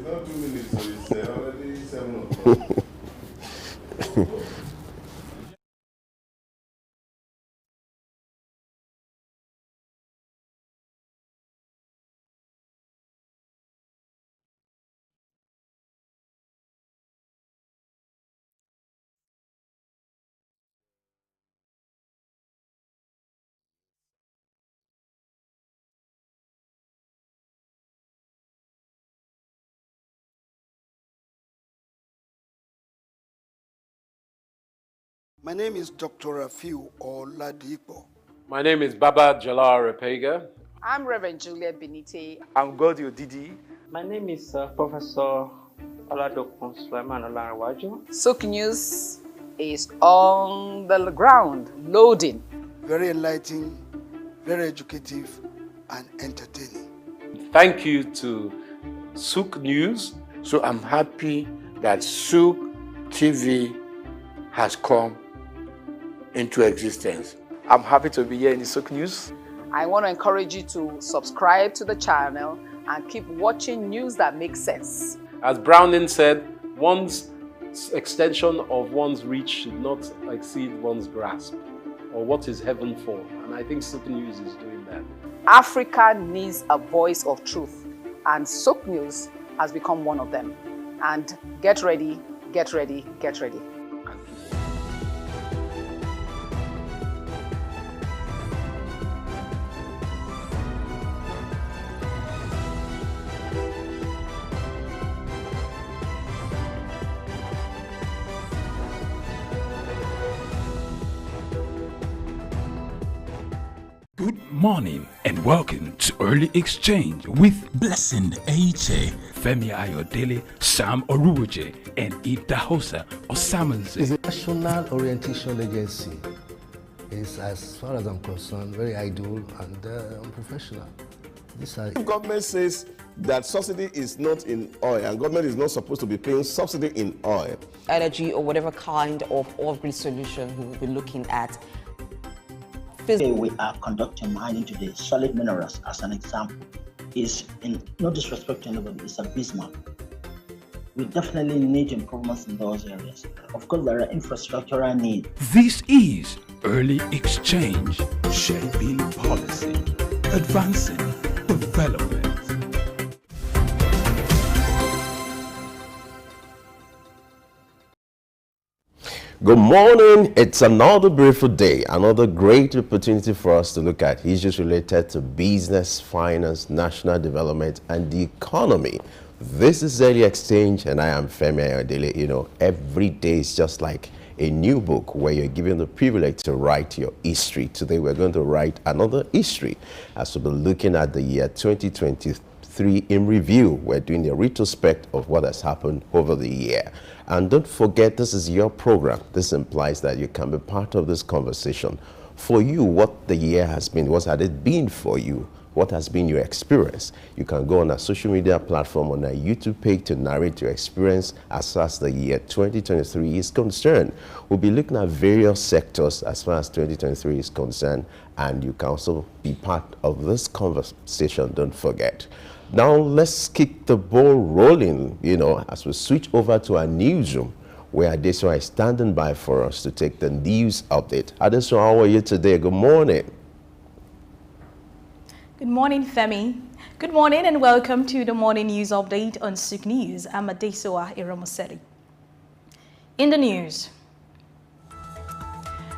It's not 2 minutes, so it's already 7 o'clock. My name is Dr. Rafiu Oladipo. My name is Baba Jalal Repega. I'm Reverend Juliet Benite. I'm Godi Odidi. My name is Professor Oladokun Sulaiman Olarawaju. Souq News is on the ground, loading. Very enlightening, very educative, and entertaining. Thank you to Souq News. So I'm happy that Souq TV has come into existence. I'm happy to be here in the Souq News. I want to encourage you to subscribe to the channel and keep watching news that makes sense. As Browning said, one's extension of one's reach should not exceed one's grasp, or what is heaven for. And I think Souq News is doing that. Africa needs a voice of truth, and Souq News has become one of them. And get ready, get ready, get ready. Good morning and welcome to Early Exchange with Blessing Aiche, Femi Ayodele, Sam Oruoje, and Idahosa Osamanze. It's a national orientation agency. It's, as far as I'm concerned, very idle and unprofessional. If government says that subsidy is not in oil and government is not supposed to be paying subsidy in oil, energy or whatever kind of off-grid solution we will be looking at. We are conducting mining today. Solid minerals, as an example, is, in no disrespect to anybody, is abysmal. We definitely need improvements in those areas. Of course, there are infrastructural needs. This is Early Exchange, shaping policy, advancing development. good morning. It's another beautiful day, another great opportunity for us to look at issues related to business, finance, national development, and the economy. This is Early Exchange, and I am Femi Ayodele. You know, every day is just like a new book where you're given the privilege to write your history. Today, we're going to write another history as we'll be looking at the year 2023 in review. We're doing a retrospect of what has happened over the year. And don't forget, this is your program. This implies that you can be part of this conversation. For you, what the year has been, what has it been for you? What has been your experience? You can go on our social media platform, on our YouTube page, to narrate your experience as far as the year 2023 is concerned. We'll be looking at various sectors as far as 2023 is concerned, and you can also be part of this conversation, don't forget. Now, let's kick the ball rolling, you know, as we switch over to our newsroom, where Adeso is standing by for us to take the news update. Adeso, how are you today? Good morning. Good morning, Femi. Good morning and welcome to the morning news update on Souq News. I'm Adesoa Iramoseri. In the news,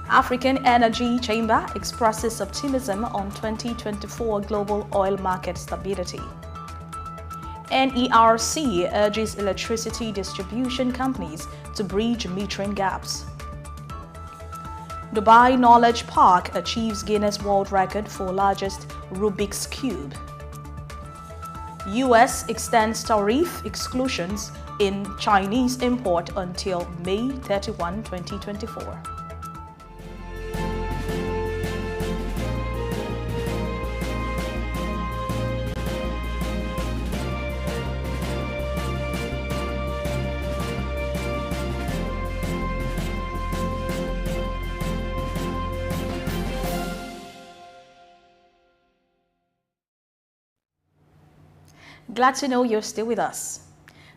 African Energy Chamber expresses optimism on 2024 global oil market stability. NERC urges electricity distribution companies to bridge metering gaps. Dubai Knowledge Park achieves Guinness World Record for largest Rubik's Cube. US extends tariff exclusions in Chinese import until May 31, 2024. Glad to know you're still with us.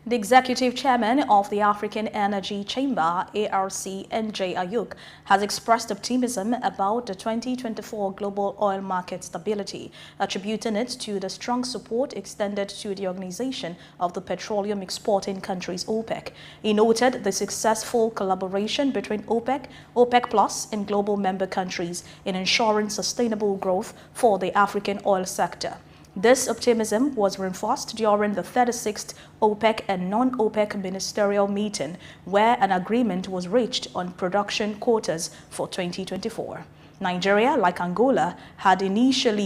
The executive chairman of the African Energy Chamber, ARC NJ Ayuk, has expressed optimism about the 2024 global oil market stability, attributing it to the strong support extended to the Organization of the Petroleum Exporting Countries OPEC. He noted the successful collaboration between OPEC, OPEC Plus, and global member countries in ensuring sustainable growth for the African oil sector. This optimism was reinforced during the 36th OPEC and non-OPEC ministerial meeting, where an agreement was reached on production quotas for 2024. Nigeria, like Angola, had initial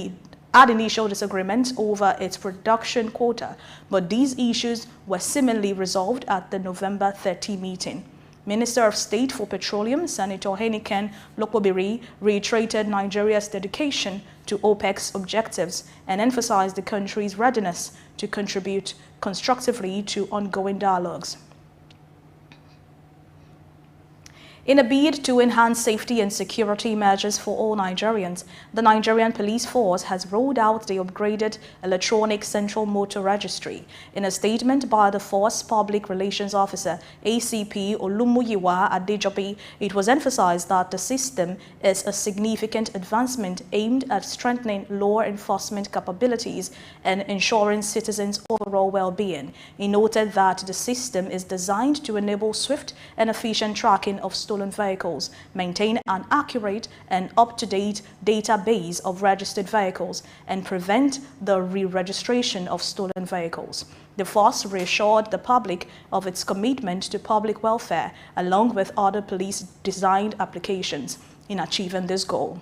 disagreements over its production quota, but these issues were seemingly resolved at the November 30 meeting. Minister of State for Petroleum, Senator Heniken Lokobiri, reiterated Nigeria's dedication to OPEC's objectives and emphasized the country's readiness to contribute constructively to ongoing dialogues. In a bid to enhance safety and security measures for all Nigerians, the Nigerian Police Force has rolled out the upgraded electronic central motor registry. In a statement by the Force Public Relations Officer, ACP Olumuyiwa Adejobi, it was emphasized that the system is a significant advancement aimed at strengthening law enforcement capabilities and ensuring citizens' overall well-being. He noted that the system is designed to enable swift and efficient tracking of stolen vehicles, maintain an accurate and up-to-date database of registered vehicles, and prevent the re-registration of stolen vehicles. The force reassured the public of its commitment to public welfare, along with other police-designed applications, in achieving this goal.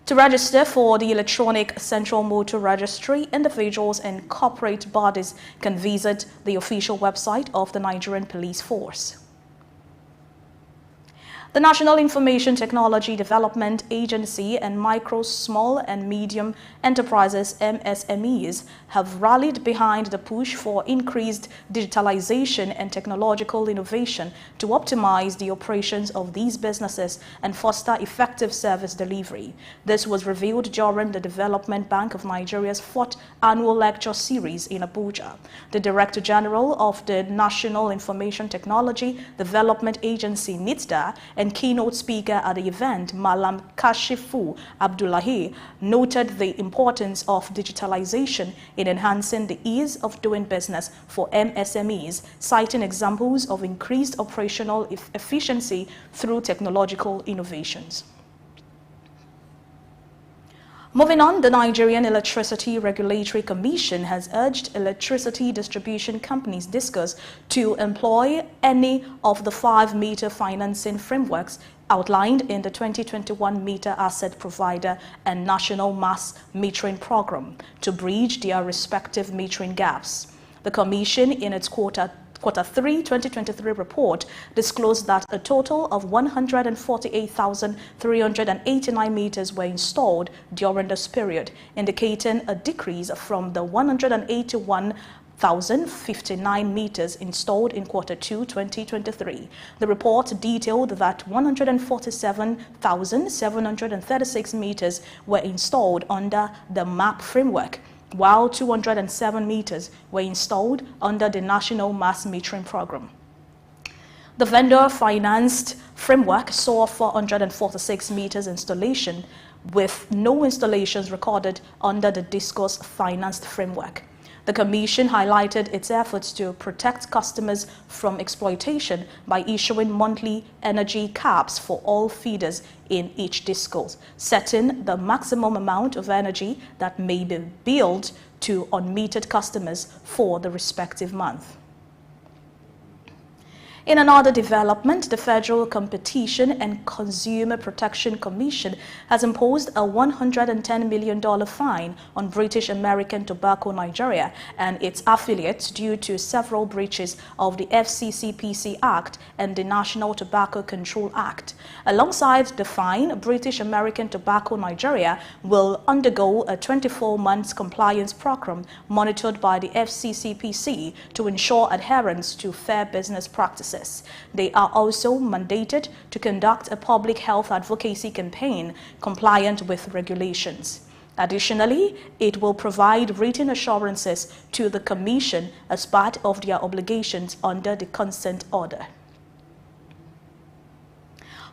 To register for the electronic central motor registry, individuals and corporate bodies can visit the official website of the Nigerian Police Force. The National Information Technology Development Agency and Micro, Small and Medium Enterprises MSMEs have rallied behind the push for increased digitalization and technological innovation to optimize the operations of these businesses and foster effective service delivery. This was revealed during the Development Bank of Nigeria's 4th annual lecture series in Abuja. The Director General of the National Information Technology Development Agency, NITDA, and keynote speaker at the event, Malam Kashifu Abdullahi, noted the importance of digitalization in enhancing the ease of doing business for MSMEs, citing examples of increased operational efficiency through technological innovations. Moving on, the Nigerian Electricity Regulatory Commission has urged electricity distribution companies DISCOs to employ any of the 5 meter financing frameworks outlined in the 2021 Meter Asset Provider and National Mass Metering Program to bridge their respective metering gaps. The Commission, in its Quarter 3 2023 report, disclosed that a total of 148,389 meters were installed during this period, indicating a decrease from the 181,059 meters installed in Quarter 2 2023. The report detailed that 147,736 meters were installed under the MAP framework, while 207 meters were installed under the National Mass Metering Program. The vendor-financed framework saw 446 meters installation, with no installations recorded under the DISCO's financed framework. The Commission highlighted its efforts to protect customers from exploitation by issuing monthly energy caps for all feeders in each DISCO, setting the maximum amount of energy that may be billed to unmetered customers for the respective month. In another development, the Federal Competition and Consumer Protection Commission has imposed a $110 million fine on British American Tobacco Nigeria and its affiliates due to several breaches of the FCCPC Act and the National Tobacco Control Act. Alongside the fine, British American Tobacco Nigeria will undergo a 24-month compliance program monitored by the FCCPC to ensure adherence to fair business practices. They are also mandated to conduct a public health advocacy campaign compliant with regulations. Additionally, it will provide written assurances to the Commission as part of their obligations under the consent order.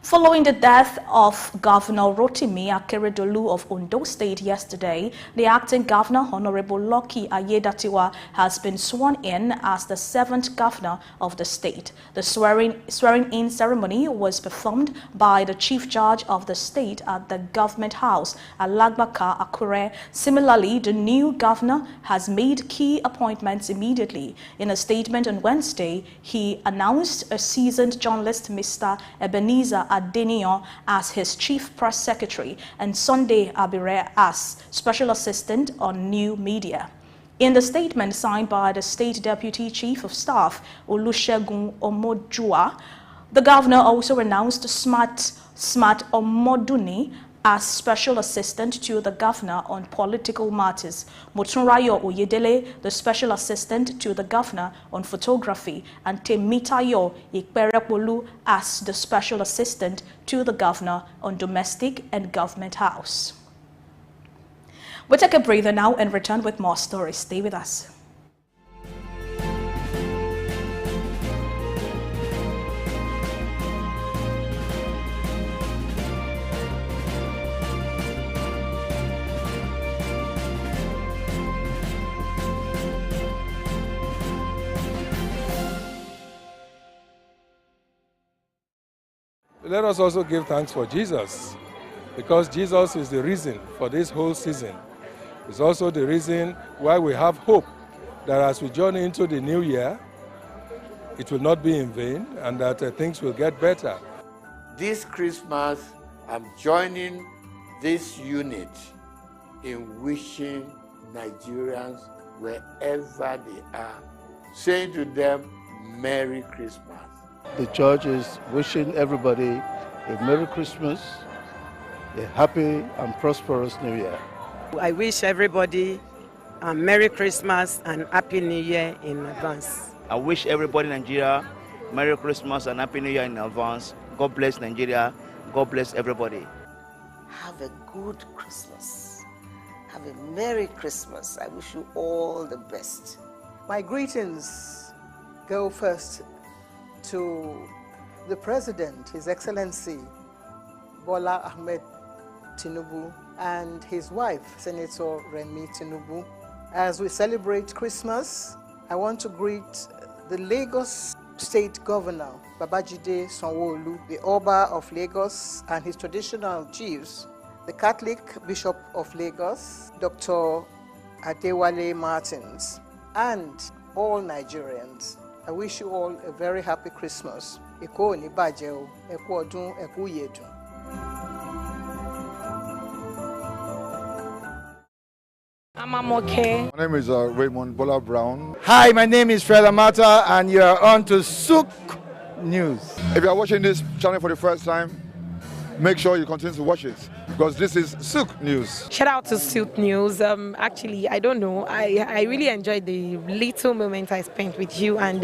Following the death of Governor Rotimi Akeredolu of Ondo State yesterday, the acting governor, Honorable Lucky Ayedatiwa, has been sworn in as the 7th governor of the state. The swearing-in ceremony was performed by the chief judge of the state at the government house, Alagbaka, Akure. Similarly, the new governor has made key appointments immediately. In a statement on Wednesday, he announced a seasoned journalist, Mr. Ebenezer Adeniyo, as his chief press secretary and Sunday Abire as special assistant on new media. In the statement signed by the state deputy chief of staff, Olusegun Omojua, the governor also announced Smart Omoduni as special assistant to the governor on political matters, Motunrayo Oyedele, the special assistant to the governor on photography, and Temitayo Ikperepolu as the special assistant to the governor on domestic and government house. We'll take a breather now and return with more stories. Stay with us. Let us also give thanks for Jesus, because Jesus is the reason for this whole season. It's also the reason why we have hope that as we journey into the new year, it will not be in vain and that things will get better. This Christmas, I'm joining this unit in wishing Nigerians, wherever they are, saying to them, Merry Christmas. The church is wishing everybody a Merry Christmas, a happy and prosperous New Year. I wish everybody a Merry Christmas and Happy New Year in advance. I wish everybody in Nigeria Merry Christmas and Happy New Year in advance. God bless Nigeria. God bless everybody. Have a good Christmas. Have a Merry Christmas. I wish you all the best. My greetings go first to the President, His Excellency Bola Ahmed Tinubu, and his wife, Senator Remi Tinubu. As we celebrate Christmas, I want to greet the Lagos State Governor, Babajide Sanwo-Olu, the Oba of Lagos, and his traditional chiefs, the Catholic Bishop of Lagos, Dr. Adewale Martins, and all Nigerians. I wish you all a very happy Christmas. Eko ni baje o, eku odun, eku yedun. I'm okay. My name is Raymond Bola Brown. Hi, my name is Fred Amata, and you are on to Souq News. If you are watching this channel for the first time, make sure you continue to watch it, because this is Souq News. Shout out to Souq News. Actually, I don't know. I really enjoyed the little moment I spent with you, and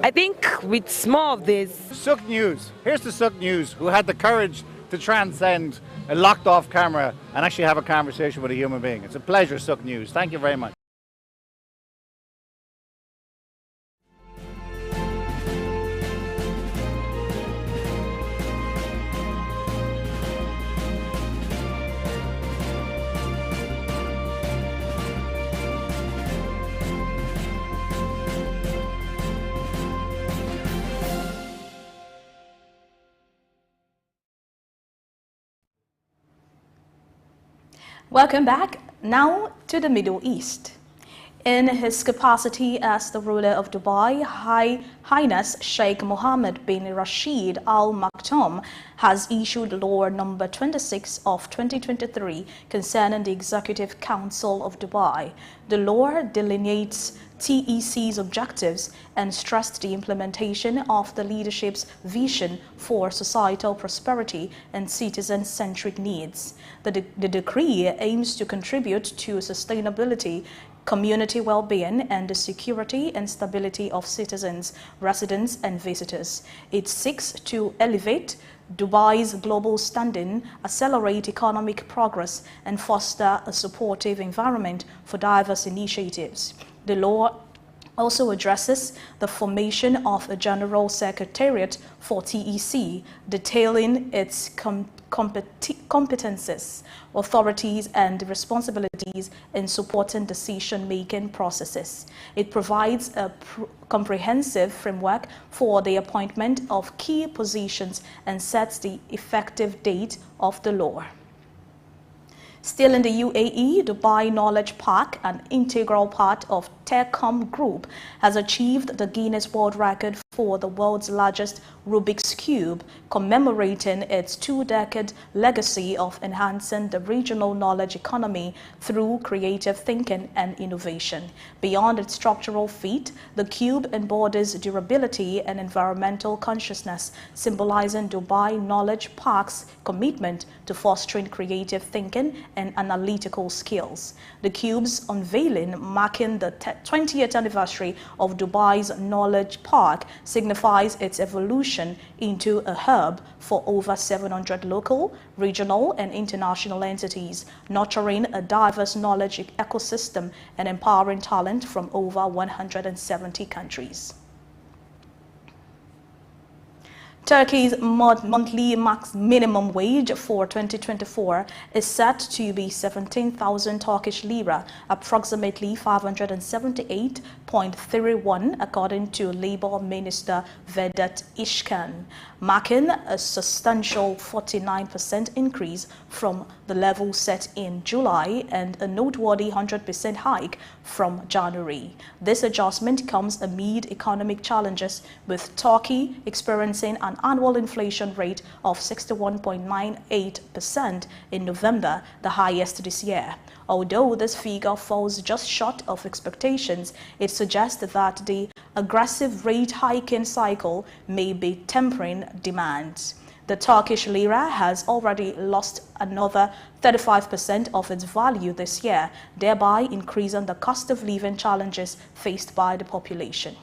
I think with more of this. Souq News. Here's the Souq News, who had the courage to transcend a locked-off camera and actually have a conversation with a human being. It's a pleasure, Souq News. Thank you very much. Welcome back. Now to the Middle East. In his capacity as the ruler of Dubai, Highness Sheikh Mohammed bin Rashid Al Maktoum has issued Law Number 26 of 2023 concerning the Executive Council of Dubai. The law delineates TEC's objectives and stressed the implementation of the leadership's vision for societal prosperity and citizen-centric needs. The decree aims to contribute to sustainability, community well-being, and the security and stability of citizens, residents, and visitors. It seeks to elevate Dubai's global standing, accelerate economic progress, and foster a supportive environment for diverse initiatives. The law also addresses the formation of a General Secretariat for TEC, detailing its competences, authorities, and responsibilities in supporting decision-making processes. It provides a comprehensive framework for the appointment of key positions and sets the effective date of the law. Still in the UAE, Dubai Knowledge Park, an integral part of Techcom Group, has achieved the Guinness World Record for the world's largest Rubik's Cube, commemorating its two-decade legacy of enhancing the regional knowledge economy through creative thinking and innovation. Beyond its structural feat, the cube embodies durability and environmental consciousness, symbolizing Dubai Knowledge Park's commitment to fostering creative thinking and analytical skills. The cube's unveiling, marking the 20th anniversary of Dubai's Knowledge Park, signifies its evolution into a hub for over 700 local, regional, and international entities, nurturing a diverse knowledge ecosystem and empowering talent from over 170 countries. Turkey's monthly minimum wage for 2024 is set to be 17,000 Turkish lira, approximately 578.31, according to Labour Minister Vedat Işkan, marking a substantial 49% increase from the level set in July and a noteworthy 100% hike from January. This adjustment comes amid economic challenges, with Turkey experiencing an annual inflation rate of 61.98% in November, the highest this year. Although this figure falls just short of expectations, it suggests that the aggressive rate hiking cycle may be tempering demand. The Turkish lira has already lost another 35% of its value this year, thereby increasing the cost of living challenges faced by the population.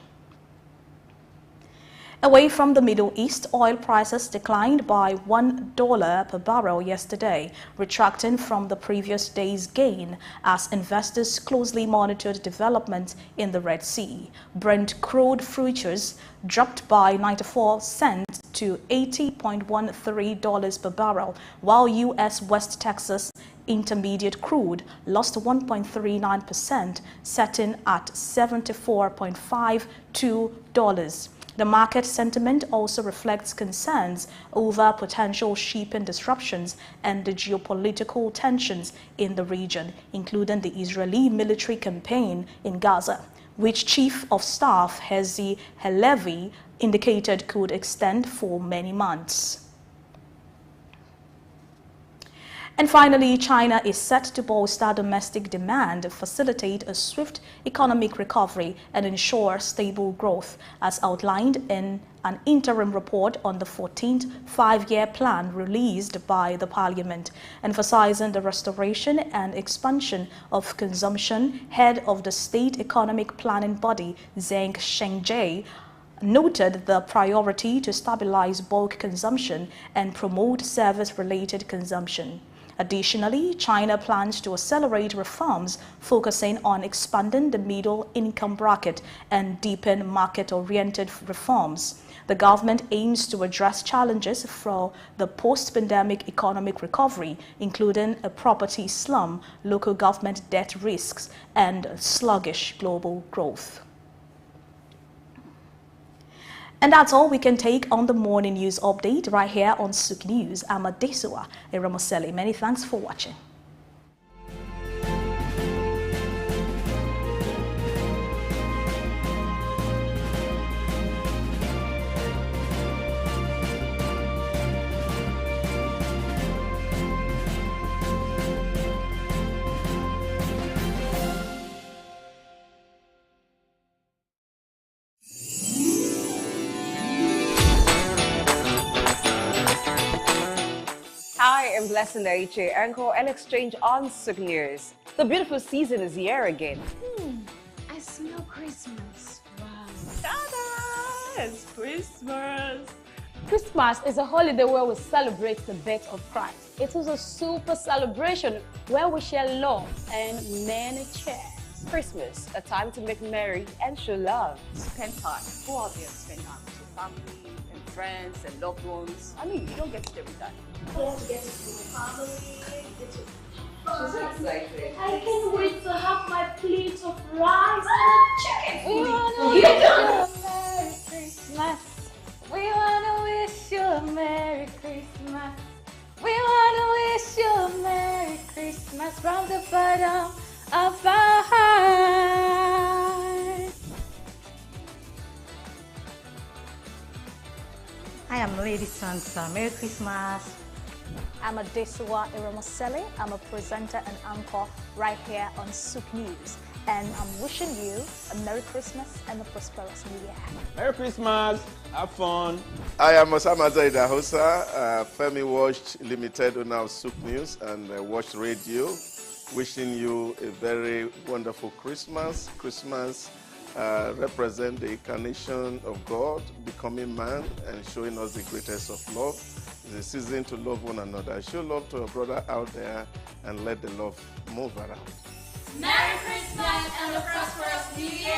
Away from the Middle East, oil prices declined by $1 per barrel yesterday, retracting from the previous day's gain as investors closely monitored developments in the Red Sea. Brent crude futures dropped by 94 cents to $80.13 per barrel, while U.S. West Texas Intermediate crude lost 1.39%, setting at $74.52. The market sentiment also reflects concerns over potential shipping disruptions and the geopolitical tensions in the region, including the Israeli military campaign in Gaza, which Chief of Staff Herzi Halevi indicated could extend for many months. And finally, China is set to bolster domestic demand, facilitate a swift economic recovery, and ensure stable growth, as outlined in an interim report on the 14th five-year plan released by the Parliament, emphasizing the restoration and expansion of consumption. Head of the State Economic Planning Body, Zheng Shengjie, noted the priority to stabilize bulk consumption and promote service-related consumption. Additionally, China plans to accelerate reforms focusing on expanding the middle-income bracket and deepen market-oriented reforms. The government aims to address challenges for the post-pandemic economic recovery, including a property slum, local government debt risks, and sluggish global growth. And that's all we can take on the morning news update right here on Souq News. I'm Adesua Eramoseli. Many thanks for watching. Hi, I'm Blessing Aiche, anchor and exchange on Souq News. The beautiful season is here again. Yes, Christmas. Christmas is a holiday where we celebrate the birth of Christ. It is a super celebration where we share love and many cheers. Christmas, a time to make merry and show love. Spend time. Go out there and spend time with your family and friends and loved ones. I mean, you don't get it every time. Let's get to see my family. She's so excited. I can't wait to have my plate of rice and chicken. We wanna wish you a Merry Christmas. We wanna wish you a Merry Christmas. We wanna wish you a Merry Christmas from the bottom of our hearts. I am Lady Sansa. Merry Christmas. I'm Adesiwa Iramosele. I'm a presenter and anchor right here on Souq News. And I'm wishing you a Merry Christmas and a prosperous New Year. Merry Christmas. Have fun. I am Osama Idahosa, Femi Watch Limited owner of Souq News and Watch Radio. Wishing you a very wonderful Christmas. Christmas represents the incarnation of God, becoming man and showing us the greatest of love. It's a season to love one another. Show love to a brother out there and let the love move around. Merry Christmas and a prosperous New Year!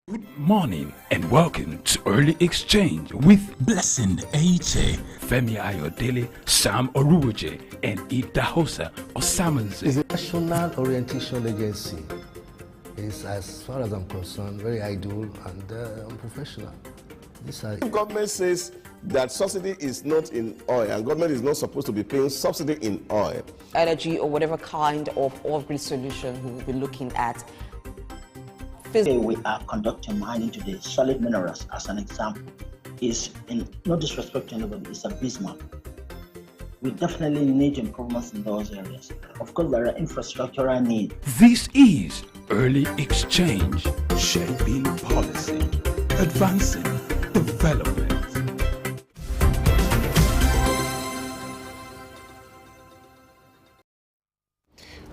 Good morning and welcome to Early Exchange with Blessing H.A., Femi Ayodele, Sam Oruoje, and Idahosa Osamanze. It's a national orientation agency. It's, as far as I'm concerned, very idle and unprofessional. If government says that subsidy is not in oil and government is not supposed to be paying subsidy in oil, Energy or whatever kind of off-grid solution we will be looking at. Today we are conducting mining today. Solid minerals, as an example, is, in no disrespect to anybody, it's a bismarck. We definitely need improvements in those areas. Of course, there are infrastructural needs. This is Early Exchange, shaping policy, advancing development.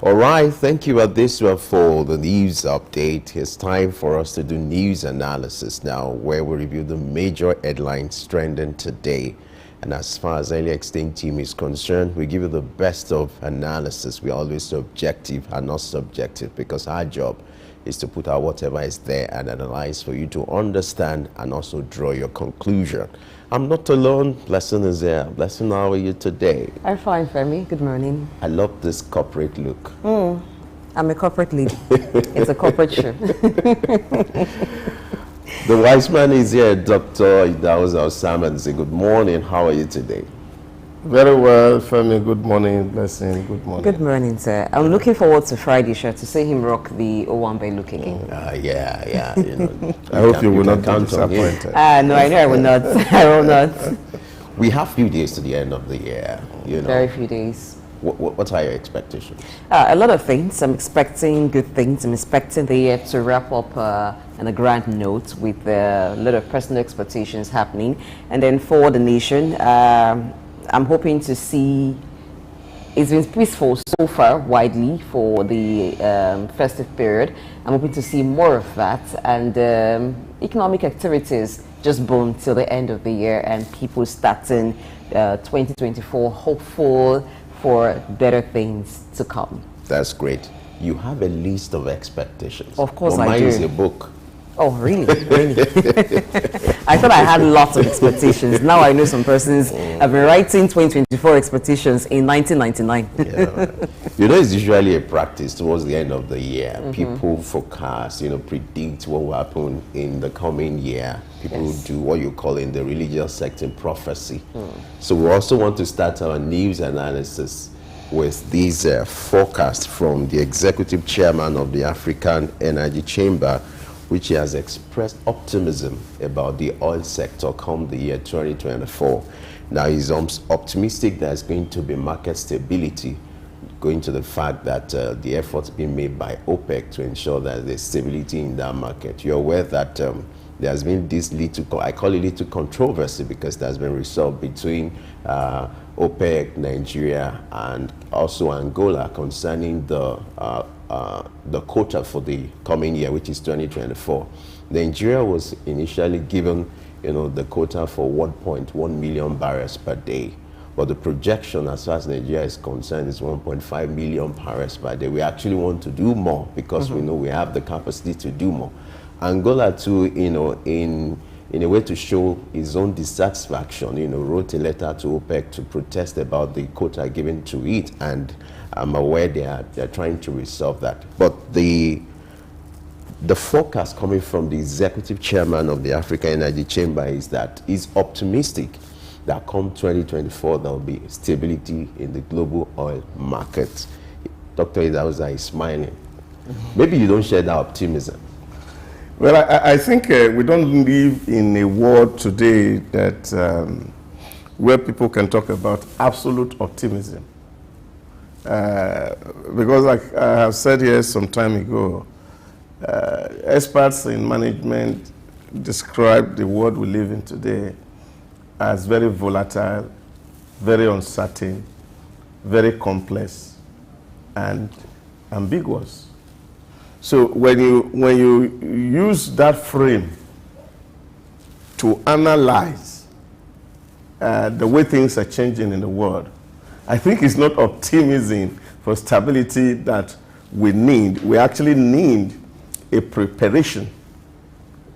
All right, thank you, Adesua, for the news update. It's time for us to do news analysis now, where we review the major headlines trending today. And as far as Early Exchange team is concerned, we give you the best of analysis. We're always objective and not subjective, because our job is to put out whatever is there and analyze for you to understand and also draw your conclusion. I'm not alone. Blessing is here. Blessing, how are you today? I'm fine, Femi. Good morning. I love this corporate look. I'm a corporate lead. It's a corporate show. The wise man is here, Dr. Idahosa Osamanze. Good morning. How are you today? Very well, Femi. Good morning, Blessing. Good morning. Good morning, sir. I'm looking forward to Friday show to see him rock the Owambe look again. Yeah. You know, I hope you will not be disappointed. No, I know I will not. I will not. We have few days to the end of the year. You know. Very few days. What are your expectations? A lot of things. I'm expecting good things. I'm expecting the year to wrap up on a grand note with a lot of personal expectations happening. And then for the nation, I'm hoping to see, it's been peaceful so far widely for the festive period. I'm hoping to see more of that, and economic activities just boom till the end of the year, and people starting 2024 hopeful for better things to come. That's great. You have a list of expectations. Of course, well, I do. mine is a book. Oh, really? Really? I thought I had lots of expectations. Now I know some persons have been writing 2024 expectations in 1999. Yeah. You know, it's usually a practice towards the end of the year. People forecast, predict what will happen in the coming year. People do what you call in the religious sector prophecy. So we also want to start our news analysis with these forecasts from the executive chairman of the African Energy Chamber, which he has expressed optimism about the oil sector come the year 2024. Now he's optimistic there's going to be market stability, going to the fact that the efforts being made by OPEC to ensure that there's stability in that market. You're aware that there's been this little, I call it little controversy, because there's been resolved between OPEC, Nigeria, and also Angola concerning the quota for the coming year, which is 2024. Nigeria was initially given, the quota for 1.1 million barrels per day. But the projection as far as Nigeria is concerned is 1.5 million barrels per day. We actually want to do more because we know we have the capacity to do more. Angola too, in a way to show his own dissatisfaction, wrote a letter to OPEC to protest about the quota given to it, and I'm aware they're trying to resolve that. But the forecast coming from the executive chairman of the African Energy Chamber is that he's optimistic that come 2024 there will be stability in the global oil market. Dr. Idahosa is smiling. Maybe you don't share that optimism. Well, I think we don't live in a world today that where people can talk about absolute optimism. Because like I have said here some time ago, experts in management describe the world we live in today as very volatile, very uncertain, very complex, and ambiguous. So when you use that frame to analyze the way things are changing in the world, I think it's not optimism for stability that we need. We actually need a preparation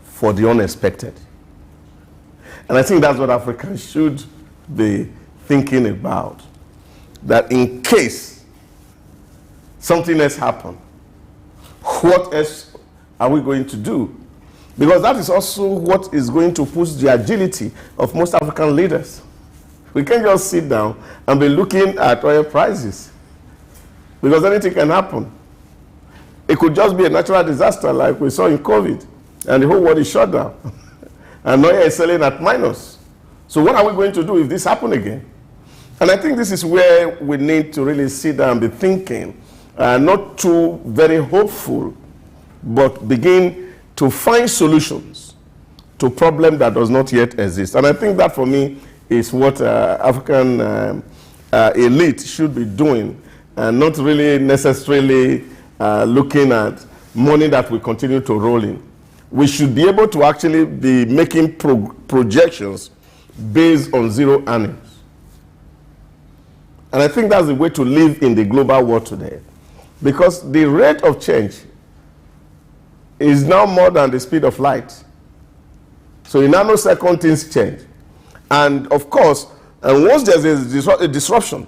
for the unexpected. And I think that's what Africans should be thinking about. That in case something else happens, what else are we going to do? Because that is also what is going to push the agility of most African leaders. We can't just sit down and be looking at oil prices, because anything can happen. It could just be a natural disaster like we saw in COVID, and the whole world is shut down. And oil is selling at minus. So what are we going to do if this happens again? And I think this is where we need to really sit down and be thinking, not too very hopeful, but begin to find solutions to problems that does not yet exist. And I think that for me is what African elite should be doing, and not really necessarily looking at money that we continue to roll in. We should be able to actually be making projections based on zero earnings. And I think that's the way to live in the global world today. Because the rate of change is now more than the speed of light. So in nanosecond, things change. And of course, once there's a disruption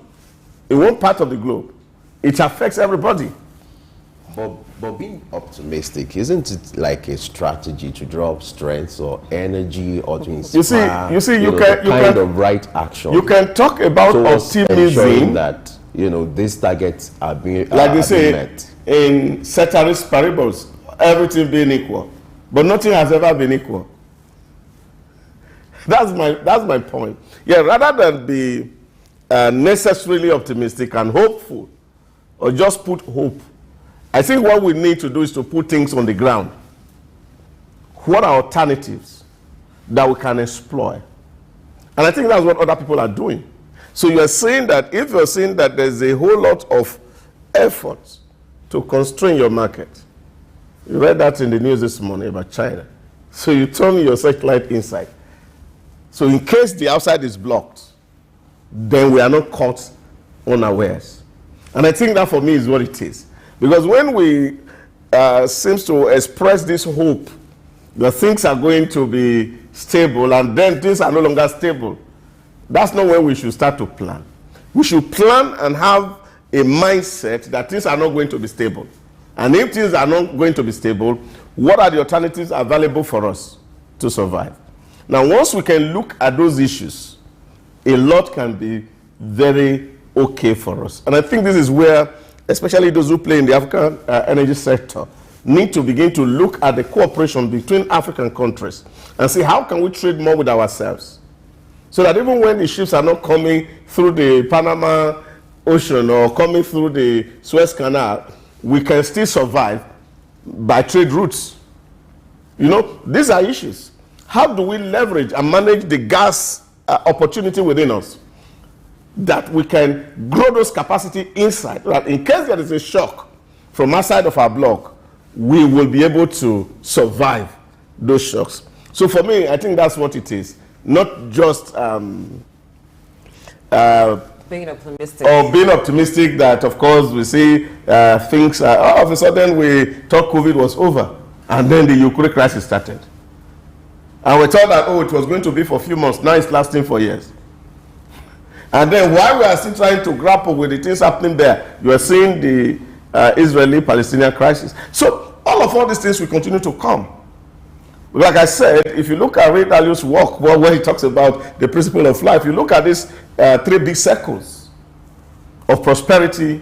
in one part of the globe, it affects everybody. But being optimistic, isn't it like a strategy to draw up strength or energy or to inspire you kind of right action? You can talk about optimism, ensuring that these targets are being like they say met. In ceteris paribus, everything being equal, but nothing has ever been equal. That's my point. Yeah, rather than be necessarily optimistic and hopeful, or just put hope, I think what we need to do is to put things on the ground. What are alternatives that we can exploit? And I think that's what other people are doing. So you are saying that if you're saying that there's a whole lot of effort to constrain your market, you read that in the news this morning about China. So you turn your searchlight inside. So in case the outside is blocked, then we are not caught unawares. And I think that for me is what it is. Because when we seem to express this hope that things are going to be stable and then things are no longer stable, that's not when we should start to plan. We should plan and have a mindset that things are not going to be stable. And if things are not going to be stable, what are the alternatives available for us to survive? Now, once we can look at those issues, a lot can be very okay for us. And I think this is where, especially those who play in the African energy sector, need to begin to look at the cooperation between African countries and see how can we trade more with ourselves. So that even when the ships are not coming through the Panama Ocean or coming through the Suez Canal, we can still survive by trade routes. These are issues. How do we leverage and manage the gas opportunity within us? that we can grow those capacity inside, that in case there is a shock from outside of our block, we will be able to survive those shocks. So for me, I think that's what it is. Not just being optimistic. Or being optimistic that, of course, we see things, all of a sudden we thought COVID was over, and then the Ukraine crisis started. And we thought that, oh, it was going to be for a few months, now it's lasting for years. And then while we are still trying to grapple with the things happening there, you are seeing the Israeli-Palestinian crisis. So all these things will continue to come. Like I said, if you look at Ray Dalio's work, where he talks about the principle of life, you look at these 3 big circles of prosperity,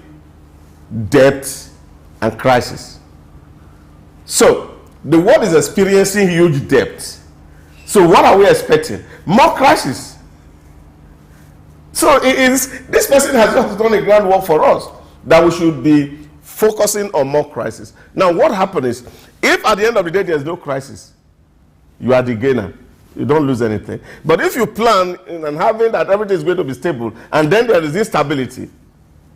debt, and crisis. So the world is experiencing huge debt. So what are we expecting? More crisis. So this person has just done a groundwork for us that we should be focusing on more crisis. Now what happens is, if at the end of the day there's no crisis, you are the gainer. You don't lose anything. But if you plan and having that everything is going to be stable, and then there is instability,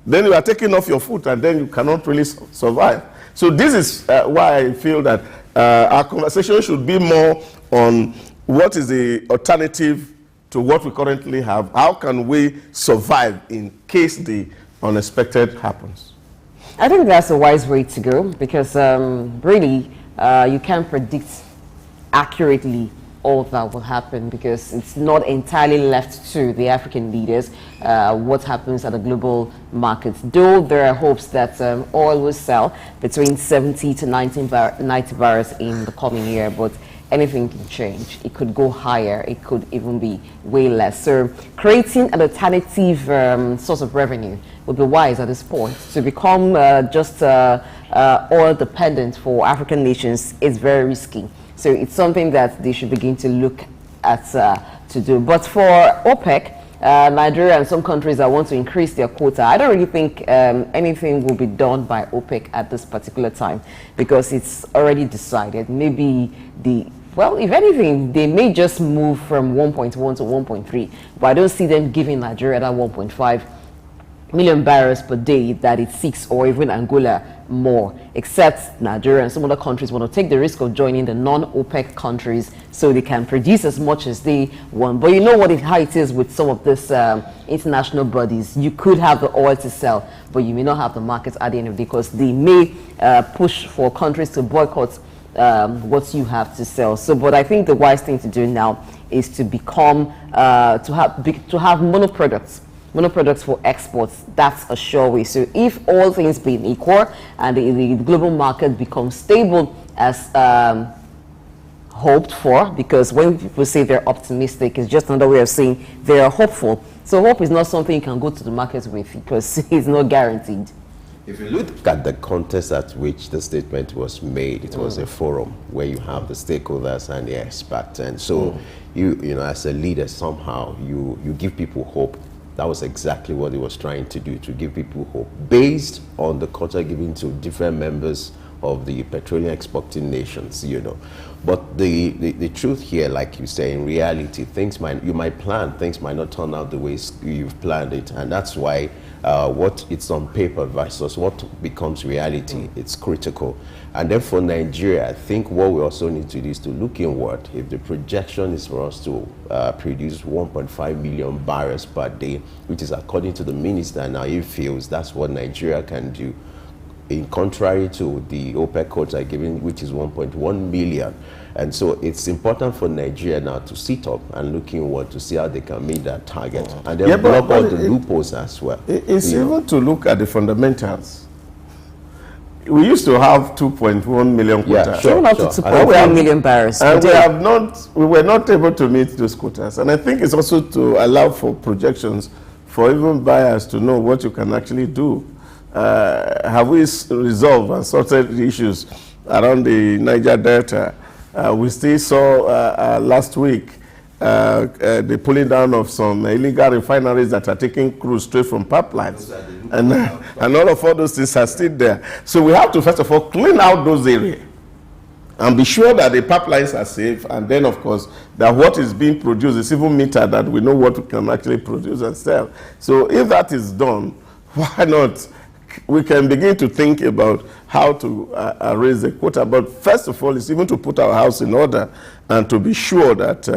then you are taking off your foot, and then you cannot really survive. So this is why I feel that our conversation should be more on what is the alternative to what we currently have. How can we survive in case the unexpected happens? I think that's a wise way to go, because really you can't predict accurately all that will happen, because it's not entirely left to the African leaders what happens at the global markets. Though there are hopes that oil will sell between 70 to 90 barrels in the coming year, but anything can change. It could go higher, it could even be way less. So creating an alternative source of revenue would be wise at this point. To become just oil dependent for African nations is very risky. So it's something that they should begin to look at to do. But for OPEC, Nigeria and some countries that want to increase their quota, I don't really think anything will be done by OPEC at this particular time, because it's already decided. Maybe if anything, they may just move from 1.1 to 1.3, but I don't see them giving Nigeria that 1.5 million barrels per day that it seeks, or even Angola more, except Nigeria and some other countries want to take the risk of joining the non-OPEC countries so they can produce as much as they want. But you know how it is with some of these international bodies. You could have the oil to sell, but you may not have the markets at the end of the day, because they may push for countries to boycott what you have to sell. So, but I think the wise thing to do now is to become to have monoproducts for exports. That's a sure way. So if all things being equal and the global market becomes stable as hoped for, because when people say they're optimistic, it's just another way of saying they're hopeful. So hope is not something you can go to the market with, because it's not guaranteed. If you look at the context at which the statement was made, it was a forum where you have the stakeholders and the experts, and so you know, as a leader, somehow you give people hope. That was exactly what he was trying to do, to give people hope based on the culture given to different members of the petroleum exporting nations, you know. But the truth here, like you say, in reality, you might plan, things might not turn out the way you've planned it, and that's why what it's on paper versus what becomes reality, it's critical. And then for Nigeria, I think what we also need to do is to look inward. If the projection is for us to produce 1.5 million barrels per day, which is according to the minister now, he feels that's what Nigeria can do, in contrary to the OPEC quota given, which is 1.1 million. And so it's important for Nigeria now to sit up and look inward to see how they can meet that target. And then block all the loopholes as well. It's even to look at the fundamentals. We used to have 2.1 million quotas. Yeah, sure. 2.1 million barrels. And we were not able to meet those quotas. And I think it's also to allow for projections for even buyers to know what you can actually do. Have we resolved and sorted the issues around the Niger Delta? We still saw last week the pulling down of some illegal refineries that are taking crude straight from pipelines. And all those things are still there. So we have to, first of all, clean out those areas and be sure that the pipelines are safe, and then of course that what is being produced is even metered, that we know what we can actually produce and sell. So if that is done, why not? We can begin to think about how to raise the quota. But first of all, it's even to put our house in order and to be sure that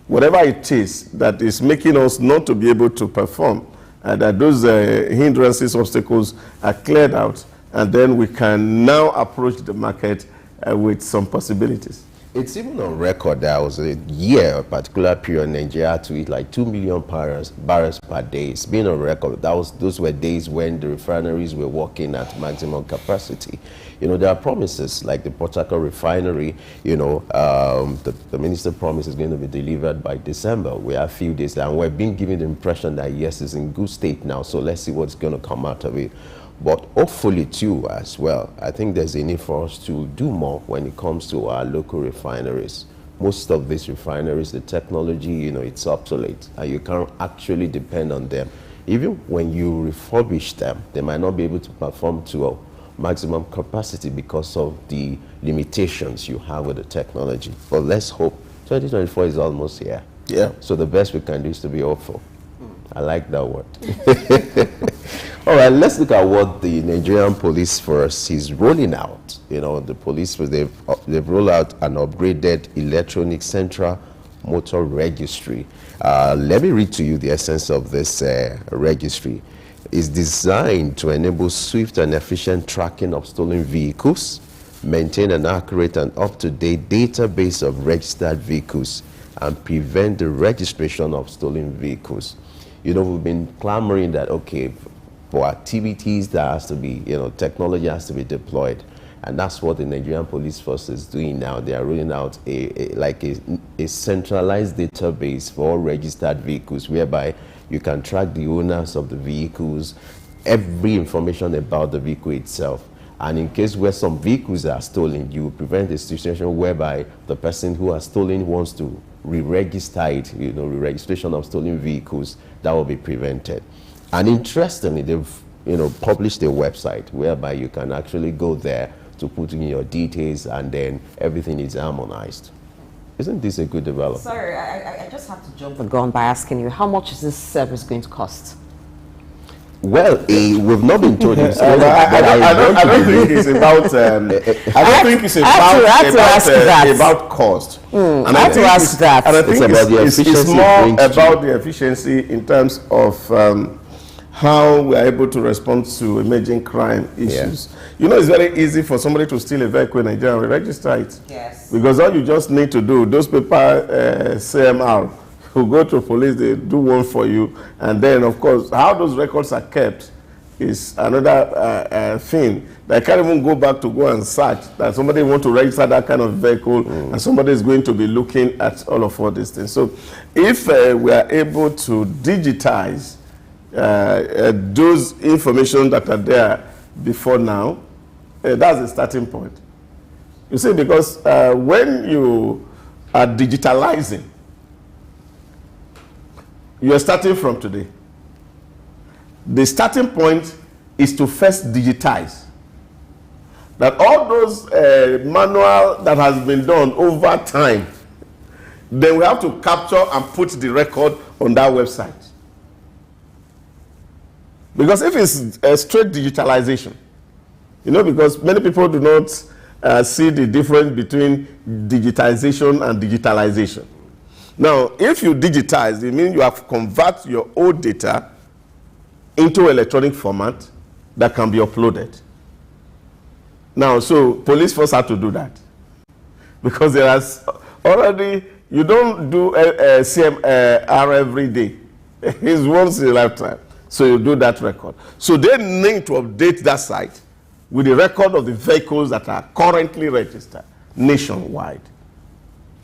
whatever it is that is making us not to be able to perform, that those hindrances, obstacles are cleared out, and then we can now approach the market with some possibilities. It's even on record that was a year, a particular period, Nigeria had to eat like 2 million barrels per day. It's been on record. Those were days when the refineries were working at maximum capacity. You know, there are promises like the Port Harcourt refinery. You know, the minister promised is going to be delivered by December. We have a few days, and we're being given the impression that yes, it's in good state now. So let's see what's going to come out of it. But hopefully too as well, I think there's a need for us to do more when it comes to our local refineries. Most of these refineries, the technology, you know, it's obsolete, and you can't actually depend on them. Even when you refurbish them, they might not be able to perform to a maximum capacity because of the limitations you have with the technology. But let's hope. 2024 is almost here. Yeah. So the best we can do is to be hopeful. I like that word. All right, let's look at what the Nigerian police force is rolling out. You know, the police, they've rolled out an upgraded electronic central motor registry. Let me read to you the essence of this registry. It's designed to enable swift and efficient tracking of stolen vehicles, maintain an accurate and up-to-date database of registered vehicles, and prevent the registration of stolen vehicles. You know, we've been clamoring that, okay, for activities that has to be, you know, technology has to be deployed. And that's what the Nigerian police force is doing now. They are rolling out a centralized database for all registered vehicles, whereby you can track the owners of the vehicles, every information about the vehicle itself. And in case where some vehicles are stolen, you will prevent a situation whereby the person who has stolen wants to re-register it, you know, re-registration of stolen vehicles, that will be prevented. And interestingly, they've, you know, published a website whereby you can actually go there to put in your details, and then everything is harmonized. Isn't this a good development? Sorry, I just have to jump the gun by asking you, how much is this service going to cost? Well, we've not been told. I don't think it's about. I don't think it's about cost. And I have to ask that. And I think it's about the efficiency. It's more about the efficiency in terms of how we are able to respond to emerging crime issues. Yeah. You know, it's very easy for somebody to steal a vehicle in Nigeria and register it. Yes. Because all you just need to do, those paper CMR, who go to police, they do one for you, and then of course how those records are kept is another thing. They can't even go back to go and search that somebody want to register that kind of vehicle, and somebody is going to be looking at all these things. So if we are able to digitize those information that are there before now, that's the starting point. You see, because when you are digitalizing, you are starting from today. The starting point is to first digitize. That all those manual that has been done over time, then we have to capture and put the record on that website. Because if it's a straight digitalization, you know, because many people do not see the difference between digitization and digitalization. Now, if you digitize, it means you have converted your old data into electronic format that can be uploaded. Now, so police force have to do that. Because there is already, you don't do CMR every day. It's once in a lifetime. So you do that record. So they need to update that site with the record of the vehicles that are currently registered nationwide.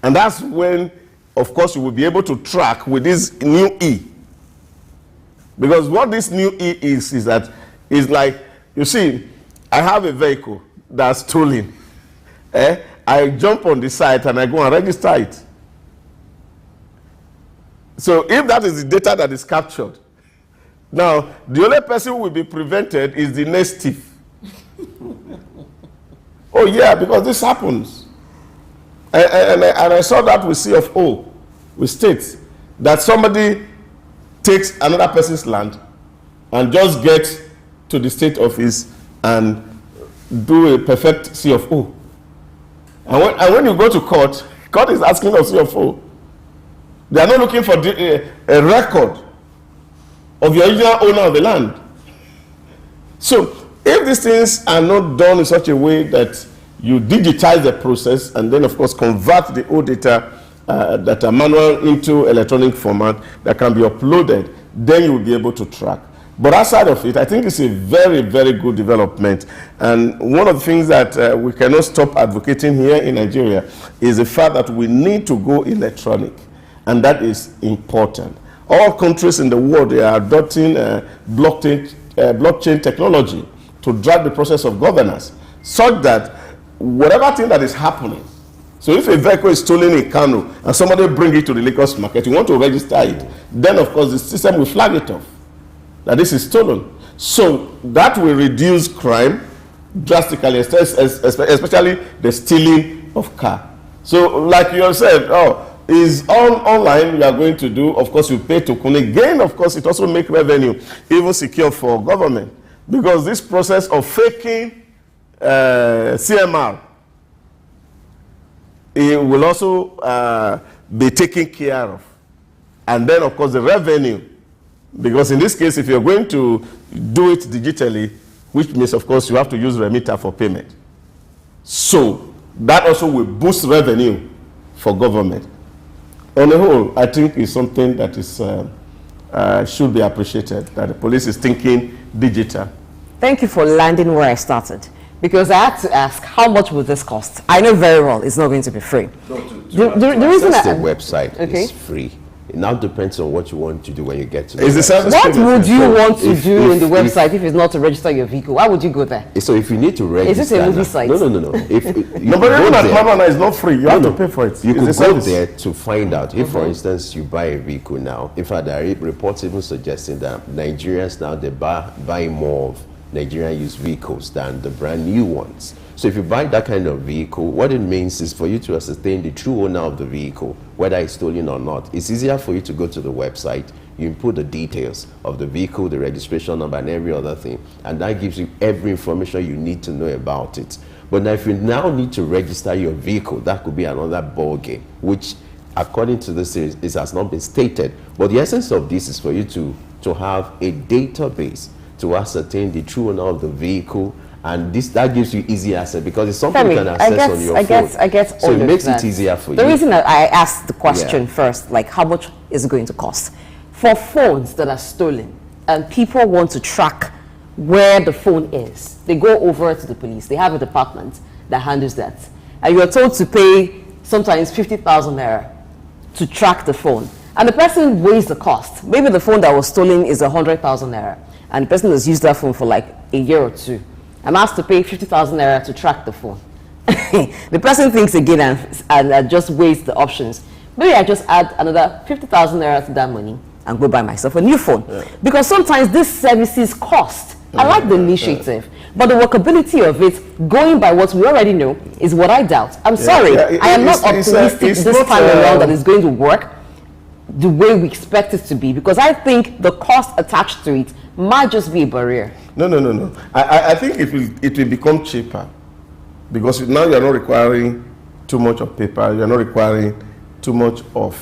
And that's when, of course, you will be able to track with this new E. Because what this new E is that it's like, you see, I have a vehicle that's stolen. I jump on the site and I go and register it. So if that is the data that is captured, now the only person who will be prevented is the next thief. Oh yeah, because this happens. And I saw that with CFO, with states, that somebody takes another person's land and just gets to the state office and do a perfect CFO. And when you go to court, court is asking of CFO. They are not looking for a record of your original owner of the land. So if these things are not done in such a way that you digitize the process and then of course convert the old data that are manual into electronic format that can be uploaded, then you will be able to track. But outside of it, I think it's a very, very good development. And one of the things that we cannot stop advocating here in Nigeria is the fact that we need to go electronic. And that is important. All countries in the world, they are adopting blockchain technology to drive the process of governance, such that whatever thing that is happening, so if a vehicle is stolen in Kano and somebody bring it to the Lagos market, you want to register it, then of course the system will flag it off that this is stolen. So that will reduce crime drastically, especially the stealing of car. So like you said, is online you are going to do, of course you pay token. Again, of course, it also make revenue even secure for government, because this process of faking CMR, it will also be taken care of. And then, of course, the revenue, because in this case, if you're going to do it digitally, which means, of course, you have to use remitter for payment. So that also will boost revenue for government. On the whole, I think it's something that is should be appreciated, that the police is thinking digital. Thank you for landing where I started, because I had to ask, how much will this cost? I know very well it's not going to be free. The reason the website is free. It now depends on what you want to do when you get to the website. What would you want to do in the website if it's not to register your vehicle? Why would you go there? So if you need to register... Is this a movie site? No. No, but even at Mama it's not free. You have to pay for it. You could go there to find out. If, for instance, you buy a vehicle now, in fact, there are reports even suggesting that Nigerians now, they buy more of Nigerian used vehicles than the brand new ones. So if you buy that kind of vehicle, what it means is for you to ascertain the true owner of the vehicle, whether it's stolen or not. It's easier for you to go to the website, you input the details of the vehicle, the registration number, and every other thing, and that gives you every information you need to know about it. But now if you now need to register your vehicle, that could be another ball game, which according to this series, it has not been stated. But the essence of this is for you to have a database to ascertain the true owner of the vehicle. And that gives you easy access, because it's something you can access on your phone. I get so it makes it easier for you. The reason I asked the question first, like how much is it going to cost? For phones that are stolen and people want to track where the phone is, they go over to the police. They have a department that handles that. And you are told to pay sometimes 50,000 naira to track the phone. And the person weighs the cost. Maybe the phone that was stolen is 100,000 naira. And the person has used that phone for like a year or two. I'm asked to pay 50,000 naira to track the phone. The person thinks again and just weighs the options. Maybe I just add another 50,000 naira to that money and go buy myself a new phone. Because sometimes these services cost. I like the initiative, but the workability of it, going by what we already know, is what I doubt. I'm sorry, I am not optimistic this time around that it's going to work the way we expect it to be, because I think the cost attached to it might just be a barrier. No. I think it will become cheaper, because now you are not requiring too much of paper, you are not requiring too much of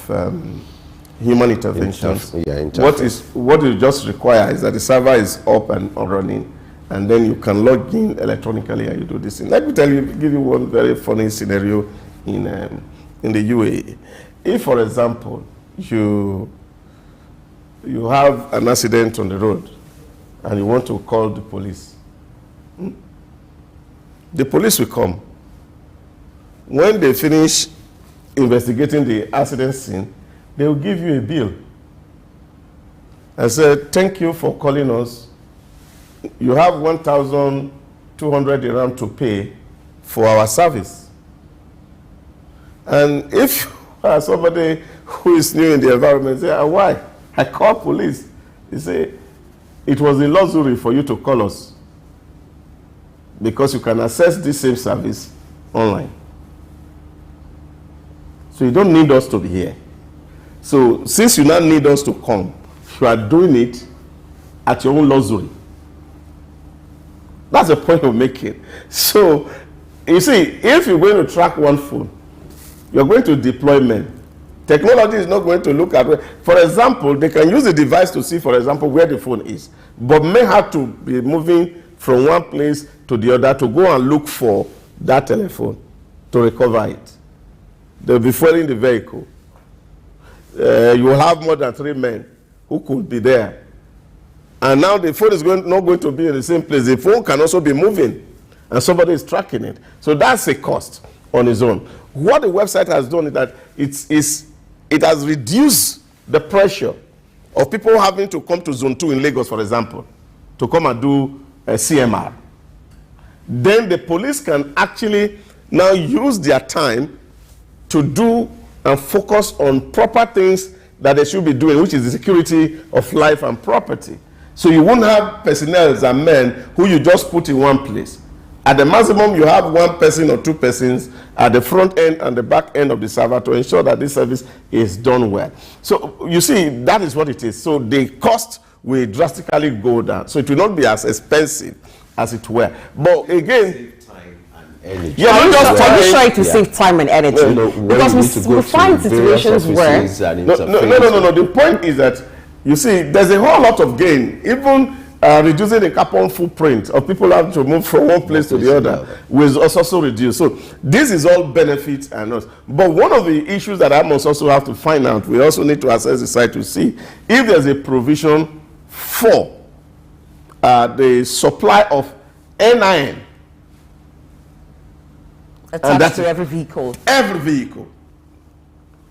human intervention. What you just require is that the server is up and running, and then you can log in electronically and you do this thing. Let me give you one very funny scenario in the UAE. If, for example, you have an accident on the road and you want to call the police, the police will come. When they finish investigating the accident scene, they will give you a bill and say, thank you for calling us. You have 1,200 dirham to pay for our service. And if you are somebody who is new in the environment, say, why? I call police. They say, it was a luxury for you to call us, because you can access this same service online. So you don't need us to be here. So since you now need us to come, you are doing it at your own luxury. That's the point of making. So you see, if you're going to track one phone, you're going to deploy men. Technology is not going to look at, for example, they can use the device to see, for example, where the phone is. But men have to be moving from one place to the other to go and look for that telephone to recover it. They'll be fueling the vehicle. You will have more than 3 men who could be there. And now the phone is not going to be in the same place. The phone can also be moving, and somebody is tracking it. So that's a cost on its own. What the website has done is that it has reduced the pressure of people having to come to Zone 2 in Lagos, for example, to come and do a CMR. Then the police can actually now use their time to do and focus on proper things that they should be doing, which is the security of life and property. So you won't have personnel and men who you just put in one place. At the maximum, you have 1 person or 2 persons at the front end and the back end of the server to ensure that this service is done well. So you see, that is what it is. So the cost will drastically go down. So it will not be as expensive as it were. But again, energy. Yeah, are you trying to save time and energy? Because we find situations where no. The point is that, you see, there's a whole lot of gain. Even reducing the carbon footprint of people having to move from one place to the other will also reduce. So this is all benefits and us. But one of the issues that I must also have to find out, we also need to assess the site to see if there's a provision for the supply of NIN. Attached to every vehicle. Every vehicle.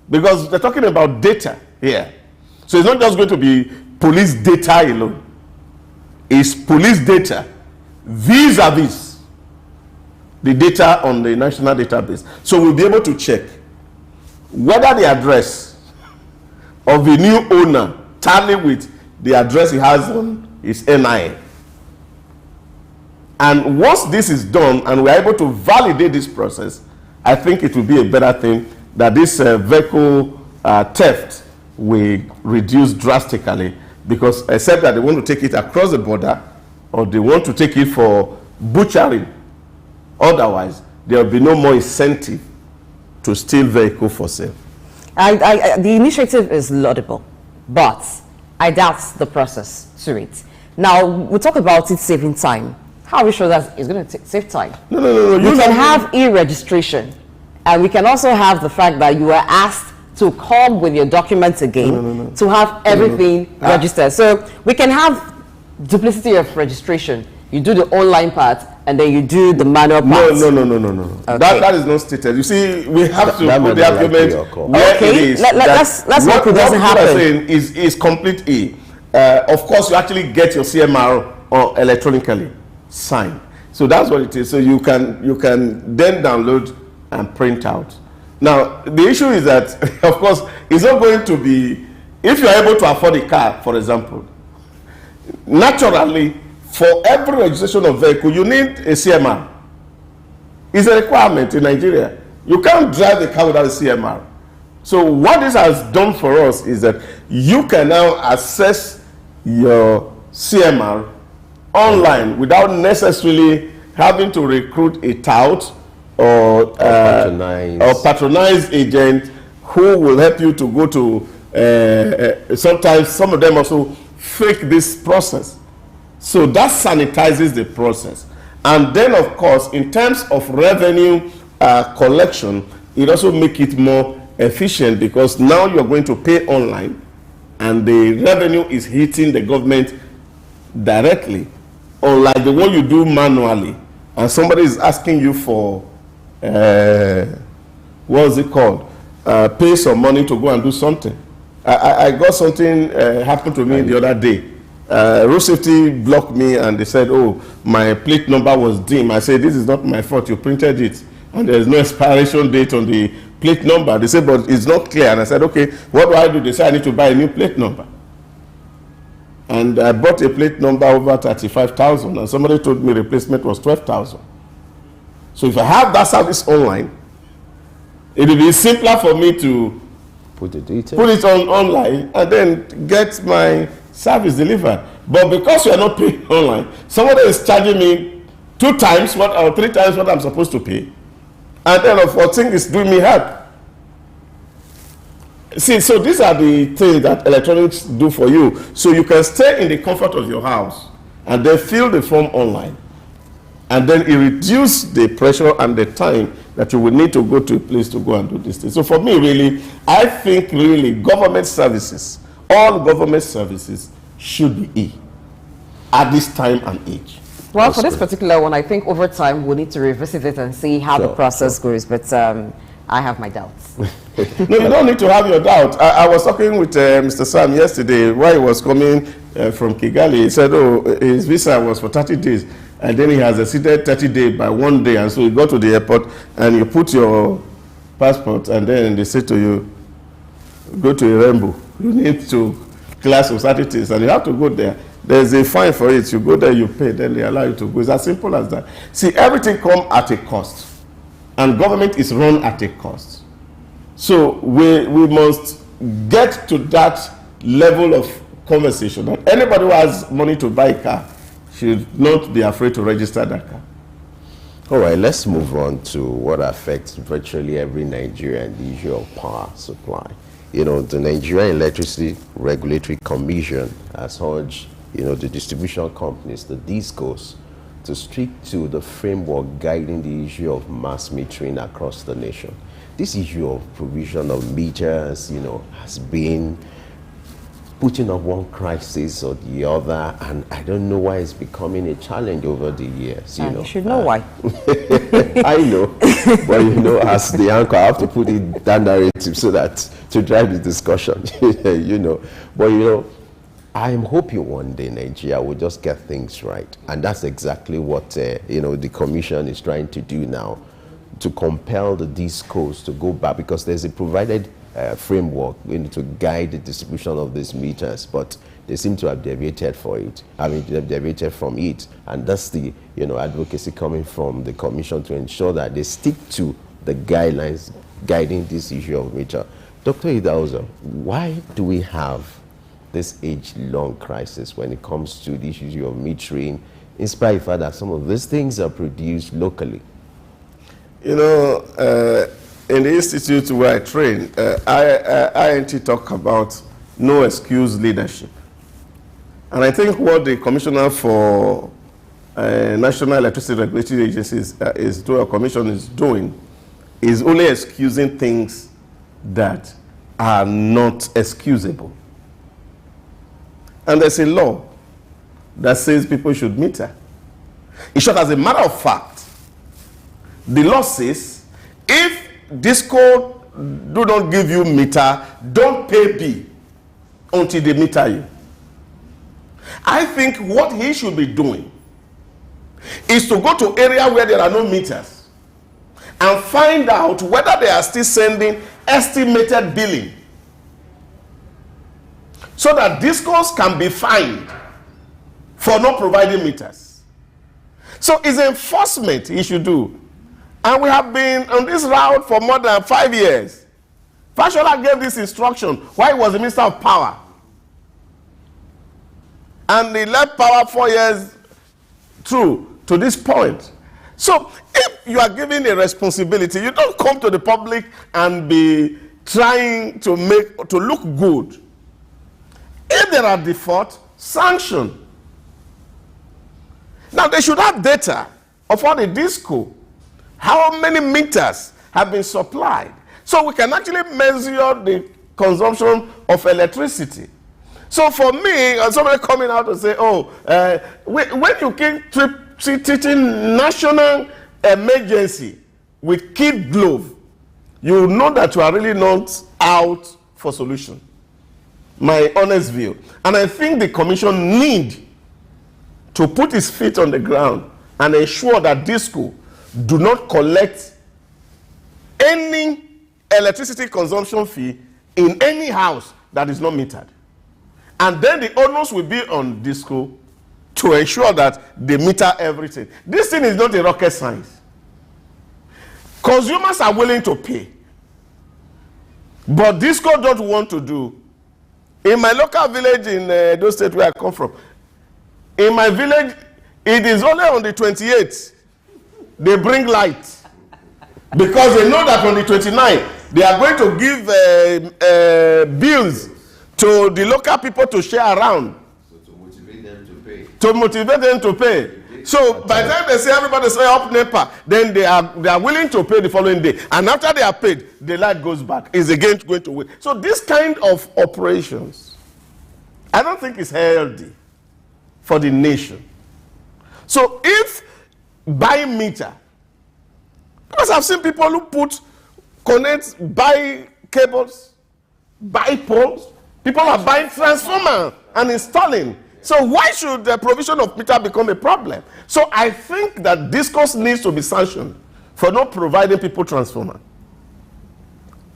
Because they're talking about data here. So it's not just going to be police data alone. It's police data vis-a-vis the data on the national database. So we'll be able to check whether the address of the new owner tally with the address he has on his NIN. And once this is done and we're able to validate this process, I think it will be a better thing that this vehicle theft will reduce drastically, because except that they want to take it across the border or they want to take it for butchering. Otherwise, there will be no more incentive to steal vehicle for sale. The initiative is laudable, but I doubt the process to it. Now, we talk about it saving time. How are we sure that it's going to save time? No. You can have e-registration, and we can also have the fact that you are asked to come with your documents again to have everything registered. So we can have duplicity of registration. You do the online part, and then you do the manual part. No. Okay. That is not stated. You see, we have to put the argument where it is. Let's hope it doesn't happen. What I'm saying is complete E. Of course, you actually get your CMR electronically signed. So that's what it is. So you can then download and print out. Now, the issue is that, of course, it's not going to be, if you're able to afford a car, for example, naturally, for every registration of vehicle, you need a CMR. It's a requirement in Nigeria. You can't drive a car without a CMR. So what this has done for us is that you can now access your CMR online without necessarily having to recruit a tout or patronize agent who will help you to go to, sometimes some of them also fake this process. So that sanitizes the process. And then, of course, in terms of revenue collection, it also makes it more efficient, because now you're going to pay online and the revenue is hitting the government directly, unlike the one you do manually and somebody is asking you for what's it called, pay some money to go and do something. I got something happened to me the other day. Road safety blocked me and they said, oh, my plate number was dim. I said, this is not my fault, you printed it and there's no expiration date on the plate number. They said, but it's not clear. And I said, okay, what do? They said, I need to buy a new plate number. And I bought a plate number over 35,000 and somebody told me replacement was 12,000. So if I have that service online, It will be simpler for me to put it on online and then get my service delivered. But because we are not paying online, somebody is charging me 2 times what or 3 times what I'm supposed to pay, and then of course thing is doing me hard. See, so these are the things that electronics do for you. So you can stay in the comfort of your house and then fill the form online, and then it reduces the pressure and the time that you will need to go to a place to go and do this thing. So for me, really, I think really government services, all government services should be at this time and age. Well, that's for this particular one, I think over time we'll need to revisit it and see how the process goes. But I have my doubts. No, you don't need to have your doubts. I was talking with Mr. Sam yesterday while he was coming from Kigali. He said, oh, his visa was for 30 days. And then he has exceeded 30 days by 1 day. And so you go to the airport and you put your passport, and then they say to you, go to a rainbow. You need to clear some certain things, and you have to go there. There's a fine for it. You go there, you pay, then they allow you to go. It's as simple as that. See, everything comes at a cost, and government is run at a cost. So we must get to that level of conversation that anybody who has money to buy a car should not be afraid to register that car. All right, let's move on to what affects virtually every Nigerian, the issue of power supply. You know, the Nigerian Electricity Regulatory Commission has urged, you know, the distribution companies, the DISCOs, to stick to the framework guiding the issue of mass metering across the nation. This issue of provision of meters, you know, has been putting up one crisis or the other, and I don't know why it's becoming a challenge over the years. You should know why. I know, but you know, as the anchor, I have to put it that narrative so that to drive the discussion. You know, but you know, I'm hoping one day Nigeria will just get things right, and that's exactly what you know, the commission is trying to do now, to compel the DISCOs to go back, because there's a provided framework to guide the distribution of these meters, but they seem to have deviated for it. I mean, they've deviated from it, and that's the, you know, advocacy coming from the commission to ensure that they stick to the guidelines guiding this issue of meter. Dr. Idahosa, why do we have this age-long crisis when it comes to the issue of metering, in spite of the fact that some of these things are produced locally? You know, in the institute where I train, INT talk about no excuse leadership. And I think what the Commissioner for National Electricity Regulatory Agencies Commission is doing is only excusing things that are not excusable. And there's a law that says people should meter. In short, as a matter of fact, the law says if DISCO do not give you meter, don't pay B until they meter you. I think what he should be doing is to go to area where there are no meters and find out whether they are still sending estimated billing, so that DISCOs can be fined for not providing meters. So it's enforcement he should do. And we have been on this route for more than 5 years. Fashola gave this instruction while he was the Minister of Power. And he left power 4 years through to this point. So if you are given a responsibility, you don't come to the public and be trying to look good. If there are default, sanction. Now they should have data of all the DISCO, how many meters have been supplied, so we can actually measure the consumption of electricity. So for me, somebody coming out to say, oh, when you keep treating national emergency with kid glove, you know that you are really not out for solution. My honest view. And I think the commission need to put its feet on the ground and ensure that DISCO do not collect any electricity consumption fee in any house that is not metered. And then the onus will be on DISCO to ensure that they meter everything. This thing is not a rocket science. Consumers are willing to pay. But Disco don't want to do. In my local village in those states where I come from, in my village, it is only on the 28th they bring light. Because they know that on the 29th, they are going to give bills to the local people to share around. So to motivate them to pay. To motivate them to pay. So by the time they say everybody say up NEPA, then they are willing to pay the following day. And after they are paid, the light goes back. It's again going to wait. So this kind of operations, I don't think is healthy for the nation. So if buy meter, because I've seen people who connect, buy cables, buy poles. People are buying transformer and installing. So why should the provision of meter become a problem? So I think that discourse needs to be sanctioned for not providing people transformer.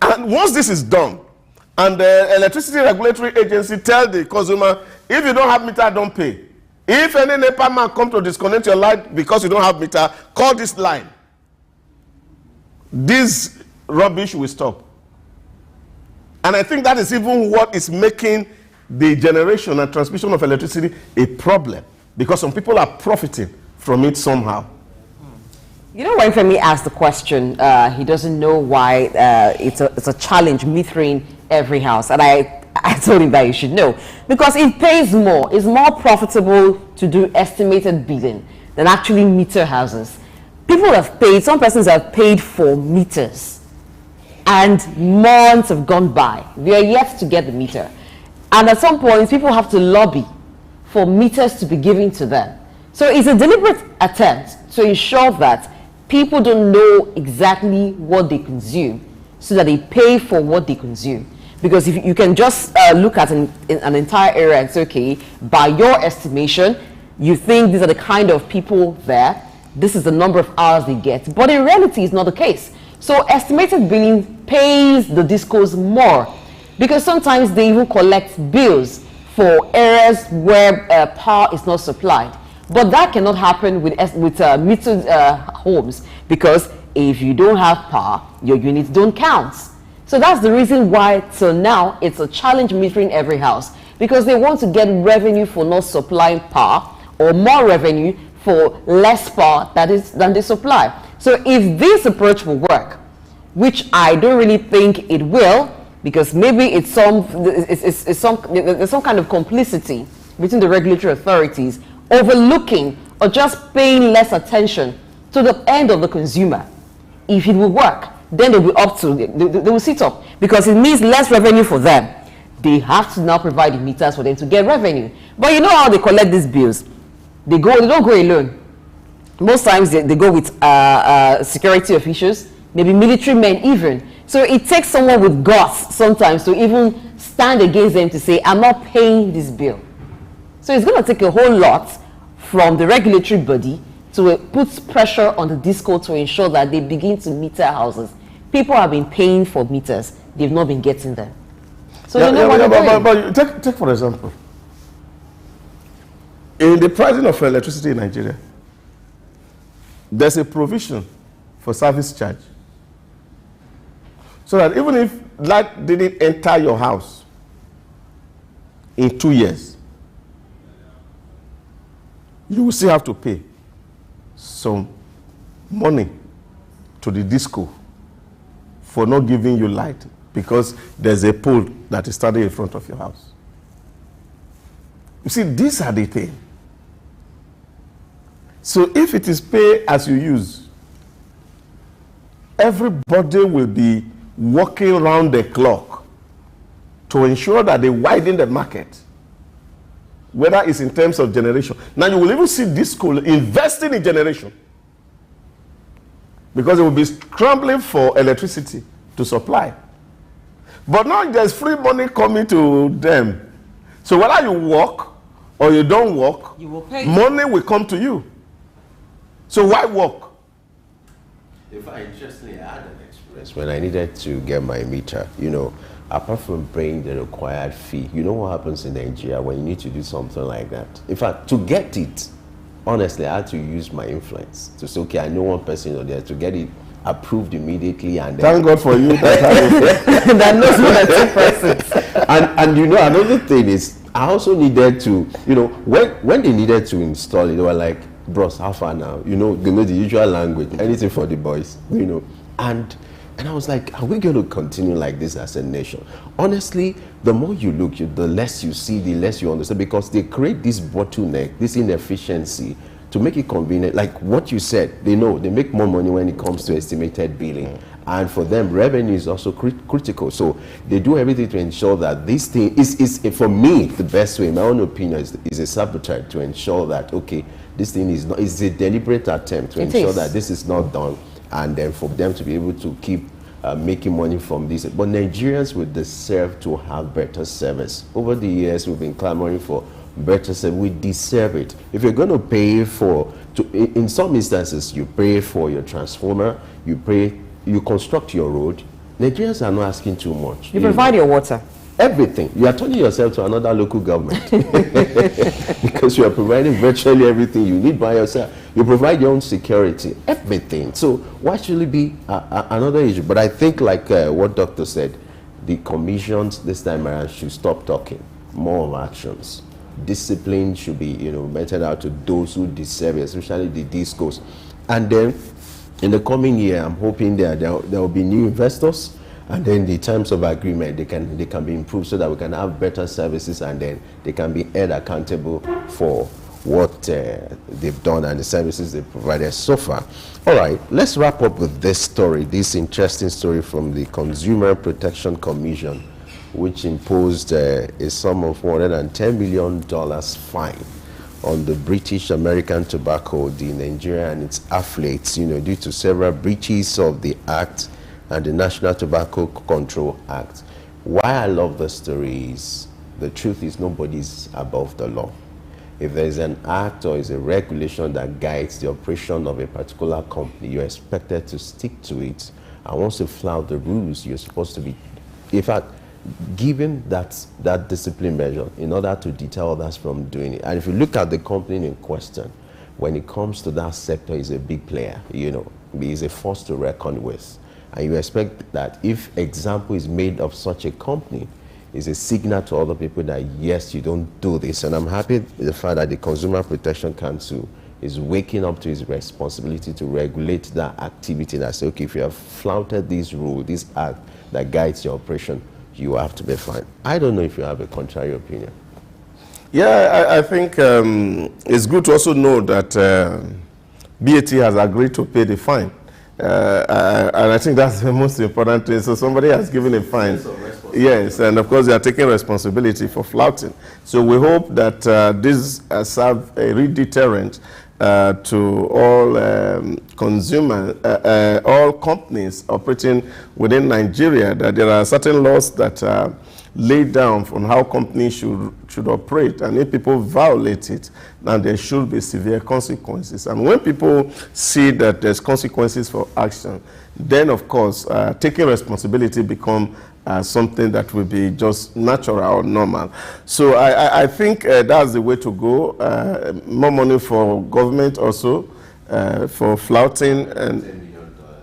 And once this is done, and the Electricity Regulatory Agency tell the consumer, if you don't have meter, don't pay. If any NEPA man come to disconnect your light because you don't have meter, call this line. This rubbish will stop. And I think that is even what is making the generation and transmission of electricity a problem, because some people are profiting from it somehow. You know, when Femi asked the question, he doesn't know why it's a challenge metering every house. And I told him that he should know. Because it pays more. It's more profitable to do estimated billing than actually meter houses. People have paid, some persons have paid for meters. And months have gone by. We are yet to get the meter. And at some point, people have to lobby for meters to be given to them. So it's a deliberate attempt to ensure that people don't know exactly what they consume, so that they pay for what they consume. Because if you can just look at an entire area and say, okay, by your estimation, you think these are the kind of people there, this is the number of hours they get. But in reality, it's not the case. So estimated billing pays the discos more, because sometimes they even collect bills for areas where power is not supplied. But that cannot happen with metered homes, because if you don't have power, your units don't count. So that's the reason why till now it's a challenge metering every house, because they want to get revenue for not supplying power, or more revenue for less power than they supply. So if this approach will work, which I don't really think it will, because maybe there's some kind of complicity between the regulatory authorities overlooking or just paying less attention to the end of the consumer. If it will work, then they will sit up, because it means less revenue for them. They have to now provide the meters for them to get revenue. But you know how they collect these bills? They don't go alone. Most times they go with security officials, maybe military men even. So it takes someone with guts sometimes to even stand against them to say, I'm not paying this bill. So it's going to take a whole lot from the regulatory body to put pressure on the disco to ensure that they begin to meter houses. People have been paying for meters. They've not been getting them. So but take for example, in the pricing of electricity in Nigeria, there's a provision for service charge. So that even if light didn't enter your house in 2 years, you will still have to pay some money to the disco for not giving you light, because there's a pole that is standing in front of your house. You see, these are the things. So if it is pay as you use, everybody will be working around the clock to ensure that they widen the market, whether it's in terms of generation. Now you will even see disco investing in generation, because they will be scrambling for electricity to supply. But now there's free money coming to them. So whether you work or you don't work, you will pay. Money will come to you. So why work? In fact, interestingly, I had an experience when I needed to get my meter. You know, apart from paying the required fee, you know what happens in Nigeria when you need to do something like that? In fact, to get it, honestly, I had to use my influence to say, okay, I know one person there to get it approved immediately. And thank God for you that knows more than 2 persons. And you know, another thing is, I also needed to, you know, when they needed to install it, they were like, bros, how far now? You know, they know the usual language, anything for the boys, you know. And I was like, are we going to continue like this as a nation? Honestly, the more you look, the less you see, the less you understand, because they create this bottleneck, this inefficiency to make it convenient. Like what you said, they know they make more money when it comes to estimated billing. And for them, revenue is also critical. So they do everything to ensure that this thing is for me, the best way, in my own opinion, is a sabotage to ensure that, okay, this thing is not, it's a deliberate attempt to ensure that this is not done, and then for them to be able to keep making money from this. But Nigerians would deserve to have better service. Over the years, we've been clamoring for better service. We deserve it. If you're going to pay for, in some instances, you pay for your transformer, you construct your road. Nigerians are not asking too much. You provide your water. Everything. You are turning yourself to another local government because you are providing virtually everything you need by yourself. You provide your own security, everything. So why should it be another issue? But I think, like what Doctor said, the commissions this time around should stop talking, more of actions. Discipline should be, you know, meted out to those who deserve it, especially the discos. And then in the coming year, I'm hoping there will be new investors, and then the terms of agreement, they can be improved so that we can have better services, and then they can be held accountable for what they've done and the services they've provided so far. All right, let's wrap up with this story, this interesting story from the Consumer Protection Commission, which imposed a sum of $110 million fine on the British American Tobacco, the Nigeria and its affiliates, you know, due to several breaches of the Act and the National Tobacco Control Act. Why I love the story is, the truth is, nobody's above the law. If there's an act or is a regulation that guides the operation of a particular company, you're expected to stick to it. And once you flout the rules, you're supposed to be, in fact, given that discipline measure in order to deter others from doing it. And if you look at the company in question, when it comes to that sector, is a big player, you know, is a force to reckon with. And you expect that if example is made of such a company, is a signal to other people that yes, you don't do this. And I'm happy with the fact that the Consumer Protection Council is waking up to his responsibility to regulate that activity. That say, okay, if you have flouted this rule, this act that guides your operation, you have to be fined. I don't know if you have a contrary opinion. Yeah, I think it's good to also know that BAT has agreed to pay the fine. And I think that's the most important thing. So somebody has given a fine. Yes, and of course they are taking responsibility for flouting. So we hope that this serves a real deterrent to all all companies operating within Nigeria, that there are certain laws that are laid down on how companies should operate, and if people violate it, then there should be severe consequences. And when people see that there's consequences for action, then of course taking responsibility become something that will be just natural or normal. So I think that's the way to go. More money for government also, for flouting, and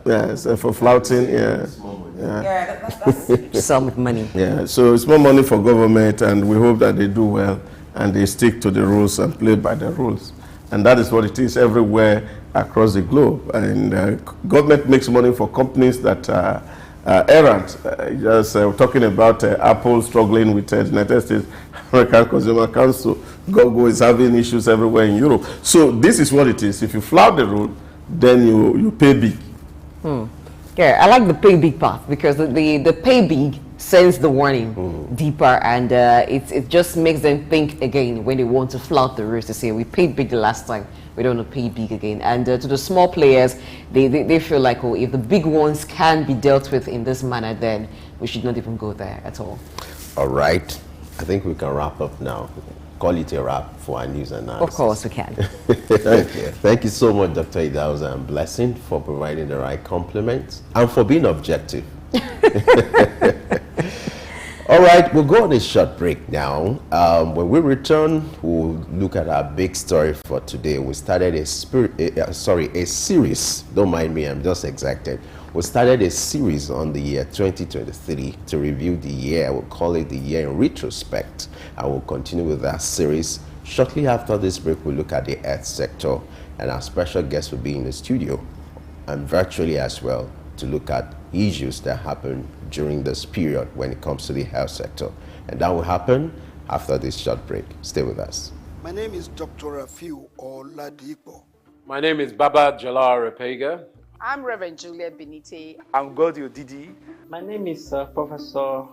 yes, for flouting, yeah. Yeah, that's some money. Yeah, so it's more money for government, and we hope that they do well and they stick to the rules and play by the rules. And that is what it is everywhere across the globe. And government makes money for companies that are errant. Just talking about Apple struggling with the United States American Consumer Council. Google is having issues everywhere in Europe. So this is what it is. If you flout the rule, then you pay big. Yeah, I like the pay big part, because the pay big sends the warning deeper, and it just makes them think again when they want to flout the rules, to say we paid big the last time, we don't want to pay big again. And to the small players, they feel like, oh, if the big ones can be dealt with in this manner, then we should not even go there at all. All right, I think we can wrap up now. Call it a wrap for our news analysis. Of course we can. Thank you so much, Dr. Idahosa and Blessing, for providing the right compliments and for being objective. All right, we'll go on a short break now. When we return, we'll look at our big story for today. We started a series. Don't mind me, I'm just excited. We started a series on the year 2023 to review the year. We'll call it the year in retrospect. And we'll continue with that series. Shortly after this break, we'll look at the health sector. And our special guest will be in the studio and virtually as well to look at issues that happen during this period when it comes to the health sector. And that will happen after this short break. Stay with us. My name is Dr. Rafiu Oladipo. My name is Baba Jalal Repega. I'm Reverend Juliet Benite. I'm Godio Didi. My name is Professor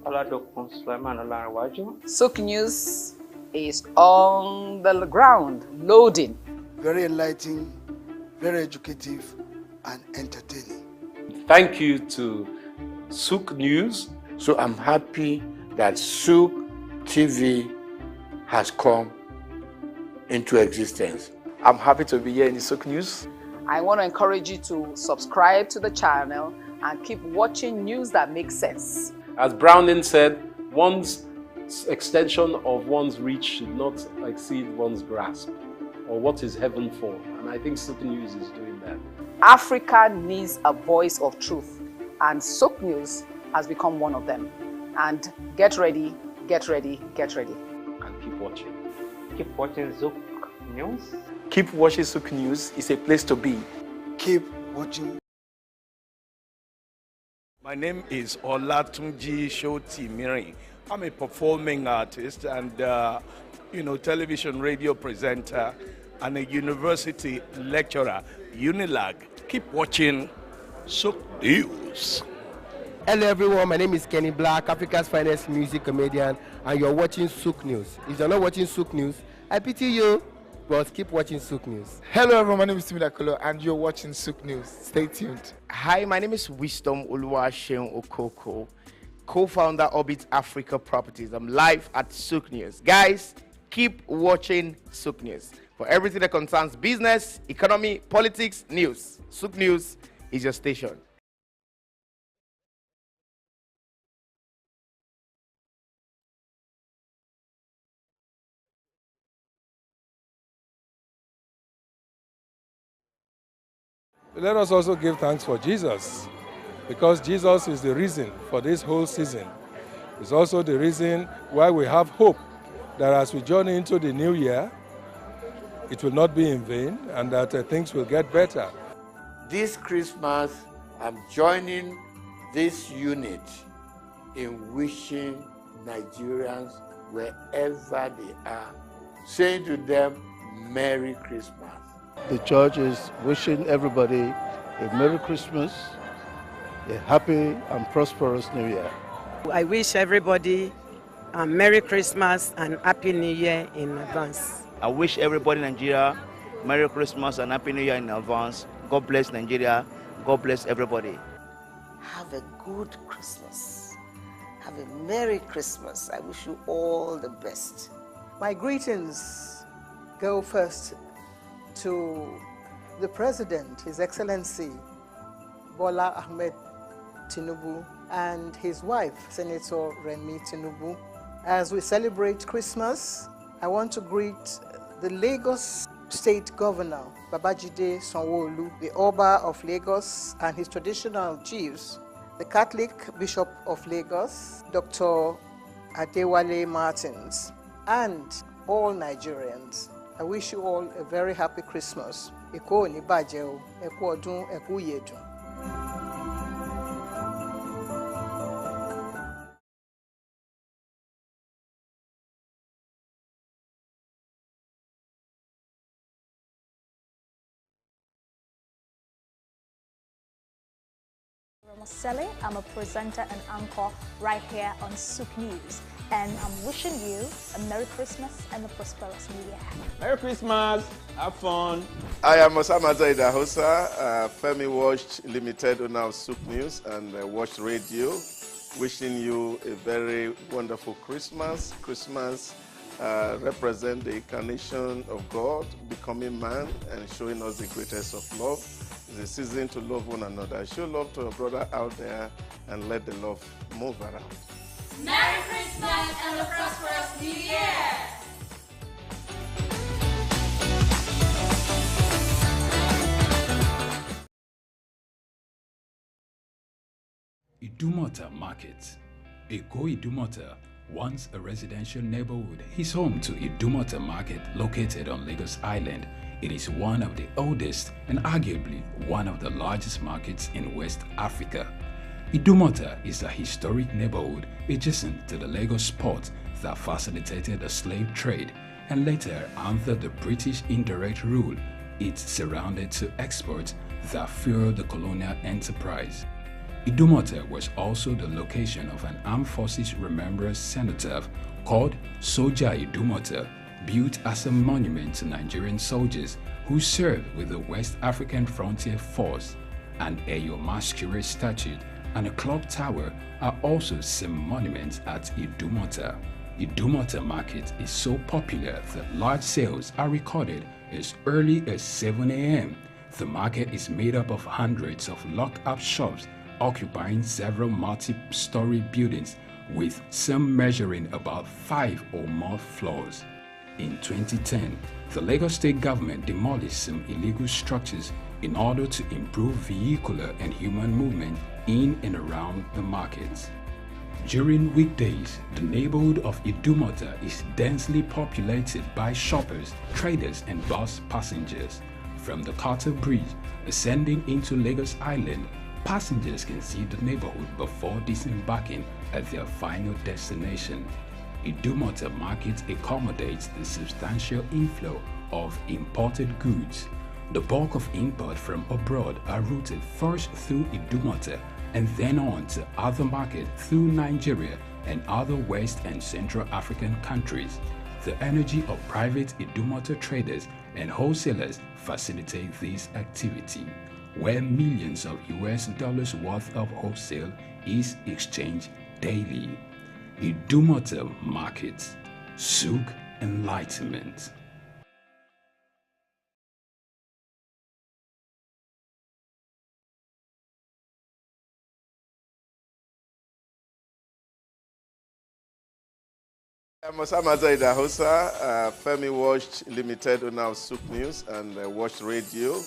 Oladokun Sulaiman Olarawaju. Souq News is on the ground, loading. Very enlightening, very educative, and entertaining. Thank you to Souq News. So I'm happy that Souq TV has come into existence. I'm happy to be here in the Souq News. I want to encourage you to subscribe to the channel and keep watching news that makes sense. As Browning said, one's extension of one's reach should not exceed one's grasp, or what is heaven for. And I think Souq News is doing that. Africa needs a voice of truth, and Souq News has become one of them. And get ready, get ready, get ready. And keep watching. Keep watching Souq News. Keep watching Souq News. It's a place to be. Keep watching. My name is Olatunji Shoti Miri. I'm a performing artist and, television radio presenter and a university lecturer, Unilag. Keep watching Souq News. Hello everyone, my name is Kenny Black, Africa's finest music comedian, and you're watching Souq News. If you're not watching Souq News, I pity you, but keep watching Souq News. Hello everyone, my name is Timmy Dakolo, and you're watching Souq News. Stay tuned. Hi, my name is Wisdom Oluwaseun Okoko, co-founder Orbit Africa Properties. I'm live at Souq News. Guys, keep watching Souq News for everything that concerns business, economy, politics, news. Souq News is your station. Let us also give thanks for Jesus, because Jesus is the reason for this whole season. It's also the reason why we have hope that as we journey into the new year, it will not be in vain and that things will get better. This Christmas, I'm joining this unit in wishing Nigerians, wherever they are, saying to them, Merry Christmas. The church is wishing everybody a Merry Christmas, a happy and prosperous New Year. I wish everybody a Merry Christmas and Happy New Year in advance. I wish everybody in Nigeria Merry Christmas and Happy New Year in advance. God bless Nigeria. God bless everybody. Have a good Christmas. Have a Merry Christmas. I wish you all the best. My greetings go first to the President, His Excellency Bola Ahmed Tinubu, and his wife, Senator Remi Tinubu. As we celebrate Christmas, I want to greet the Lagos State Governor, Babajide Sanwo-Olu, the Oba of Lagos, and his traditional chiefs, the Catholic Bishop of Lagos, Dr. Adewale Martins, and all Nigerians. I wish you all a very happy Christmas. Eko ni baje o, eku odun, eku yedun. I'm a presenter and anchor right here on Souq News, and I'm wishing you a Merry Christmas and a prosperous New Year. Merry Christmas, have fun. I am Osama Zaida Hosa, Femi Watch Limited owner of Souq News and Watch Radio, wishing you a very wonderful Christmas. Christmas represents the incarnation of God, becoming man and showing us the greatest of love. It's a season to love one another. Show love to your brother out there and let the love move around. Merry Christmas and a prosperous New Year! Idumota Market. Eko Idumota, once a residential neighborhood, is home to Idumota Market located on Lagos Island. It is one of the oldest and arguably one of the largest markets in West Africa. Idumota is a historic neighborhood adjacent to the Lagos port that facilitated the slave trade, and later under the British indirect rule, it surrounded to exports that fueled the colonial enterprise. Idumota was also the location of an armed forces remembrance cenotaph called Soja Idumota, built as a monument to Nigerian soldiers who served with the West African Frontier Force. An Eyo Masquerade statue and a clock tower are also some monuments at Idumota. Idumota Market is so popular that large sales are recorded as early as 7 a.m. The market is made up of hundreds of locked-up shops occupying several multi-story buildings, with some measuring about 5 or more floors. In 2010, the Lagos State government demolished some illegal structures in order to improve vehicular and human movement in and around the markets. During weekdays, the neighborhood of Idumota is densely populated by shoppers, traders, and bus passengers. From the Carter Bridge ascending into Lagos Island, passengers can see the neighborhood before disembarking at their final destination. Idumota Market accommodates the substantial inflow of imported goods. The bulk of import from abroad are routed first through Idumota and then on to other markets through Nigeria and other West and Central African countries. The energy of private Idumota traders and wholesalers facilitate this activity, where millions of US dollars worth of wholesale is exchanged daily. Idumota Market, Souq Enlightenment. I'm Osama Zaida Hosa, Femi Watch Limited owner of Souq News and Watch Radio.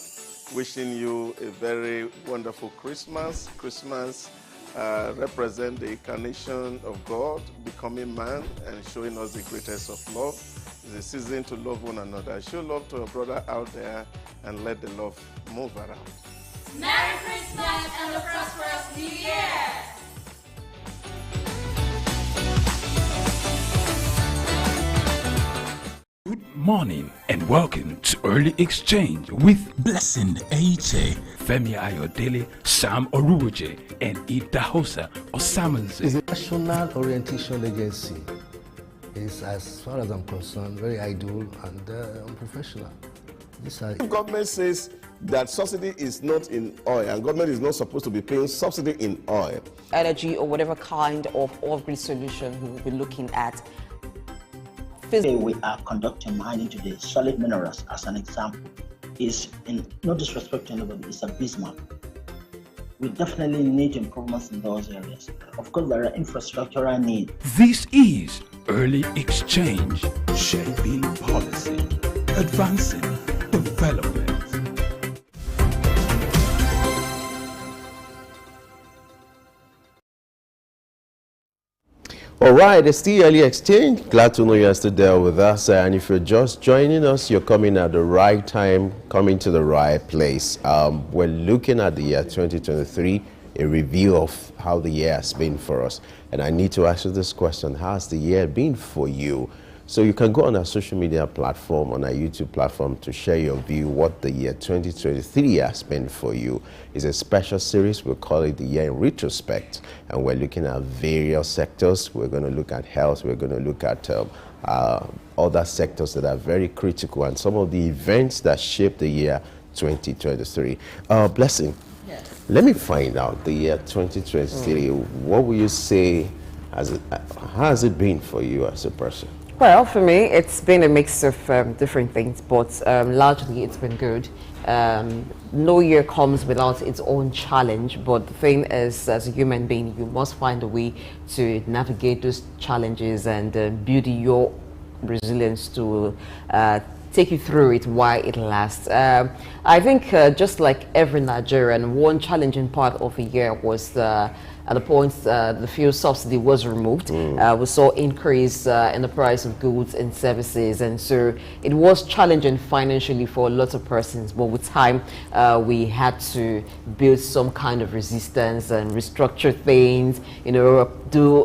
Wishing you a very wonderful Christmas. Christmas represents the incarnation of God, becoming man and showing us the greatest of love. It's a season to love one another. Show love to a brother out there and let the love move around. Merry Christmas and a prosperous New Year! Good morning and welcome to Early Exchange with Blessing Aiche, Femi Ayodele, Sam Oruoje, and Ida Hosa Osamanze. It's a national orientation agency. It's, as far as I'm concerned, very idle and unprofessional. Government says that subsidy is not in oil and government is not supposed to be paying subsidy in oil. Energy or whatever kind of oil-grid solution we will be looking at. Today we are conducting mining today. Solid minerals, as an example, is, in no disrespect to anybody, is abysmal. We definitely need improvements in those areas. Of course, there are infrastructural needs. This is Early Exchange, shaping policy, advancing development. All right, it's the Early Exchange. Glad to know you're still there with us. And if you're just joining us, you're coming at the right time, coming to the right place. We're looking at the year 2023, a review of how the year has been for us. And I need to ask you this question: how's the year been for you? So you can go on our social media platform, on our YouTube platform, to share your view what the year 2023 has been for you. It's a special series. We call it the year in retrospect, and we're looking at various sectors. We're going to look at health. We're going to look at other sectors that are very critical and some of the events that shaped the year 2023. Blessing, yes. Let me find out the year 2023. What will you say, how has it been for you as a person? Well, for me, it's been a mix of different things, but largely it's been good. No year comes without its own challenge, but the thing is, as a human being, you must find a way to navigate those challenges and build your resilience to take you through it while it lasts. I think just like every Nigerian, one challenging part of the year was at the point the fuel subsidy was removed. We saw increase in the price of goods and services, and so it was challenging financially for lots of persons, but with time we had to build some kind of resistance and restructure things, you know, do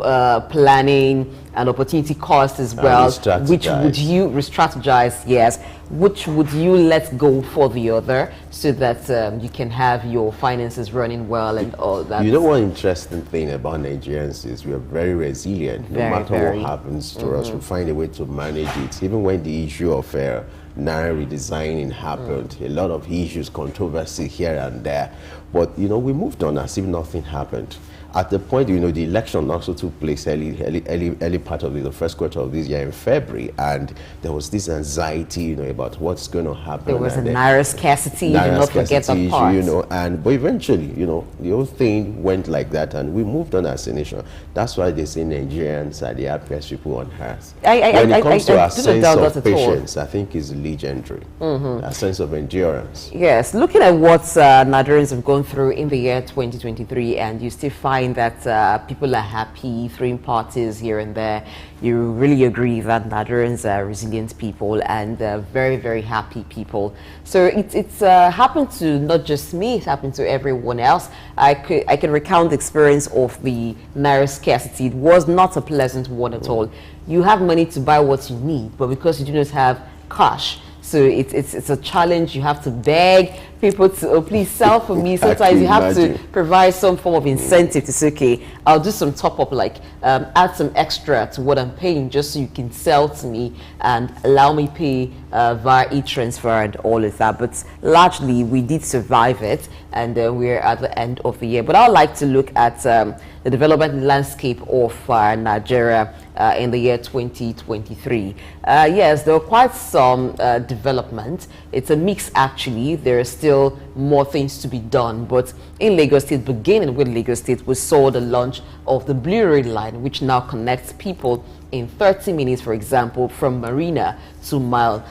planning and opportunity cost as well. Which would you re-strategize? Yes. Which would you let go for the other, so that you can have your finances running well and all that? You know, one interesting thing about Nigerians is we are very resilient. No matter what happens to us, we find a way to manage it. Even when the issue of Naira redesigning happened, a lot of issues, controversy here and there, but you know, we moved on as if nothing happened. At the point, you know, the election also took place early part of the first quarter of this year in February, and there was this anxiety, you know, about what's going to happen. There was a Naira scarcity, do not forget that part. You know, but eventually, you know, the whole thing went like that, and we moved on as a nation. That's why they say Nigerians are the happiest people on earth. When it comes to our sense of patience, I think is legendary. A sense of endurance. Yes, looking at what Nigerians have gone through in the year 2023, and you still find that people are happy, throwing parties here and there. You really agree that Nigerians are resilient people and very, very happy people. So it's happened to not just me, it happened to everyone else. I can recount the experience of the Naira scarcity. It was not a pleasant one at all. You have money to buy what you need, but because you do not have cash, so it's a challenge. You have to beg people to, oh, please sell for me. Sometimes you have to provide some form of incentive to say, okay, I'll do some top up, like add some extra to what I'm paying just so you can sell to me and allow me pay via e-transfer and all of that. But largely we did survive it, and we're at the end of the year. But I'd like to look at the development landscape of Nigeria in the year 2023. Yes, there were quite some development. It's a mix actually. There are still more things to be done, but in Lagos State, beginning with Lagos State, we saw the launch of the Blue Ray Line, which now connects people in 30 minutes, for example, from Marina to Mile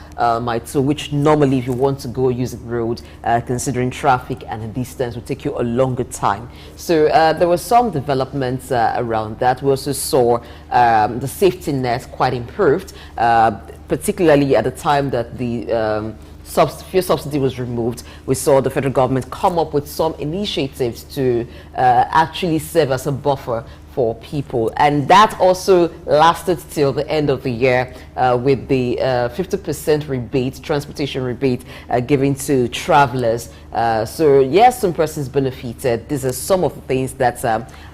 2, which normally if you want to go use the road, considering traffic and the distance, would take you a longer time. So there were some developments around that. We also saw the safety net quite improved, particularly at the time that the fuel subsidy was removed. We saw the federal government come up with some initiatives to actually serve as a buffer for people, and that also lasted till the end of the year with the 50% rebate, transportation rebate given to travelers. So yes, some persons benefited. These are some of the things that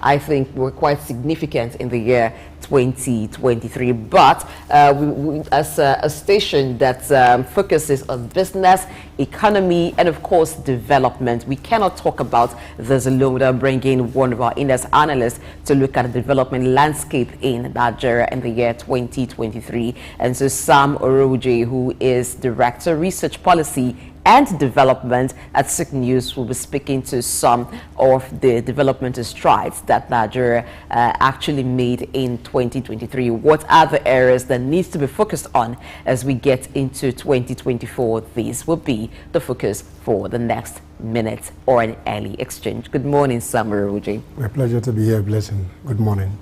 I think were quite significant in the year 2023, but we, as a station that focuses on business, economy, and of course development, we cannot talk about this alone without bringing one of our index analysts to look at the development landscape in Nigeria in the year 2023. And so Sam Oroje, who is Director Research Policy and Development at Souq News, will be speaking to some of the developmental strides that Nigeria actually made in 2023. What are the areas that needs to be focused on as we get into 2024? These will be the focus for the next minute or an early exchange. Good morning, Sam Oroje. My pleasure to be here. Blessing. Good morning.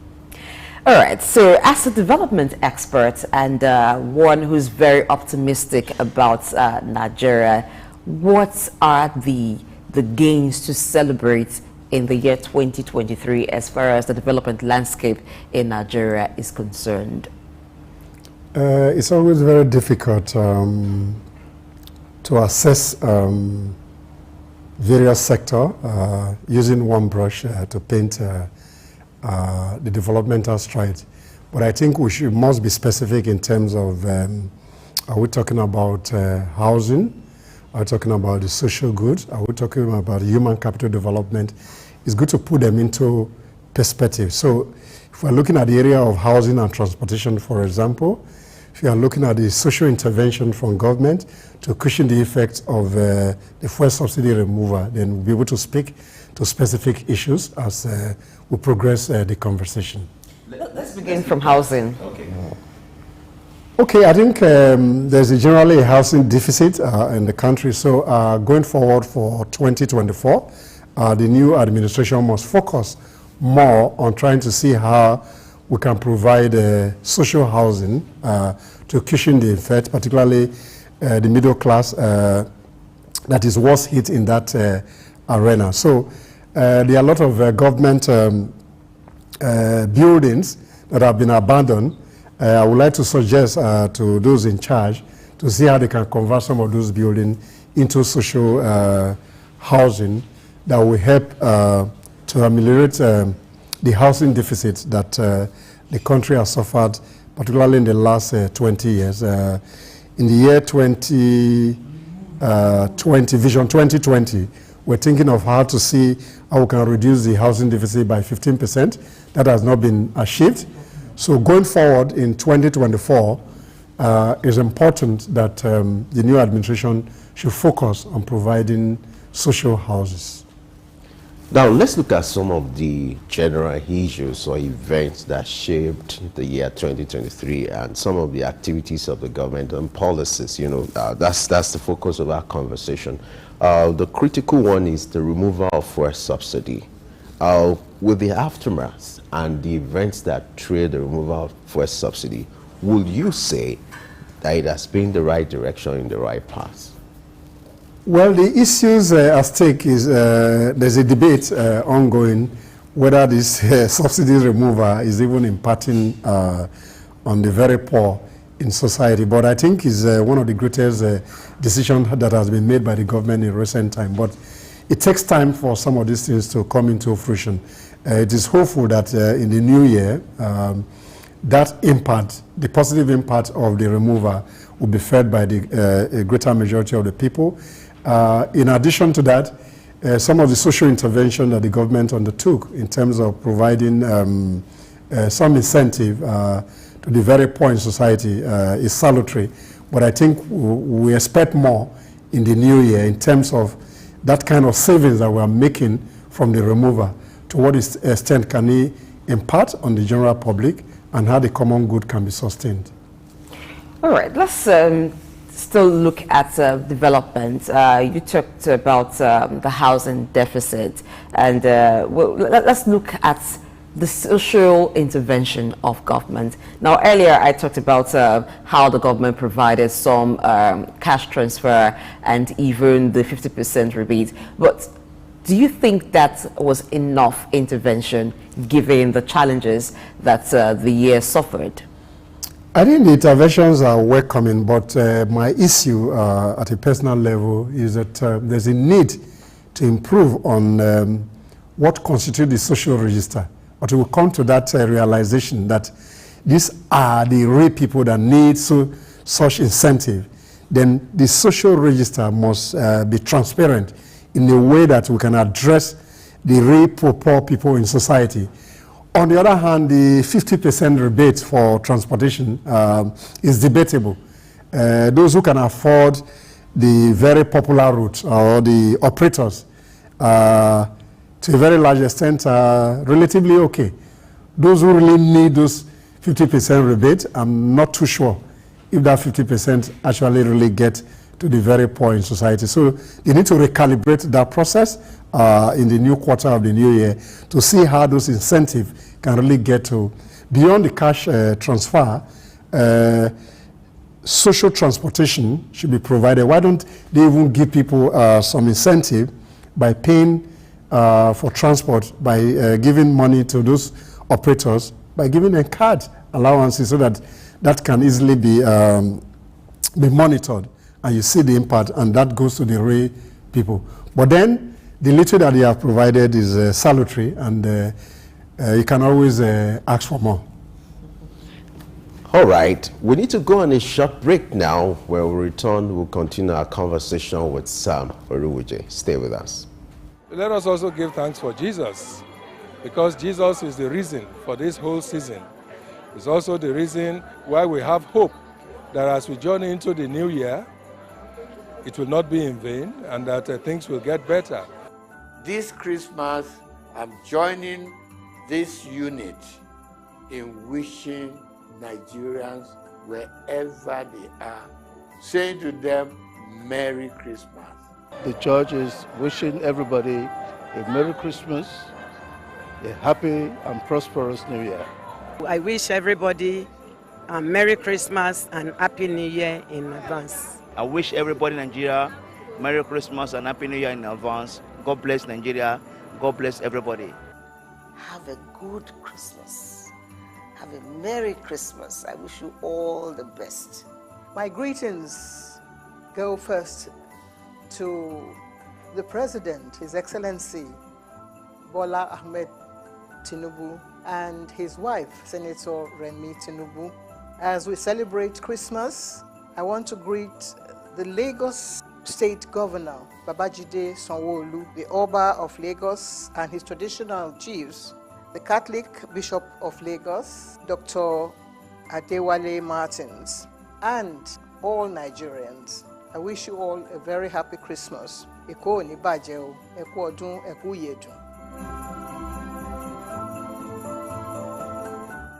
All right, so as a development expert and one who's very optimistic about Nigeria, what are the gains to celebrate in the year 2023 as far as the development landscape in Nigeria is concerned? It's always very difficult to assess various sectors using one brush to paint the developmental strides, but I think we must be specific in terms of are we talking about housing? Are we talking about the social goods? Are we talking about human capital development? It's good to put them into perspective. So if we're looking at the area of housing and transportation, for example, if you are looking at the social intervention from government to cushion the effects of the fuel subsidy removal, then we'll be able to speak to specific issues as we progress the conversation. Let's begin from housing. Okay. Okay, I think there's generally a housing deficit in the country. So going forward for 2024, the new administration must focus more on trying to see how we can provide social housing to cushion the effect, particularly the middle class that is worst hit in that arena. So there are a lot of government buildings that have been abandoned. I would like to suggest to those in charge to see how they can convert some of those buildings into social housing that will help to ameliorate the housing deficit that the country has suffered, particularly in the last 20 years. In the year 2020, Vision 2020, we're thinking of how to see how we can reduce the housing deficit by 15%. That has not been achieved. So going forward in 2024, it's important that the new administration should focus on providing social houses. Now, let's look at some of the general issues or events that shaped the year 2023 and some of the activities of the government and policies. You know, that's the focus of our conversation. The critical one is the removal of fuel subsidy. With the aftermath and the events that triggered the removal of fuel subsidy, would you say that it has been the right direction in the right path? Well, the issues at stake is there's a debate ongoing whether this subsidy removal is even impacting on the very poor in society. But I think it's one of the greatest decisions that has been made by the government in recent time. But it takes time for some of these things to come into fruition. It is hopeful that in the new year, that impact, the positive impact of the removal, will be felt by the greater majority of the people. In addition to that, some of the social intervention that the government undertook in terms of providing some incentive to the very poor in society is salutary. But I think we expect more in the new year in terms of that kind of savings that we are making from the removal. To what extent can it impact on the general public and how the common good can be sustained? All right, let's still look at development. You talked about the housing deficit, and well, let's look at the social intervention of government. Now, earlier I talked about how the government provided some cash transfer and even the 50% rebate. But do you think that was enough intervention given the challenges that the year suffered? I think the interventions are welcoming, but my issue at a personal level is that there's a need to improve on what constitutes the social register. But we will come to that realization that these are the real people that need such incentive. Then the social register must be transparent in a way that we can address the real poor people in society. On the other hand, the 50% rebate for transportation is debatable. Those who can afford the very popular route or the operators to a very large extent are relatively okay. Those who really need those 50% rebate, I'm not too sure if that 50% actually really get to the very poor in society. So you need to recalibrate that process in the new quarter of the new year to see how those incentives can really get to, beyond the cash transfer, social transportation should be provided. Why don't they even give people some incentive by paying for transport, by giving money to those operators, by giving them card allowances so that that can easily be monitored and you see the impact, and that goes to the real people. But then the little that they have provided is salutary, and you can always ask for more. All right, we need to go on a short break now. When we return, we'll continue our conversation with Sam Oruwuje. Stay with us. Let us also give thanks for Jesus, because Jesus is the reason for this whole season. It's also the reason why we have hope that as we journey into the new year, it will not be in vain and that things will get better. This Christmas, I'm joining this unit in wishing Nigerians, wherever they are, saying to them, Merry Christmas. The church is wishing everybody a Merry Christmas, a happy and prosperous New Year. I wish everybody a Merry Christmas and Happy New Year in advance. I wish everybody in Nigeria Merry Christmas and Happy New Year in advance. God bless Nigeria. God bless everybody. Have a good Christmas. Have a Merry Christmas. I wish you all the best. My greetings go first to the President, His Excellency Bola Ahmed Tinubu, and his wife, Senator Remi Tinubu. As we celebrate Christmas, I want to greet the Lagos State Governor, Babajide Sanwo-Olu, the Oba of Lagos, and his traditional chiefs, the Catholic Bishop of Lagos, Dr. Adewale Martins, and all Nigerians. I wish you all a very happy Christmas. Eko ni baje o, eku odun, eku yedun.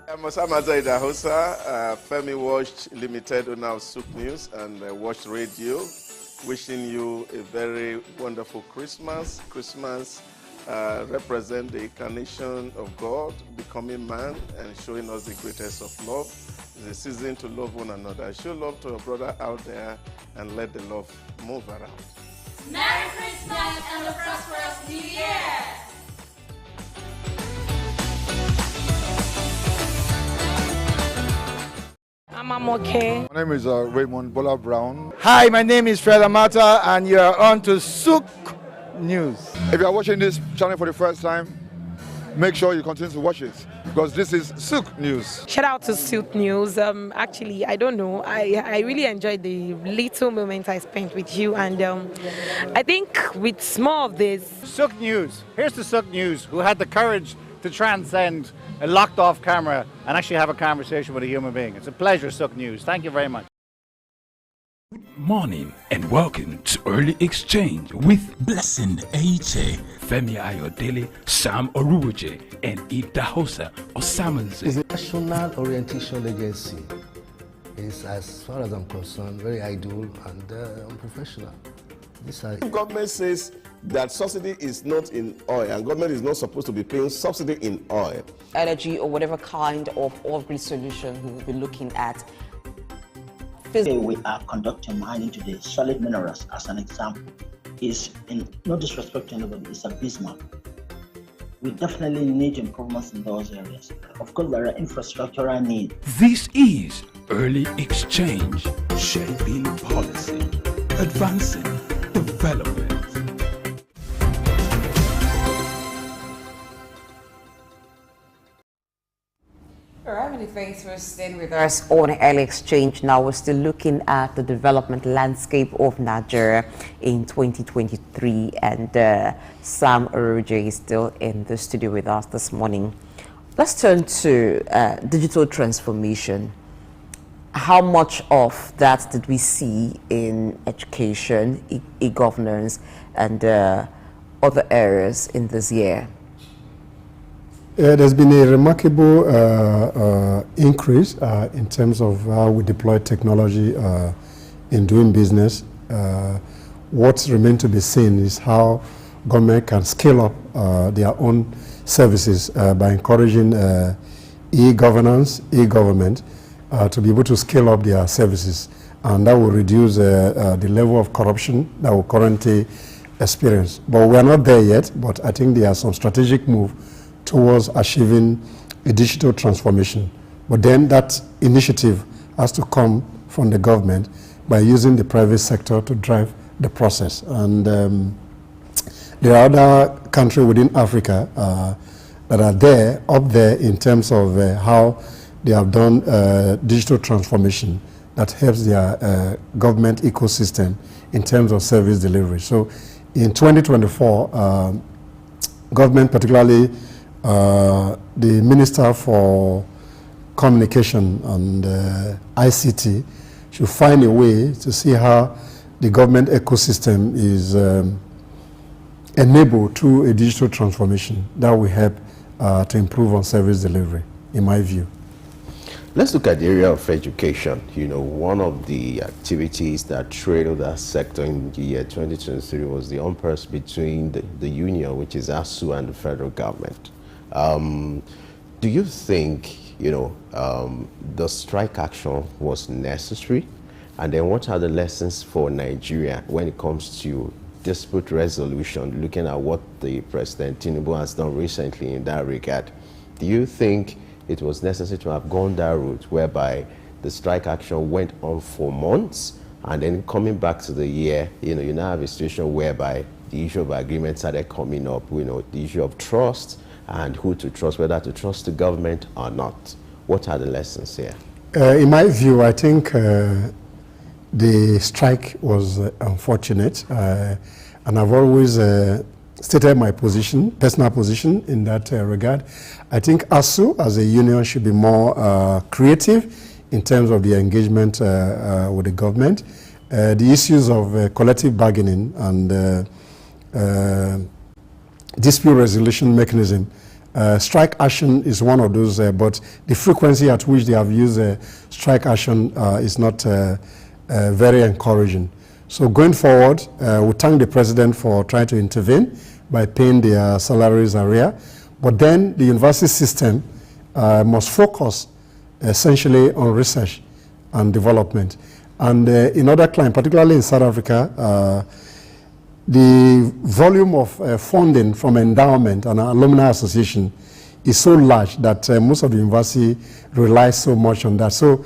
I'm Osamaza Idahosa, Femi Watch Limited owner of Souq News and Watch Radio. Wishing you a very wonderful Christmas. Christmas represents the incarnation of God, becoming man and showing us the greatest of love. It's a season to love one another. Show love to your brother out there and let the love move around. Merry Christmas and a prosperous New Year! I'm okay. My name is Raymond Bola Brown. Hi, my name is Fred Amata, and you are on to Souq News. If you are watching this channel for the first time, make sure you continue to watch it because this is Souq News. Shout out to Souq News. Actually, I don't know. I really enjoyed the little moments I spent with you, and I think with more of this. Souq News. Here's the Souq News who had the courage to transcend a locked off camera and actually have a conversation with a human being. It's a pleasure, Souq News. Thank you very much. Good morning and welcome to Early Exchange with Blessing Aiche, Femi Ayodele, Sam Oruoje, and Idahosa Osamanze. It's a national orientation agency. It's, as far as I'm concerned, very idle and unprofessional. Government says that subsidy is not in oil and government is not supposed to be paying subsidy in oil. Energy or whatever kind of oil-grid solution we will be looking at. Today we are conducting mining today. Solid minerals, as an example, is, in no disrespect to anybody, it's a bismarck. We definitely need improvements in those areas. Of course, there are infrastructural needs. This is Early Exchange, shaping policy, advancing development. All right, many thanks for staying with us on Early Exchange. Now we're still looking at the development landscape of Nigeria in 2023, and Sam Oruoje is still in the studio with us this morning. Let's turn to digital transformation. How much of that did we see in education, e-governance, and other areas in this year? There's been a remarkable increase in terms of how we deploy technology in doing business. What remains to be seen is how government can scale up their own services by encouraging e-governance, e-government to be able to scale up their services, and that will reduce the level of corruption that we currently experience. But we are not there yet, but I think there are some strategic moves towards achieving a digital transformation. But then that initiative has to come from the government by using the private sector to drive the process. And there are other countries within Africa that are up there in terms of how they have done digital transformation that helps their government ecosystem in terms of service delivery. So in 2024, government, particularly the Minister for Communication and ICT, should find a way to see how the government ecosystem is enabled through a digital transformation that will help to improve on service delivery, in my view. Let's look at the area of education. You know, one of the activities that trailed that sector in the year 2023 was the impasse between the union, which is ASU, and the federal government. Do you think, you know, the strike action was necessary? And then what are the lessons for Nigeria when it comes to dispute resolution, looking at what the President Tinubu has done recently in that regard? Do you think it was necessary to have gone that route whereby the strike action went on for months, and then coming back to the year, you know, you now have a situation whereby the issue of agreement started coming up, you know, the issue of trust and who to trust, whether to trust the government or not. What are the lessons here? In my view, I think the strike was unfortunate, and I've always stated my position, personal position in that regard. I think ASU as a union should be more creative in terms of the engagement with the government. The issues of collective bargaining and dispute resolution mechanism, strike action is one of those, but the frequency at which they have used strike action is not very encouraging. So going forward, we thank the president for trying to intervene by paying their salaries arrear. But then the university system must focus essentially on research and development. And in other climes, particularly in South Africa, the volume of funding from endowment and alumni association is so large that most of the university relies so much on that. So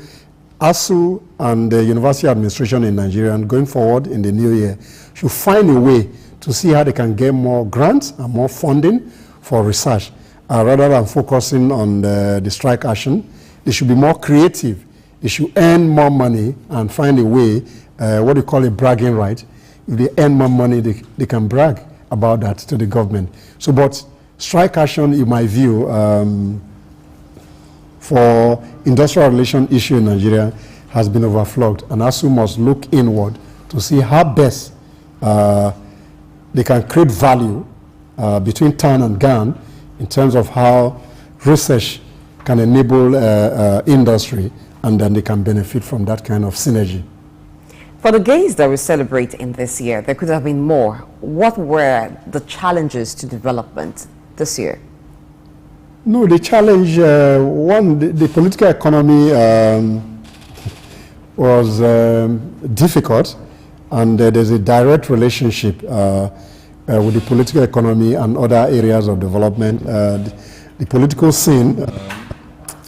ASU and the university administration in Nigeria, and going forward in the new year, should find a way to see how they can get more grants and more funding for research, rather than focusing on the strike action. They should be more creative. They should earn more money and find a way, what they call a bragging right. If they earn more money, they can brag about that to the government. So, but strike action, in my view, for industrial relation issue in Nigeria has been overflowed, and ASU must look inward to see how best they can create value between town and gown in terms of how research can enable industry, and then they can benefit from that kind of synergy. For the gains that we celebrate in this year, there could have been more. What were the challenges to development this year? No, the challenge, one, the political economy was difficult, and there's a direct relationship with the political economy and other areas of development. The political scene,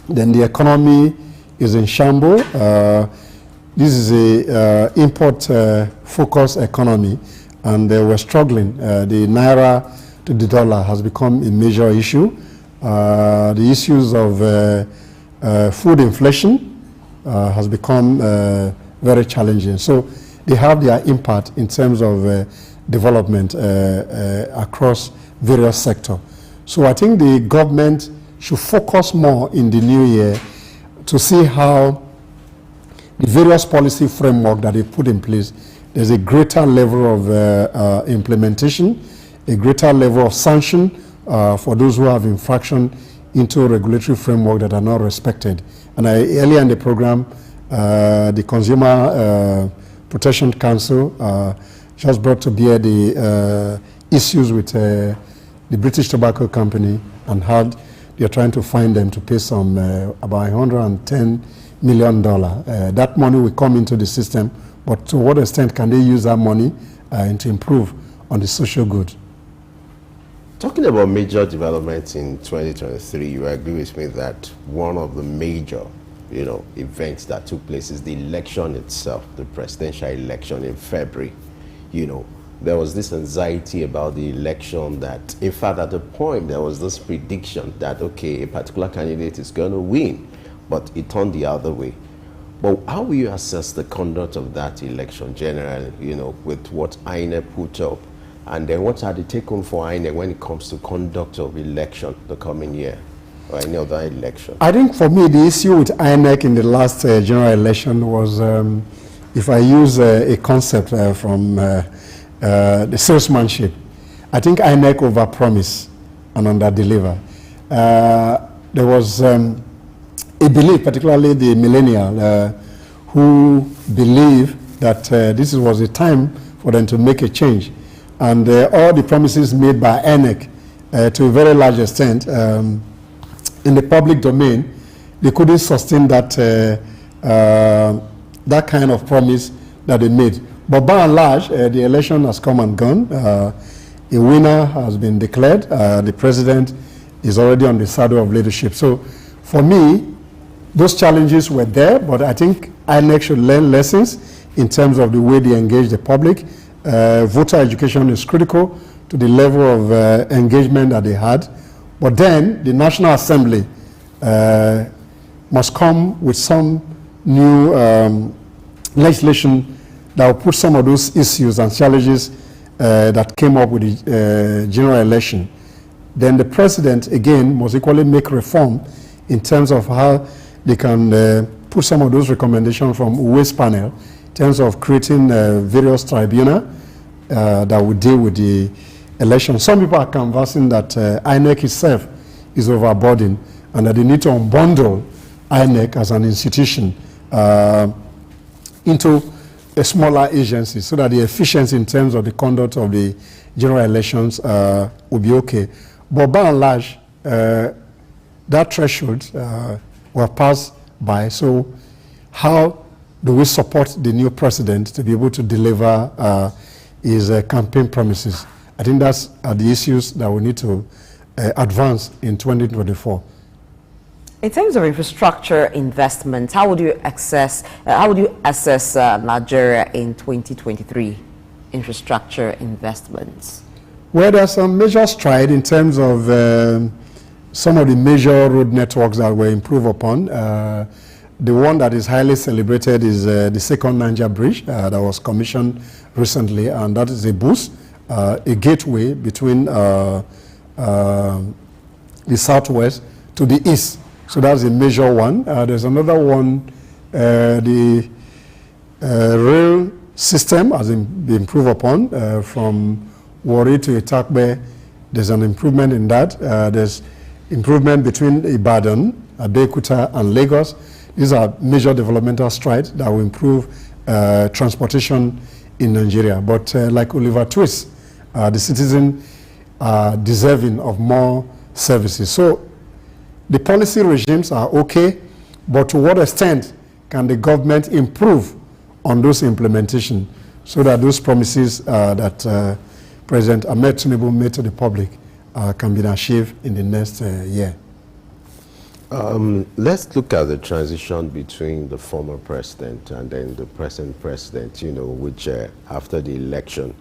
then the economy is in shambles. This is a import-focused economy, and we're struggling. The naira to the dollar has become a major issue. The issues of food inflation has become very challenging. So they have their impact in terms of development across various sectors. So I think the government should focus more in the new year to see how the various policy framework that they put in place, there's a greater level of implementation, a greater level of sanction for those who have infraction into a regulatory framework that are not respected. And earlier in the program, the Consumer Protection Council just brought to bear the issues with the British Tobacco Company, and how they're trying to find them to pay some about $110 million. That money will come into the system, but to what extent can they use that money and to improve on the social good? Talking about major developments in 2023, you agree with me that one of the major, events that took place is the election itself, the presidential election in February. There was this anxiety about the election that, in fact, at the point, there was this prediction that, okay, a particular candidate is going to win, but it turned the other way. But how will you assess the conduct of that election generally, with what INEC put up? And then what are the take-home for INEC when it comes to conduct of election the coming year? or any other election? I think for me, the issue with INEC in the last general election was, if I use a concept from the salesmanship, I think INEC overpromise and underdeliver. There was a belief, particularly the millennial, who believe that this was a time for them to make a change. And all the promises made by INEC, to a very large extent, in the public domain, they couldn't sustain that, that kind of promise that they made. But by and large, the election has come and gone. A winner has been declared. The president is already on the saddle of leadership. So for me, those challenges were there, but I think INEC should learn lessons in terms of the way they engage the public. Voter education is critical to the level of engagement that they had. But then the National Assembly must come with some new legislation that will put some of those issues and challenges that came up with the general election. Then the president, again, must equally make reform in terms of how they can put some of those recommendations from Uwe's panel in terms of creating various tribunals that will deal with the election. Some people are canvassing that INEC itself is overburdened and that they need to unbundle INEC as an institution into a smaller agency so that the efficiency in terms of the conduct of the general elections will be okay. But by and large, that threshold were passed by. So how do we support the new president to be able to deliver his campaign promises? I think that's the issues that we need to advance in 2024. In terms of infrastructure investment, how would you assess Nigeria in 2023 infrastructure investments? Well, there's some major stride in terms of some of the major road networks that were improved upon. The one that is highly celebrated is the second Niger Bridge that was commissioned recently, and that is a boost, a gateway between the southwest to the east. So that's a major one. There's another one, the rail system has been improved upon from Warri to Itakbe. There's an improvement in that. There's improvement between Ibadan, Abeokuta, and Lagos. These are major developmental strides that will improve transportation in Nigeria. But like Oliver Twist, the citizens are deserving of more services. So the policy regimes are okay, but to what extent can the government improve on those implementation so that those promises that President Ahmed Tinubu made to the public can be achieved in the next year? Let's look at the transition between the former president and then the present president, you know, which after the election,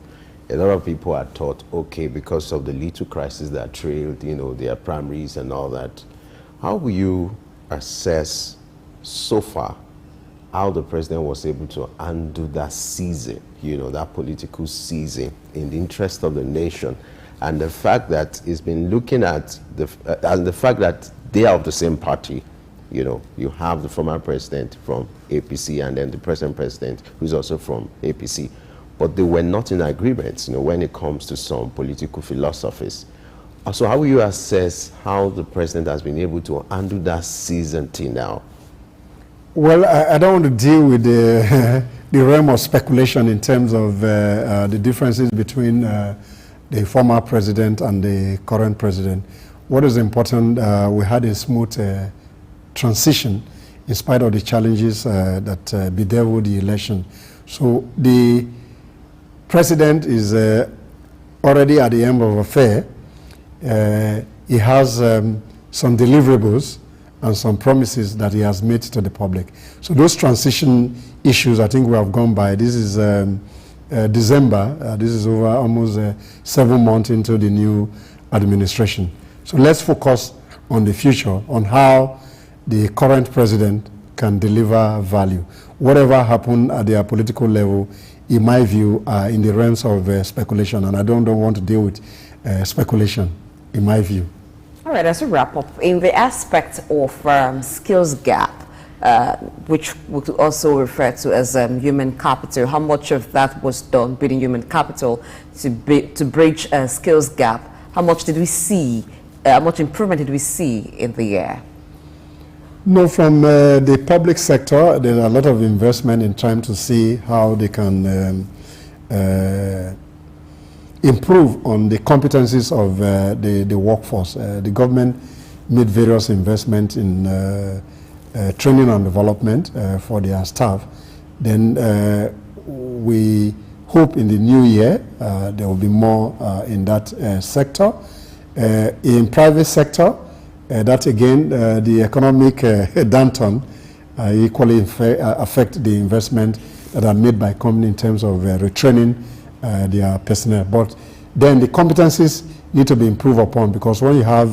a lot of people had thought, okay, because of the little crisis that trailed, you know, their primaries and all that. How will you assess so far how the president was able to undo that season, you know, that political season in the interest of the nation, and the fact that he's been looking at the fact that they are of the same party? You know, you have the former president from APC and then the present president who's also from APC, but they were not in agreement, you know, when it comes to some political philosophies. So how will you assess how the president has been able to undo that season till now? Well, I don't want to deal with the realm of speculation in terms of the differences between the former president and the current president. What is important, we had a smooth transition in spite of the challenges that bedeviled the election. So the president is already at the end of affair. He has some deliverables and some promises that he has made to the public. So those transition issues, I think we have gone by. This is December. This is over almost 7 months into the new administration. So let's focus on the future, on how the current president can deliver value. Whatever happened at their political level, in my view, are in the realms of speculation, and I don't want to deal with speculation, in my view. All right, as we wrap up, in the aspect of skills gap, which we could also refer to as human capital, how much of that was done, building human capital to bridge a skills gap? How much did we see, how much improvement did we see in the year? No, from the public sector, there's a lot of investment in trying to see how they can improve on the competencies of the workforce. The government made various investments in training and development for their staff. Then we hope in the new year there will be more in that sector. In private sector, that again, the economic downturn equally affect the investment that are made by company in terms of retraining their personnel. But then the competencies need to be improved upon, because when you have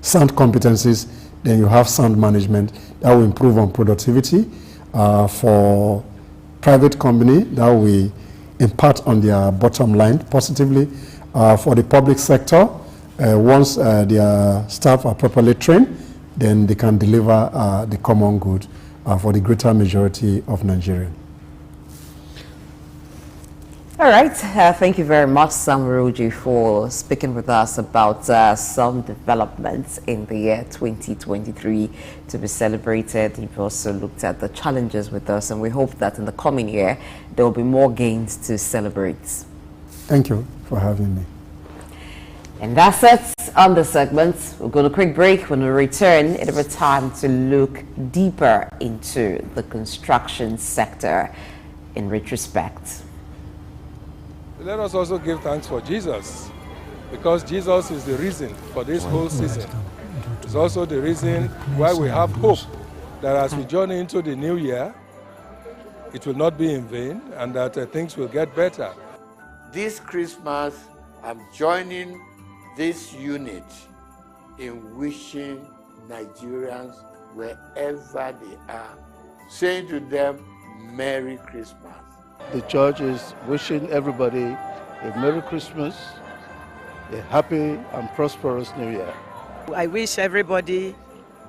sound competencies, then you have sound management that will improve on productivity. For private company, that will impact on their bottom line positively. For the public sector, once their staff are properly trained, then they can deliver the common good for the greater majority of Nigerians. All right, thank you very much, Sam Ruji, for speaking with us about some developments in the year 2023 to be celebrated. You've also looked at the challenges with us, and we hope that in the coming year there will be more gains to celebrate. Thank you for having me. And that's it on the segment. We'll go to a quick break. When we return, it'll be time to look deeper into the construction sector in retrospect. Let us also give thanks for Jesus, because Jesus is the reason for this whole season. It's also the reason why we have hope that as we journey into the new year, it will not be in vain, and that things will get better. This Christmas, I'm joining this unit in wishing Nigerians, wherever they are, saying to them, Merry Christmas. The church is wishing everybody a Merry Christmas, a happy and prosperous New Year. I wish everybody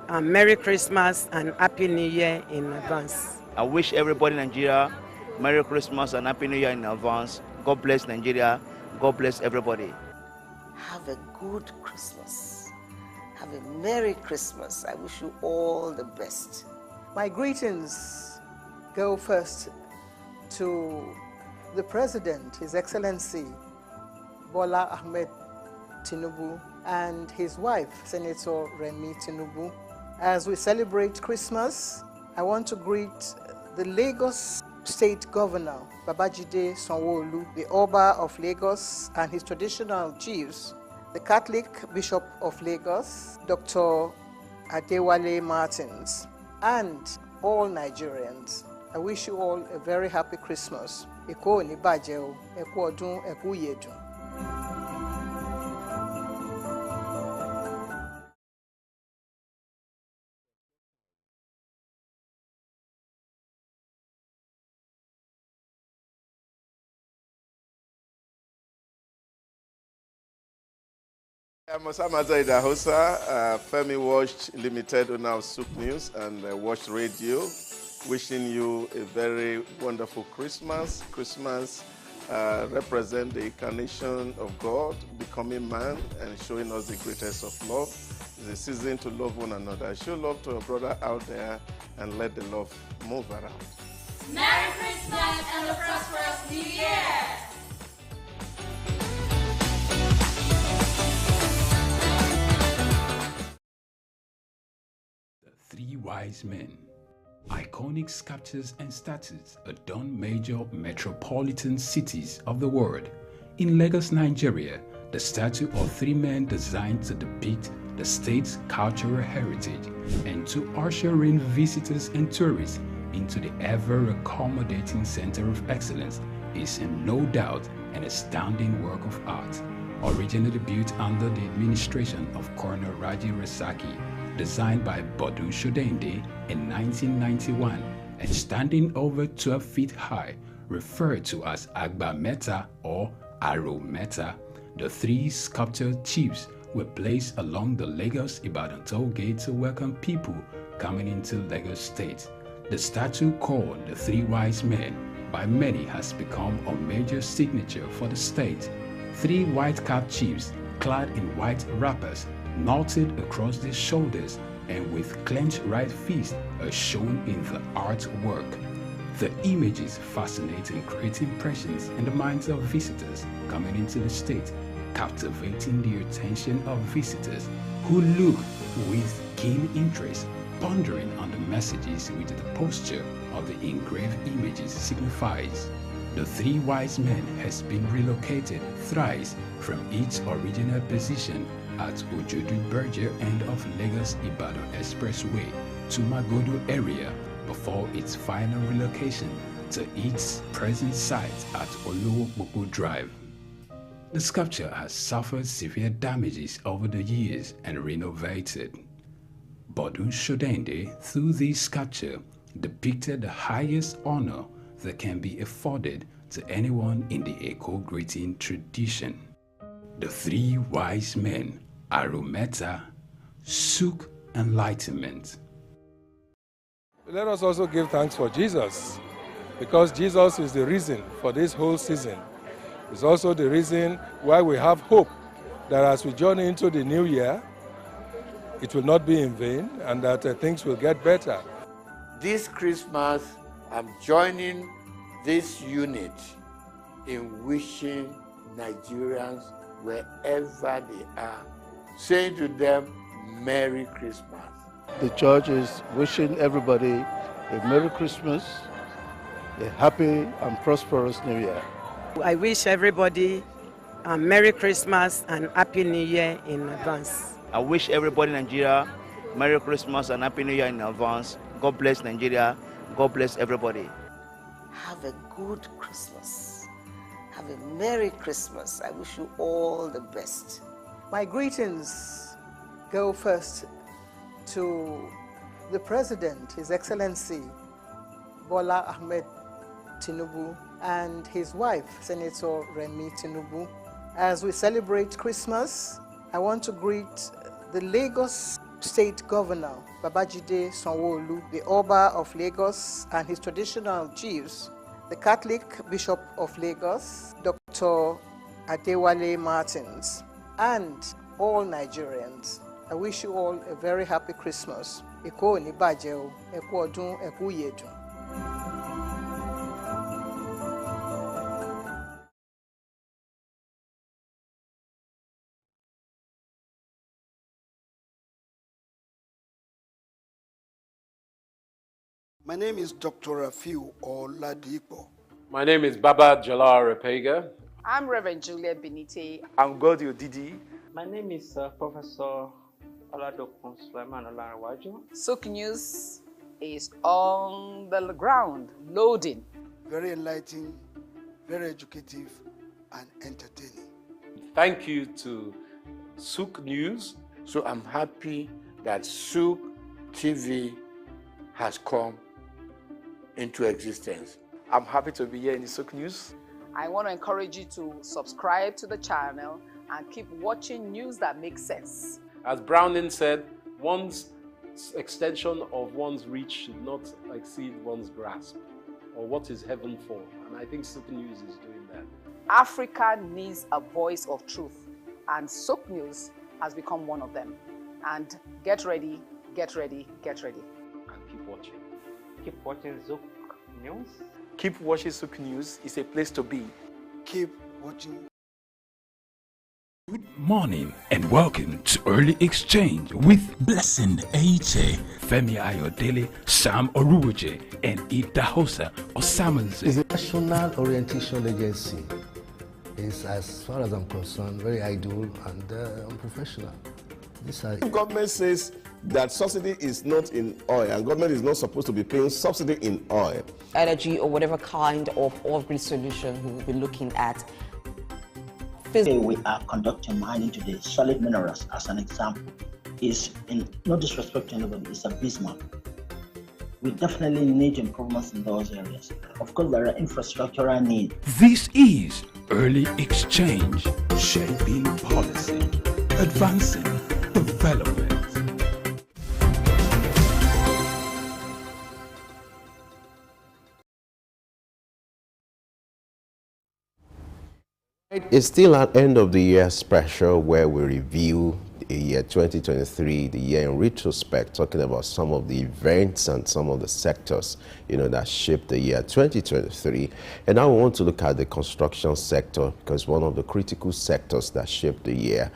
a Merry Christmas and Happy New Year in advance. I wish everybody in Nigeria Merry Christmas and Happy New Year in advance. God bless Nigeria. God bless everybody. Have a good Christmas. Have a Merry Christmas. I wish you all the best. My greetings go first to the President, His Excellency Bola Ahmed Tinubu, and his wife, Senator Remi Tinubu. As we celebrate Christmas, I want to greet the Lagos State Governor, Babajide Sanwo-Olu, the Oba of Lagos, and his traditional chiefs, the Catholic Bishop of Lagos, Dr. Adewale Martins, and all Nigerians. I wish you all a very happy Christmas. Eko ni baje o, eku odun, eku yedun. I'm Osama Zaida Hosa, Femi Watch Limited owner of Souq News and Watch Radio. Wishing you a very wonderful Christmas. Christmas represents the incarnation of God, becoming man and showing us the greatest of love. It's a season to love one another. Show love to a brother out there and let the love move around. Merry Christmas and a prosperous New Year! The Three Wise Men. Iconic sculptures and statues adorn major metropolitan cities of the world. In Lagos, Nigeria, the statue of three men designed to depict the state's cultural heritage and to usher in visitors and tourists into the ever-accommodating center of excellence is no doubt an astounding work of art. Originally built under the administration of Colonel Raji Rasaki, designed by Bodu Shodende in 1991 and standing over 12 feet high, referred to as Agba Meta or Aro Meta, the three sculptured chiefs were placed along the Lagos-Ibadan toll gate to welcome people coming into Lagos State. The statue called the Three Wise Men by many has become a major signature for the state. Three white-capped chiefs clad in white wrappers, knotted across their shoulders and with clenched right fists are shown in the artwork. The images fascinate and create impressions in the minds of visitors coming into the state, captivating the attention of visitors who look with keen interest, pondering on the messages which the posture of the engraved images signifies. The Three Wise Men has been relocated thrice from its original position at Ojodu Berger end of Lagos-Ibadan Expressway to Magodo area before its final relocation to its present site at Olowopopo Drive. The sculpture has suffered severe damages over the years and renovated. Bodun Shodende, through this sculpture, depicted the highest honor that can be afforded to anyone in the Eko greeting tradition. The Three Wise Men, Arometa, Souq, Enlightenment. Let us also give thanks for Jesus, because Jesus is the reason for this whole season. It's also the reason why we have hope that as we journey into the new year, it will not be in vain and that things will get better. This Christmas, I'm joining this unit in wishing Nigerians, wherever they are, saying to them, Merry Christmas. The church is wishing everybody a Merry Christmas, a happy and prosperous New Year. I wish everybody a Merry Christmas and Happy New Year in advance. I wish everybody in Nigeria Merry Christmas and Happy New Year in advance. God bless Nigeria. God bless everybody. Have a good Christmas. Have a Merry Christmas. I wish you all the best. My greetings go first to the President, His Excellency Bola Ahmed Tinubu, and his wife, Senator Remi Tinubu. As we celebrate Christmas, I want to greet the Lagos State Governor, Babajide Sanwo-Olu, the Oba of Lagos and his traditional chiefs, the Catholic Bishop of Lagos, Dr. Adewale Martins, and all Nigerians. I wish you all a very happy Christmas. Eko ni baje o, eku odun, eku yedun. My name is Dr. Rafiu Oladipo. My name is Baba Jalal Repega. I'm Reverend Juliet Benite. I'm Godio Didi. My name is Professor Oladokun Sulaiman Olarawaju. Souq News is on the ground, loading. Very enlightening, very educative, and entertaining. Thank you to Souq News. So I'm happy that Souq TV has come into existence. I'm happy to be here in the Souq News. I want to encourage you to subscribe to the channel and keep watching news that makes sense. As Browning said, one's extension of one's reach should not exceed one's grasp, or what is heaven for? And I think Souq News is doing that. Africa needs a voice of truth, and Souq News has become one of them. And get ready, get ready, get ready. And keep watching. Keep watching Souq News. Keep watching Souq News. It's a place to be. Keep watching. Good morning and welcome to Early Exchange with Blessing Aiche, Femi Ayodele, Sam Oruoje, and Idahosa Osamanze. It's a national orientation agency. It's, as far as I'm concerned, very idle and unprofessional. If government says that subsidy is not in oil and government is not supposed to be paying subsidy in oil, energy or whatever kind of off-grid solution we will be looking at. Today we are conducting mining today. Solid minerals, as an example, is, in no disrespect to anybody, is abysmal. We definitely need improvements in those areas. Of course, there are infrastructural needs. This is Early Exchange, shaping policy. advancing development. It's still an end of the year special where we review the year 2023, the year in retrospect, talking about some of the events and some of the sectors, that shaped the year 2023. And now we want to look at the construction sector, because one of the critical sectors that shaped the year,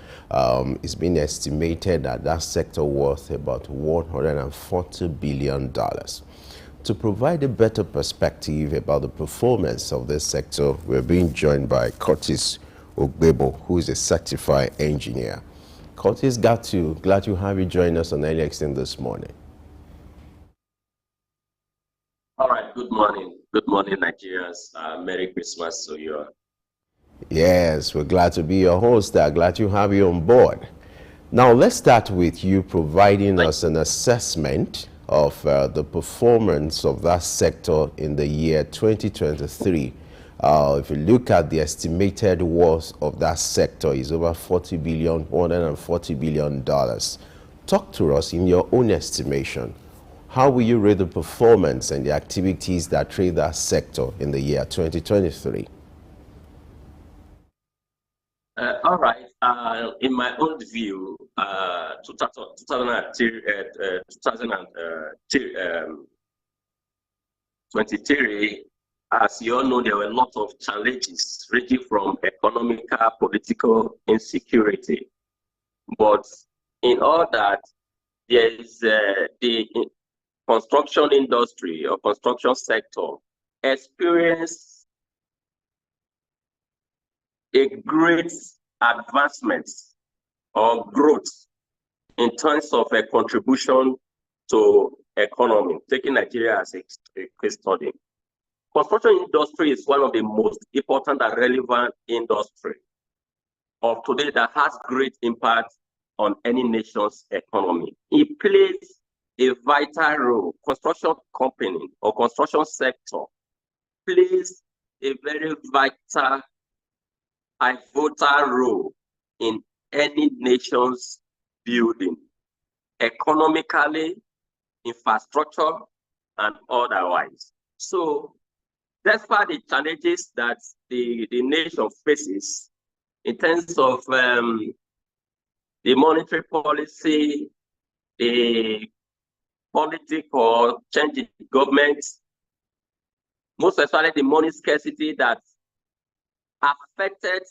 it's been estimated that that sector worth about $140 billion. To provide a better perspective about the performance of this sector, we're being joined by Curtis Ogbebo, who is a certified engineer. Curtis, glad to have you join us on Early Extent this morning. All right, good morning. Good morning, Nigerians. Merry Christmas to you. Yes, we're glad to be your host. Glad to have you on board. Now, let's start with you providing us an assessment of the performance of that sector in the year 2023. If you look at the estimated worth of that sector is over $140 billion. Talk to us in your own estimation. How will you rate the performance and the activities that trade that sector in the year 2023? All right. In my own view, 2023, as you all know, there were a lot of challenges ranging from economical, political insecurity. But in all that, there is the construction industry or construction sector experienced a great advancement or growth in terms of a contribution to economy, taking Nigeria as a case study. Construction industry is one of the most important and relevant industry of today that has great impact on any nation's economy. It plays a vital role. Construction company or construction sector plays a very vital role in any nation's building, economically, infrastructure, and otherwise. So, despite the challenges that the nation faces in terms of the monetary policy, the political change in government, most especially the money scarcity that affected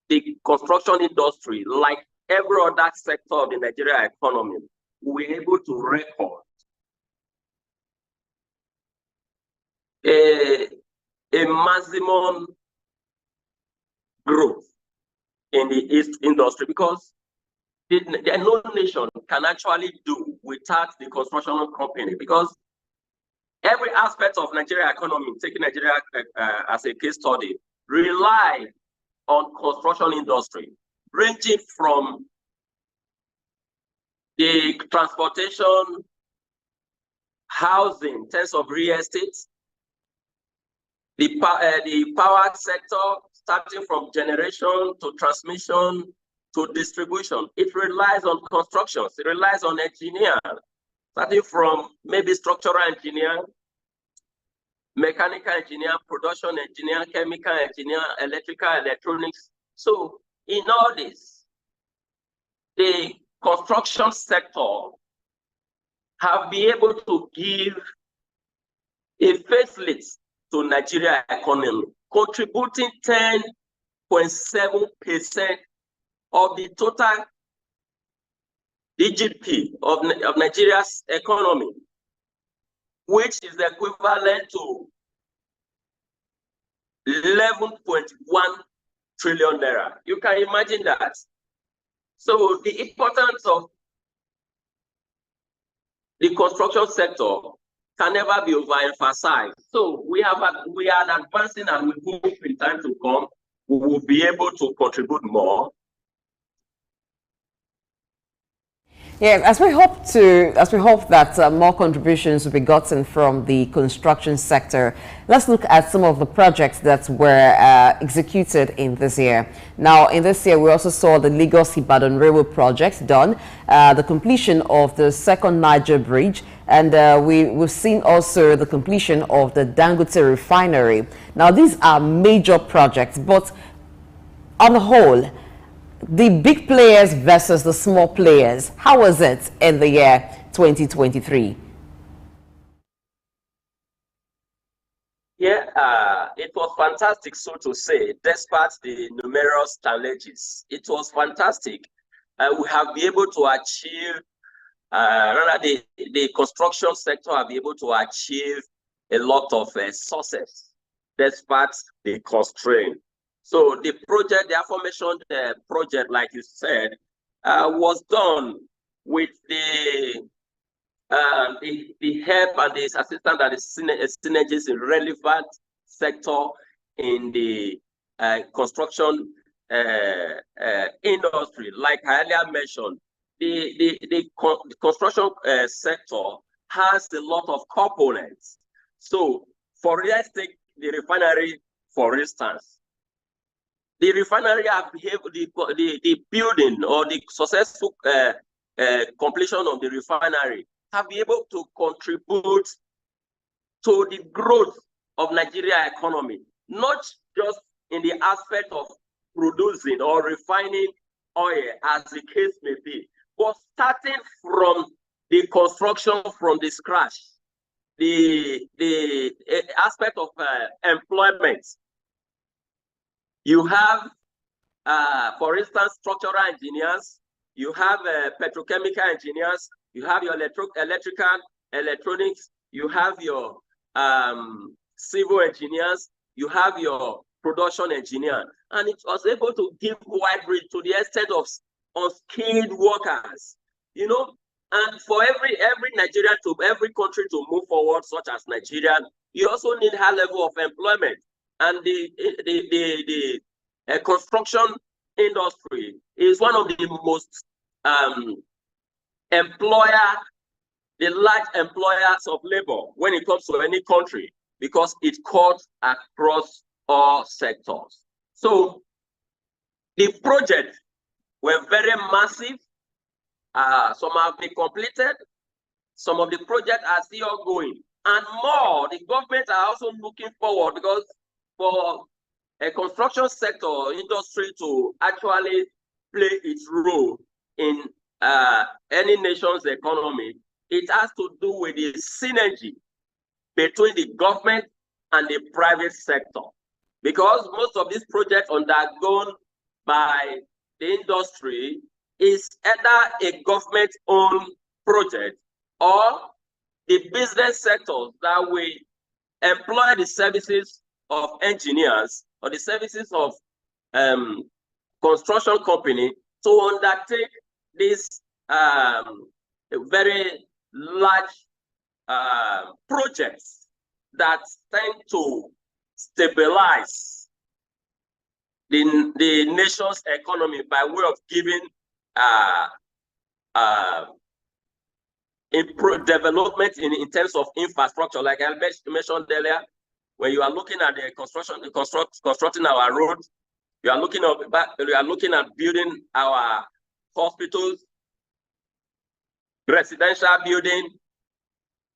the construction industry, like every other sector of the Nigerian economy, we were able to record a maximum growth in the East industry, because no nation can actually do without the construction company, because every aspect of Nigerian economy, taking Nigeria as a case study, rely on construction industry, ranging from the transportation, housing, in terms of real estate, the power sector, starting from generation to transmission to distribution. It relies on constructions. It relies on engineers, starting from maybe structural engineer, mechanical engineer, production engineer, chemical engineer, electrical, electronics. So in all this, the construction sector have been able to give a facelift to Nigeria economy, contributing 10.7% of the total GDP of Nigeria's economy, which is equivalent to 11.1 trillion naira. You can imagine that. So the importance of the construction sector can never be overemphasized. So we are advancing, and we hope in time to come, we will be able to contribute more. Yes, as we hope that more contributions will be gotten from the construction sector, let's look at some of the projects that were executed in this year. Now, in this year, we also saw the Lagos-Ibadan Railway project done, the completion of the second Niger Bridge, and we've seen also the completion of the Dangote refinery. Now, these are major projects, but on the whole, the big players versus the small players, how was it in the year 2023? Yeah, it was fantastic, so to say, despite the numerous challenges. It was fantastic. We have been able to achieve, rather the construction sector have been able to achieve a lot of success despite the constraint. So the project, the aforementioned project, like you said, was done with the help and the assistance and the synergies in relevant sector in the construction industry. Like I earlier mentioned, the construction sector has a lot of components. So let's take the refinery, for instance. The refinery have behaved, the building or the successful completion of the refinery have been able to contribute to the growth of Nigeria economy, not just in the aspect of producing or refining oil, as the case may be, but starting from the construction from the scratch, the aspect of employment. You have, for instance, structural engineers, you have petrochemical engineers, you have your electrical, electronics, you have your civil engineers, you have your production engineer. And it was able to give wide reach to the extent of unskilled workers, you know. And for every Nigerian every country to move forward, such as Nigeria, you also need high level of employment. And the construction industry is one of the most the large employers of labor when it comes to any country, because it cuts across all sectors. So the projects were very massive. Some have been completed. Some of the projects are still ongoing. And more, the government are also looking forward, because for a construction sector industry to actually play its role in any nation's economy, it has to do with the synergy between the government and the private sector. Because most of these projects undergone by the industry is either a government-owned project or the business sectors that will employ the services of engineers or the services of construction company to undertake these very large projects that tend to stabilize the nation's economy by way of giving development in terms of infrastructure. Like I mentioned earlier, when you are looking at the constructing our roads, you are looking at building our hospitals, residential building,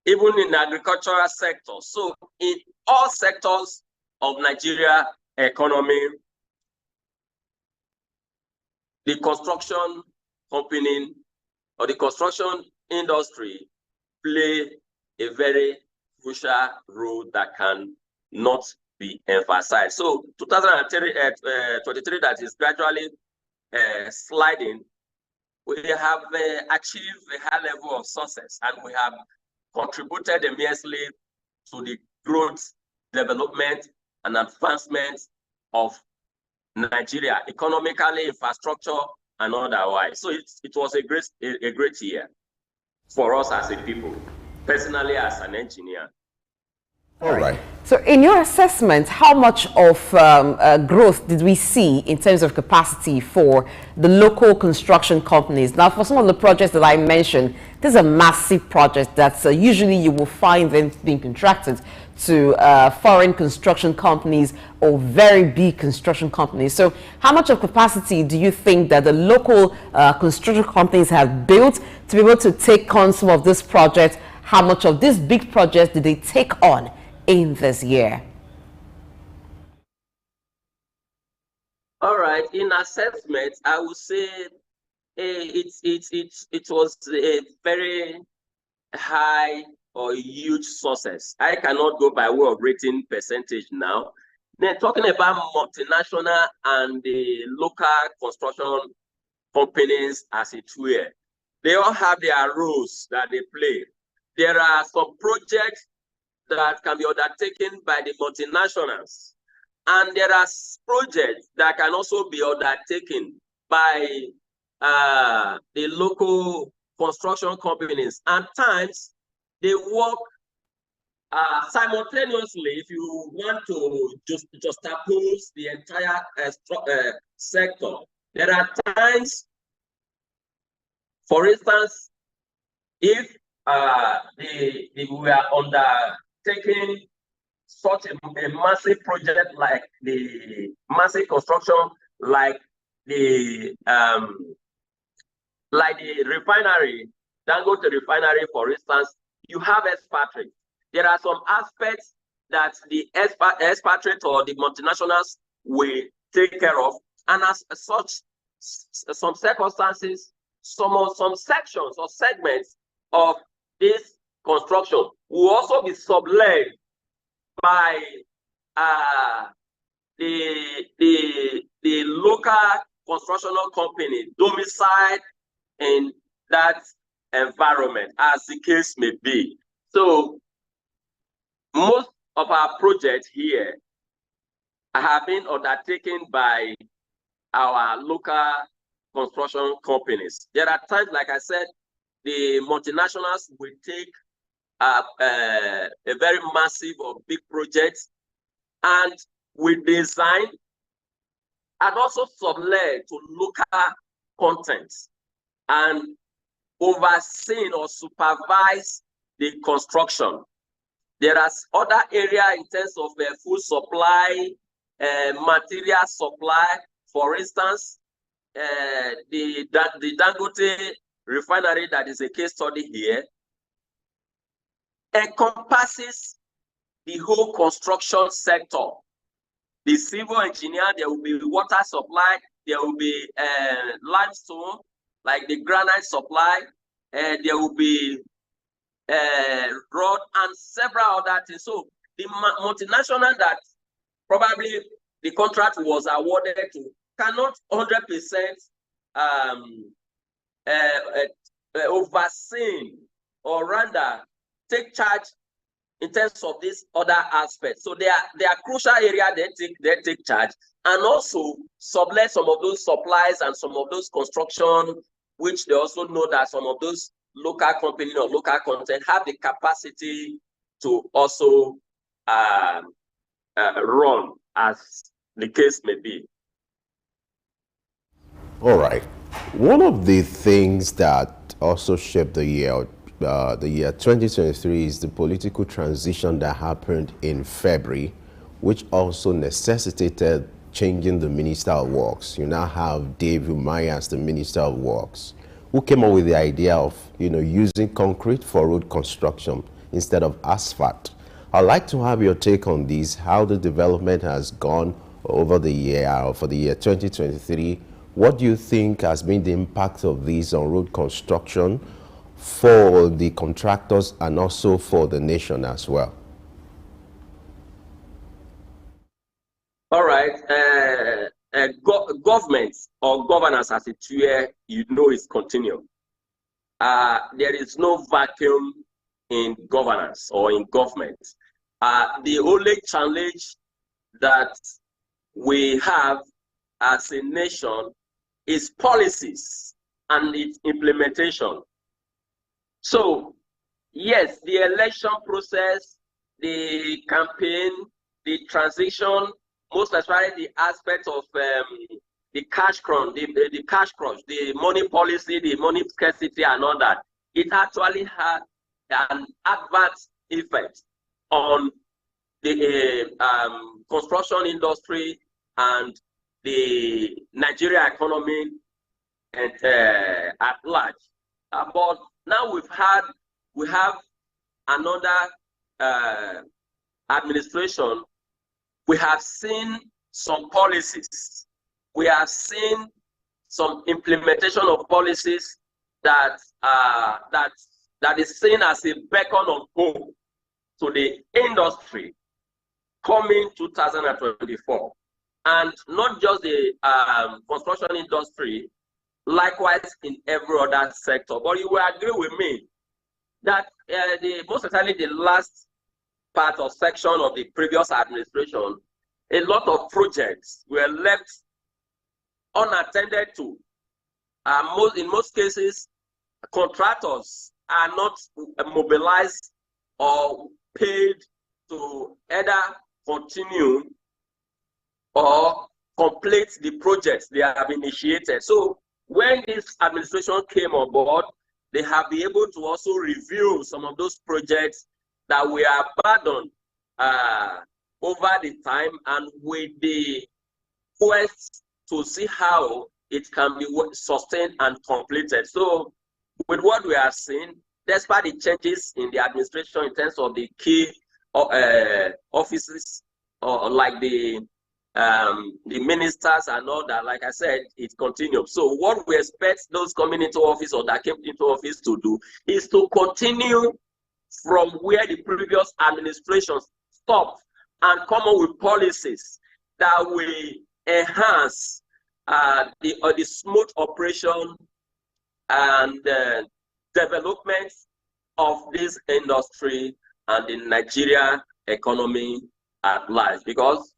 even in the agricultural sector. So in all sectors of Nigeria economy, the construction company or the construction industry play a very crucial role that can not be emphasized. So 2023 that is gradually sliding, we have achieved a high level of success, and we have contributed immensely to the growth, development, and advancement of Nigeria, economically, infrastructure, and otherwise. So it was a great year for us as a people, personally as an engineer. All right. So in your assessment, how much of growth did we see in terms of capacity for the local construction companies? Now, for some of the projects that I mentioned, these are massive projects that usually you will find them being contracted to foreign construction companies or very big construction companies. So how much of capacity do you think that the local construction companies have built to be able to take on some of these projects? How much of these big projects did they take on in this year? All right. In assessment, I would say it was a very high or huge success. I cannot go by way of rating percentage now. Then talking about multinational and the local construction companies as it were, they all have their roles that they play. There are some projects that can be undertaken by the multinationals, and there are projects that can also be undertaken by the local construction companies. And times they work simultaneously. If you want to just oppose the entire sector, there are times, for instance, if we are undertaking such a massive project like the massive construction, like the refinery, Dangote refinery, for instance, you have expatriates. There are some aspects that the expatriate or the multinationals will take care of, and as such, some circumstances, some sections or segments of this construction will also be subled by the local constructional company domiciled in that environment, as the case may be. So most of our projects here have been undertaken by our local construction companies. There are times, like I said, the multinationals will take a very massive or big project and we design and also sublet to local content and overseen or supervise the construction. There are other areas in terms of food supply, material supply. For instance, the Dangote refinery, that is a case study here, encompasses the whole construction sector. The civil engineer, there will be water supply, there will be limestone, like the granite supply, there will be road and several other things. So the multinational that probably the contract was awarded to cannot 100% overseen or rather take charge in terms of these other aspects. So they are crucial area they take charge, and also sublet some of those supplies and some of those construction, which they also know that some of those local company or local content have the capacity to also run, as the case may be. All right. One of the things that also shaped the year 2023 is the political transition that happened in February, which also necessitated changing the Minister of Works. You now have Dave Umahi as the Minister of Works, who came up with the idea of, using concrete for road construction instead of asphalt. I'd like to have your take on this, how the development has gone over the year, or for the year 2023. What do you think has been the impact of this on road construction for the contractors and also for the nation as well? All right. Government or governance as it were, is continuum. There is no vacuum in governance or in government. The only challenge that we have as a nation is policies and its implementation. So, yes, the election process, the campaign, the transition, most especially the aspect of the cash crunch, the cash crunch, the money policy, the money scarcity and all that, it actually had an adverse effect on the construction industry and the Nigeria economy and at large. But now we have another administration. We have seen some policies. We have seen some implementation of policies that that is seen as a beacon of hope to the industry coming 2024. And not just the construction industry, likewise in every other sector. But you will agree with me that most certainly the last part or section of the previous administration, a lot of projects were left unattended to. In most cases, contractors are not mobilized or paid to either continue or complete the projects they have initiated. So when this administration came on board, they have been able to also review some of those projects that were abandoned over the time, and with the quest to see how it can be sustained and completed. So with what we are seeing, despite the changes in the administration in terms of the key offices, like the ministers and all that, like I said, it continues. So what we expect those coming into office or that came into office to do is to continue from where the previous administrations stopped and come up with policies that will enhance the smooth operation and development of this industry and the Nigeria economy at large, because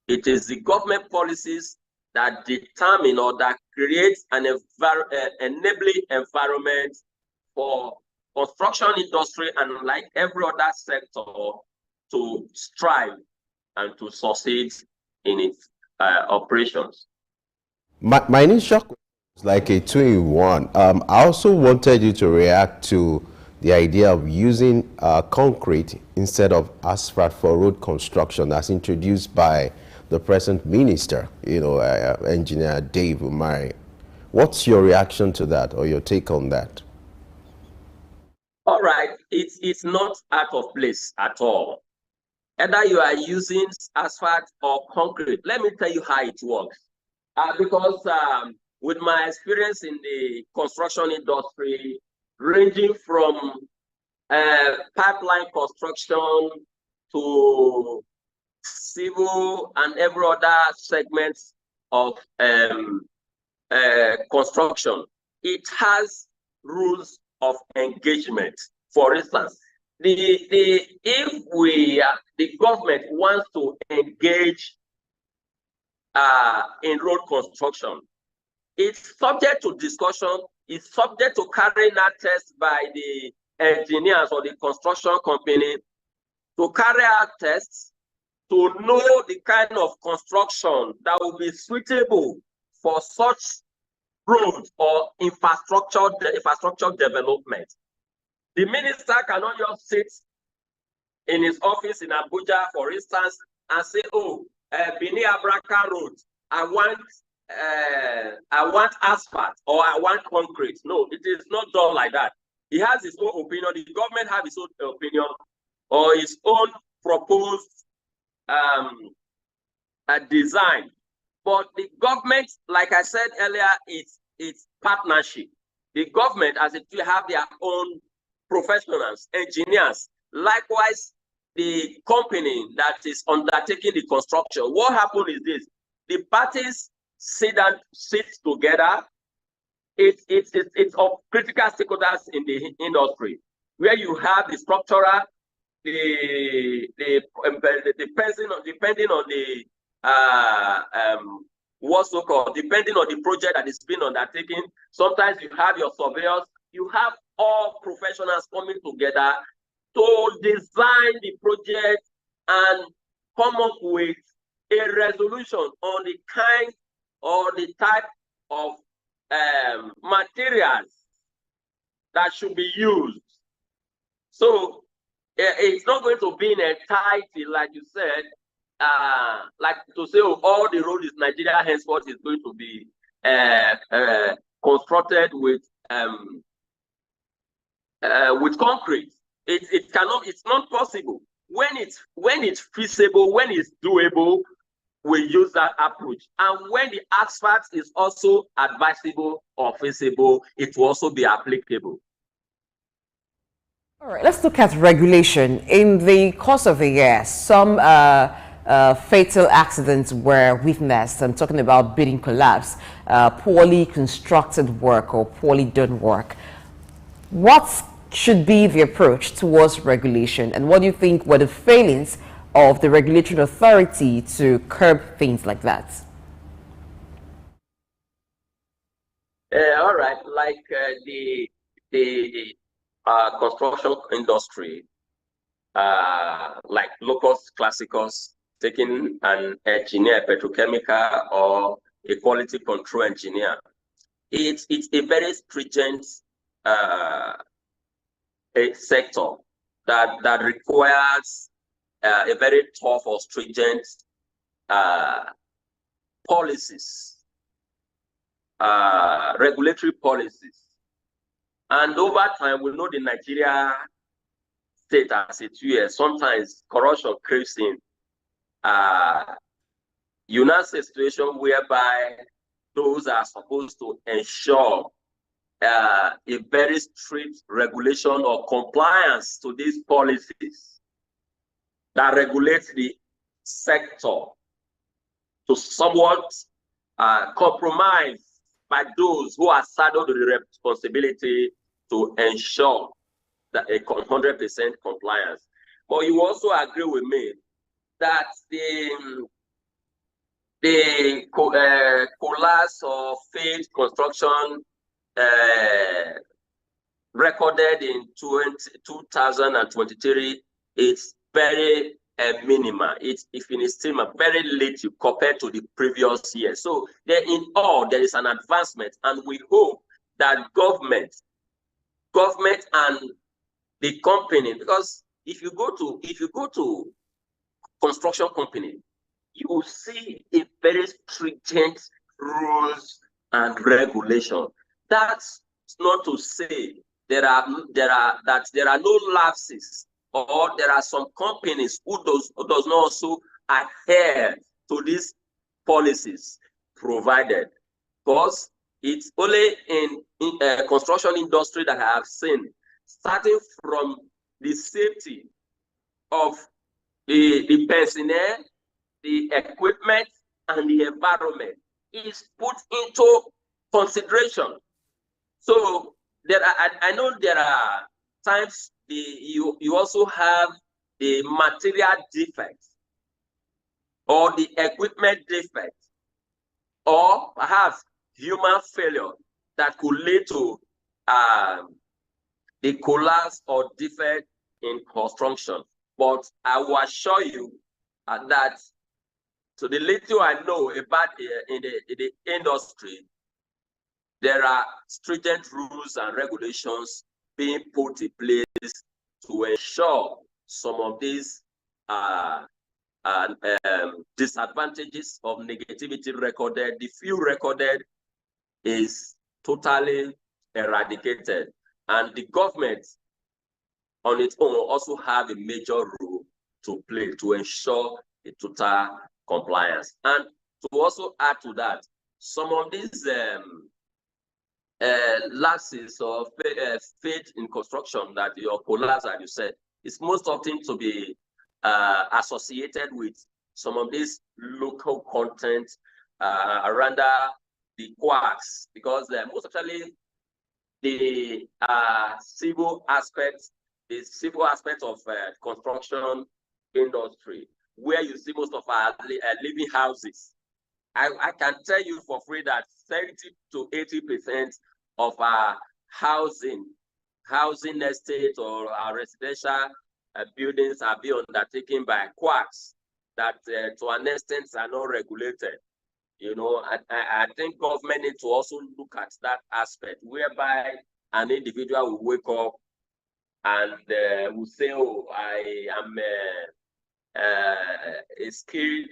it is the government policies that determine or that create an enabling environment for construction industry and like every other sector to strive and to succeed in its operations. My initial question was like a two-in-one. I also wanted you to react to the idea of using concrete instead of asphalt for road construction as introduced by the present minister, Engineer Dave Umari. What's your reaction to that or your take on that? All right, it's not out of place at all. Either you are using asphalt or concrete. Let me tell you how it works. Because with my experience in the construction industry, ranging from pipeline construction to civil and every other segment of construction, it has rules of engagement. For instance, if the government wants to engage in road construction, it's subject to discussion, it's subject to carrying out tests by the engineers or the construction company, to carry out tests to know the kind of construction that will be suitable for such road or infrastructure development. The minister cannot just sit in his office in Abuja, for instance, and say, "Oh, Bini Abraka Road, I want asphalt or I want concrete." No, it is not done like that. He has his own opinion. The government has his own opinion or his own proposed design. But the government, like I said earlier, it's partnership. The government, as it will have their own professionals, engineers. Likewise, the company that is undertaking the construction. What happened is this: the parties sit together. It's of critical stakeholders in the industry, where you have the structural, depending on the what's so called, depending on the project that is being undertaken. Sometimes you have your surveyors, you have all professionals coming together to design the project and come up with a resolution on the kind or the type of materials that should be used. So it's not going to be in entirety, like you said, like to say, oh, all the roads in Nigeria henceforth is going to be constructed with concrete. It cannot. It's not possible. When it's feasible, when it's doable, we use that approach. And when the asphalt is also advisable or feasible, it will also be applicable. All right, let's look at regulation. In the course of the year, some fatal accidents were witnessed. I'm talking about building collapse, poorly constructed work or poorly done work. What should be the approach towards regulation, and what do you think were the failings of the regulatory authority to curb things like that? All right, like the construction industry, like locus classicus, taking an engineer, petrochemical, or a quality control engineer. It's a very stringent a sector that requires a very tough or stringent policies, regulatory policies. And over time, we know the Nigeria state as it is, sometimes corruption creeps in. You now see a situation whereby those are supposed to ensure a very strict regulation or compliance to these policies that regulate the sector to somewhat compromise by those who are saddled with the responsibility to ensure that a 100% compliance. But you also agree with me that the collapse or failed construction recorded in 2023, it's very minimal. It's, if in estimate, very little compared to the previous year. So there, in all, there is an advancement, and we hope that government and the company, because if you go to construction company, you will see a very stringent rules and regulation. That's not to say there are no lapses, or there are some companies who does not also adhere to these policies provided. Because it's only in construction industry that I have seen, starting from the safety of the personnel, the equipment, and the environment is put into consideration. So there are, I know there are times you also have the material defects or the equipment defects, or perhaps human failure that could lead to the collapse or defect in construction. But I will assure you that, so the little I know about in the industry, there are stringent rules and regulations being put in place to ensure some of these disadvantages of negativity recorded, the few recorded, is totally eradicated. And the government on its own also have a major role to play to ensure a total compliance. And to also add to that, some of these lapses or faith in construction that your collapse, as you said, is most often to be associated with some of these local content around the quacks, because most actually the civil aspects of construction industry, where you see most of our living houses. I can tell you for free that 70 to 80% of our housing estate or our residential buildings are being undertaken by quacks that to an extent are not regulated. You know, I think government needs to also look at that aspect, whereby an individual will wake up and will say, oh, I am a skilled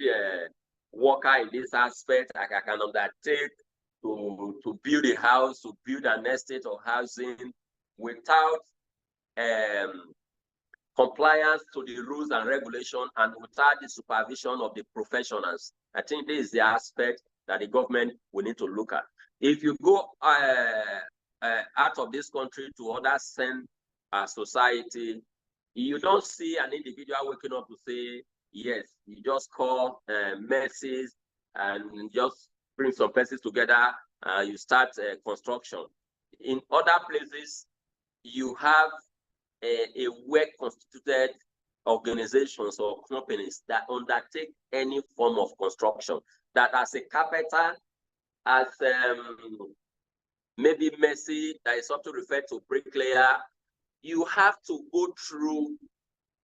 worker in this aspect. I can undertake to build a house, to build an estate of housing without compliance to the rules and regulation and without the supervision of the professionals. I think this is the aspect that the government will need to look at. If you go out of this country to other society, you don't see an individual waking up to say, yes, you just call messes and just bring some persons together, you start construction. In other places, you have a well-constituted organizations or companies that undertake any form of construction. That as a carpenter, as maybe Messi, that is often referred to bricklayer, you have to go through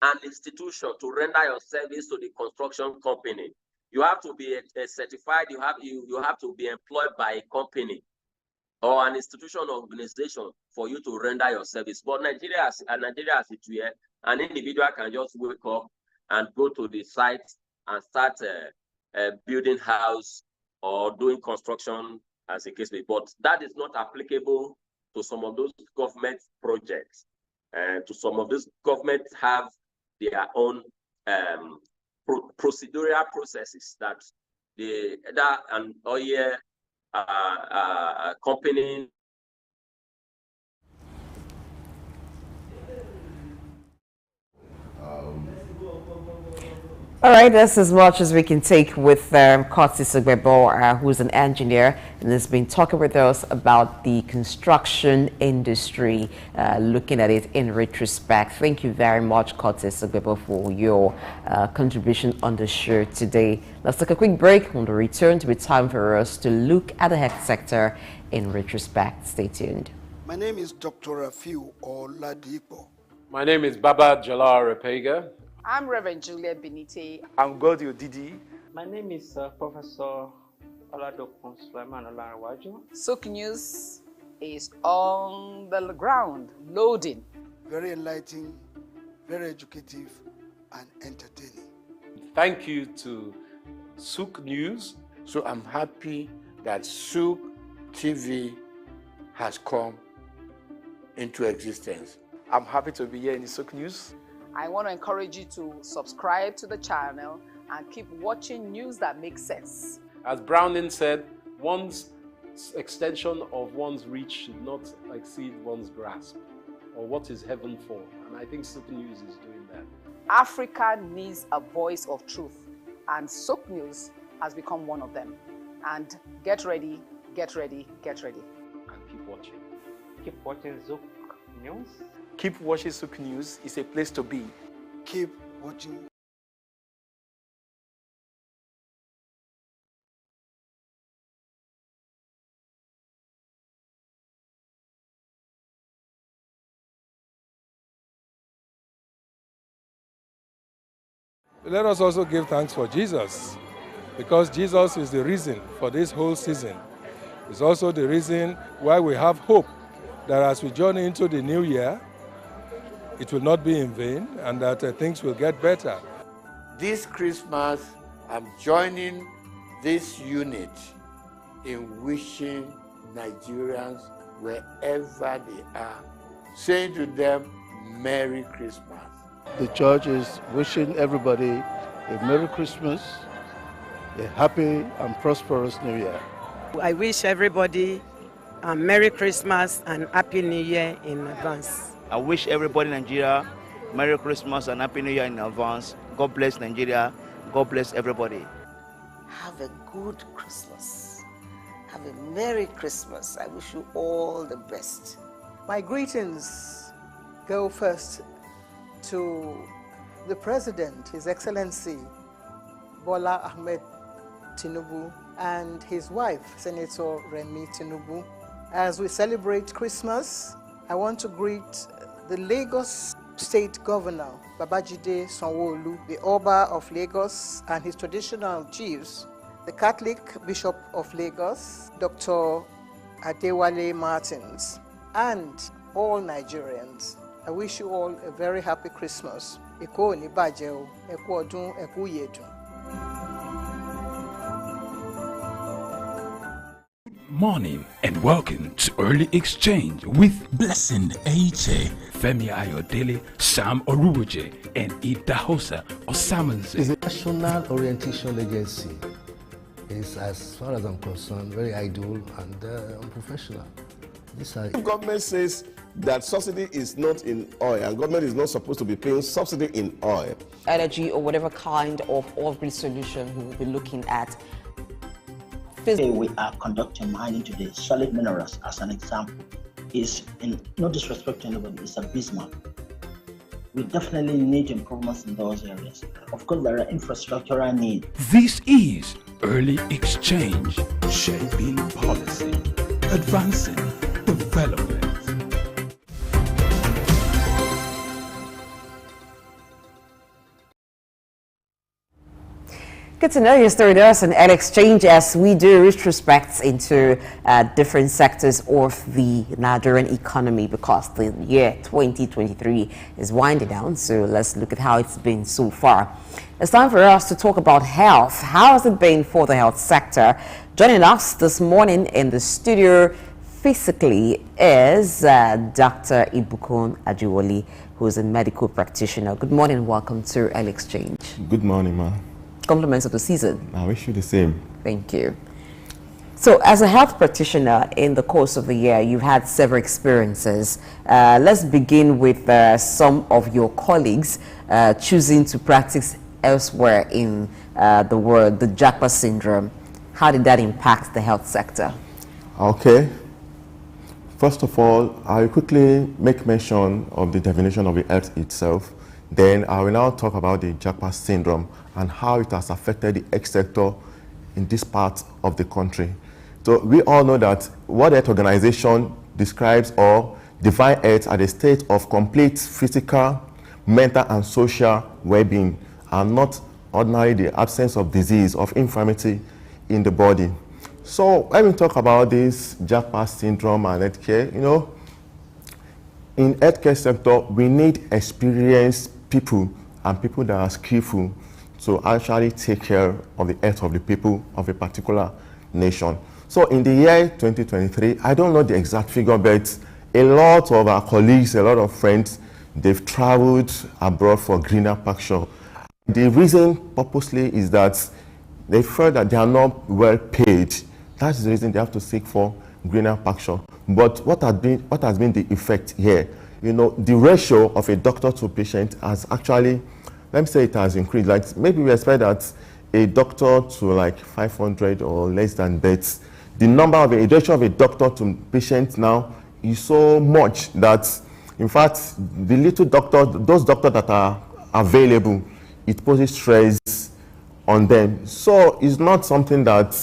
an institution to render your service to the construction company. You have to be certified. You have to be employed by a company or an institution or organization for you to render your service. But Nigeria as it were, an individual can just wake up and go to the site and start building house or doing construction as a case may be. But that is not applicable to some of those government projects. And to some of those governments have their own procedural processes that an oil company. All right, that's as much as we can take with Curtis Ogbebo, who's an engineer and has been talking with us about the construction industry, looking at it in retrospect. Thank you very much, Curtis Ogbebo, for your contribution on the show today. Let's take a quick break. On the return, to be time for us to look at the health sector in retrospect. Stay tuned. My name is Dr. Rafiu Oladipo. My name is Baba Jalal Repega. I'm Reverend Juliet Benite. I'm Godio Didi. My name is Professor Oladokun Sulaiman Olarawaju. Souq News is on the ground, loading. Very enlightening, very educative, and entertaining. Thank you to Souq News. So I'm happy that Souq TV has come into existence. I'm happy to be here in the Souq News. I want to encourage you to subscribe to the channel and keep watching news that makes sense. As Browning said, one's extension of one's reach should not exceed one's grasp, or what is heaven for. And I think Souq News is doing that. Africa needs a voice of truth, and Souq News has become one of them. And get ready, get ready, get ready. And keep watching. Keep watching Souq News. Keep watching Souq News. It's a place to be. Keep watching. Let us also give thanks for Jesus, because Jesus is the reason for this whole season. It's also the reason why we have hope that as we journey into the new year, it will not be in vain and that things will get better. This Christmas, I'm joining this unit in wishing Nigerians, wherever they are, saying to them, Merry Christmas. The church is wishing everybody a Merry Christmas, a happy and prosperous New Year. I wish everybody a Merry Christmas and Happy New Year in advance. I wish everybody in Nigeria Merry Christmas and Happy New Year in advance. God bless Nigeria. God bless everybody. Have a good Christmas. Have a Merry Christmas. I wish you all the best. My greetings go first to the President, His Excellency Bola Ahmed Tinubu, and his wife, Senator Remi Tinubu. As we celebrate Christmas, I want to greet the Lagos State Governor Babajide Sanwo-Olu, the Oba of Lagos and his traditional chiefs, the Catholic Bishop of Lagos, Dr. Adewale Martins, and all Nigerians. I wish you all a very happy Christmas. Eko ni baje o, eku odun, eku yedun. Morning and welcome to Early Exchange with Blessing Aiche, Femi Ayodele, Sam Orubuje, and Idahosa Osamanze. It's a national orientation agency. It's, as far as I'm concerned, very idle and unprofessional. If government says that subsidy is not in oil and government is not supposed to be paying subsidy in oil, energy or whatever kind of oil-based solution we will be looking at. Today we are conducting mining today. Solid minerals, as an example, is, in no disrespect to anybody, is abysmal. We definitely need improvements in those areas. Of course, there are infrastructural needs. This is Early Exchange, shaping policy, advancing development. Good to know you stay with us on Early Exchange as we do retrospects into different sectors of the Nigerian economy, because the year 2023 is winding down. So let's look at how it's been so far. It's time for us to talk about health. How has it been for the health sector? Joining us this morning in the studio physically is Dr. Ibukun Ajiwali, who is a medical practitioner. Good morning and welcome to Early Exchange. Good morning, ma. Compliments of the season. I wish you the same. Thank you. So as a health practitioner in the course of the year, you've had several experiences. Let's begin with some of your colleagues choosing to practice elsewhere in the world, the Japa syndrome. How did that impact the health sector? Okay. First of all, I will quickly make mention of the definition of the health itself. Then I will now talk about the Japa syndrome and how it has affected the health sector in this part of the country. So we all know that World Health Organization describes or defines health as a state of complete physical, mental, and social well-being, and not ordinarily the absence of disease, of infirmity in the body. So when we talk about this Japa syndrome and healthcare, you know, in healthcare sector, we need experienced people and people that are skillful to actually take care of the health of the people of a particular nation. So in the year 2023, I don't know the exact figure, but a lot of our colleagues, a lot of friends, they've traveled abroad for greener pasture. The reason purposely is that they feel that they are not well paid. That's the reason they have to seek for greener pasture. But what has been the effect here? You know, the ratio of a doctor to patient has actually, let me say it has increased. Like maybe we expect that a doctor to like 500 or less than beds. The number of a ratio of a doctor to patient now is so much that, in fact, the little doctors, those doctors that are available, it poses stress on them. So it's not something that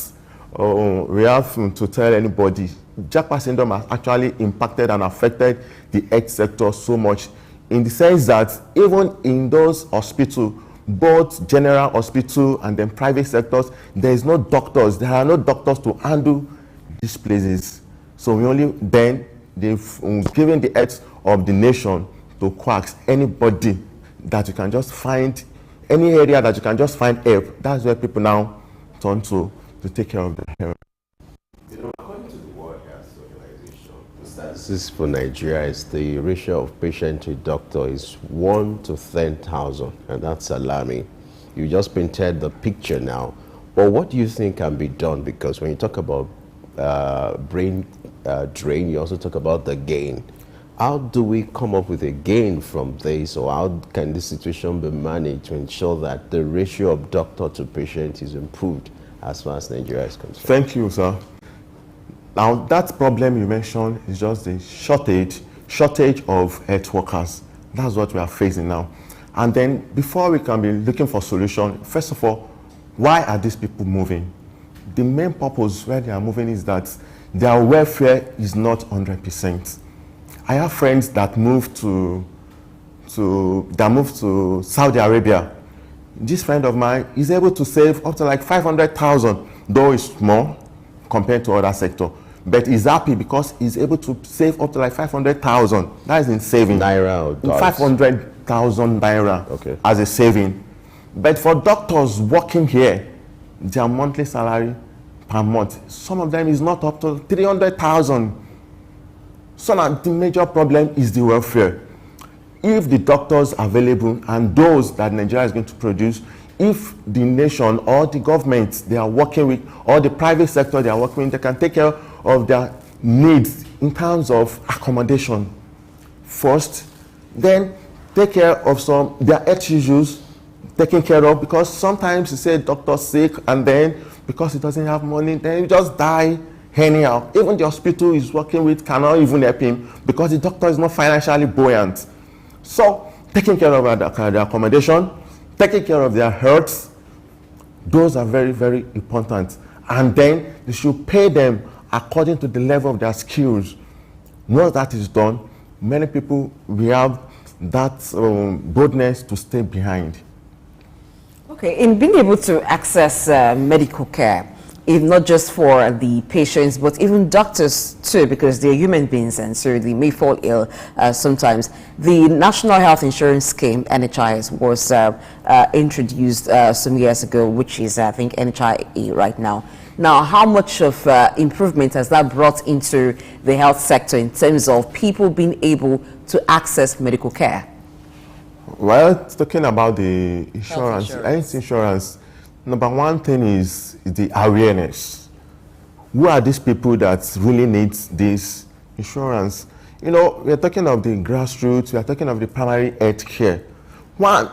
we have to tell anybody. Japa syndrome has actually impacted and affected the health sector so much, in the sense that even in those hospitals, both general hospital and then private sectors, there is no doctors. There are no doctors to handle these places. So we only then they've given the health of the nation to quacks. Anybody that you can just find, any area that you can just find help, that's where people now turn to take care of their health. You know, according to the World Health Organization, the statistics for Nigeria is the ratio of patient to doctor is 1 to 10,000, and that's alarming. You just painted the picture now. But what do you think can be done? Because when you talk about brain drain, you also talk about the gain. How do we come up with a gain from this, or how can this situation be managed to ensure that the ratio of doctor to patient is improved as far as Nigeria is concerned? Thank you, sir. Now, that problem you mentioned is just the shortage of health workers. That's what we are facing now. And then, before we can be looking for solution, first of all, why are these people moving? The main purpose why they are moving is that their welfare is not 100%. I have friends that moved to they moved to Saudi Arabia. This friend of mine is able to save up to like 500,000, though it's small compared to other sector. But he's happy because he's able to save up to like 500,000. That is in saving. Naira or dollars? 500,000 naira as a saving. But for doctors working here, their monthly salary per month, some of them is not up to 300,000. So now the major problem is the welfare. If the doctors are available and those that Nigeria is going to produce, if the nation or the government they are working with, or the private sector they are working with, they can take care of their needs in terms of accommodation first, then take care of some their health issues, taken care of, because sometimes you say doctor's sick and then because he doesn't have money, then he just die anyhow. Even the hospital he's working with cannot even help him because the doctor is not financially buoyant. So taking care of their accommodation, taking care of their health, those are very, very important. And then they should pay them according to the level of their skills. Once that is done, many people will have that boldness to stay behind. Okay, in being able to access medical care, if not just for the patients, but even doctors too, because they're human beings and so they may fall ill sometimes. The National Health Insurance Scheme, NHIS, was introduced some years ago, which is, I think, NHIA right now. Now, how much of improvement has that brought into the health sector in terms of people being able to access medical care? Well, talking about the insurance, health insurance, number one thing is the awareness. Who are these people that really need this insurance? You know, we are talking of the grassroots, we are talking of the primary health care. One,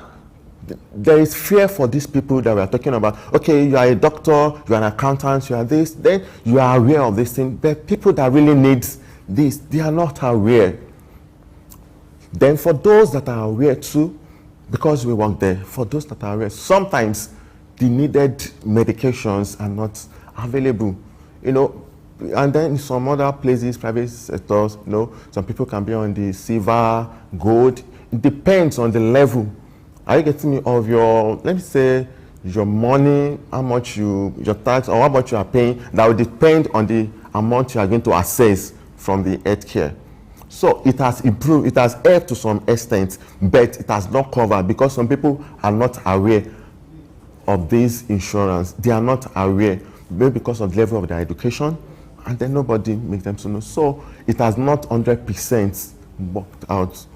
there is fear for these people that we are talking about. Okay, you are a doctor, you are an accountant, you are this, then you are aware of this thing, but people that really need this, they are not aware. Then for those that are aware too, because we work there, for those that are aware, sometimes the needed medications are not available, you know, and then in some other places, private sectors, you know, some people can be on the silver, gold. It depends on the level. Are you getting me of your, let me say, your money, how much your tax, or how much you are paying? That will depend on the amount you are going to access from the healthcare. So it has improved, it has helped to some extent, but it has not covered because some people are not aware of this insurance. They are not aware, maybe because of the level of their education, and then nobody makes them to know. So it has not 100% worked out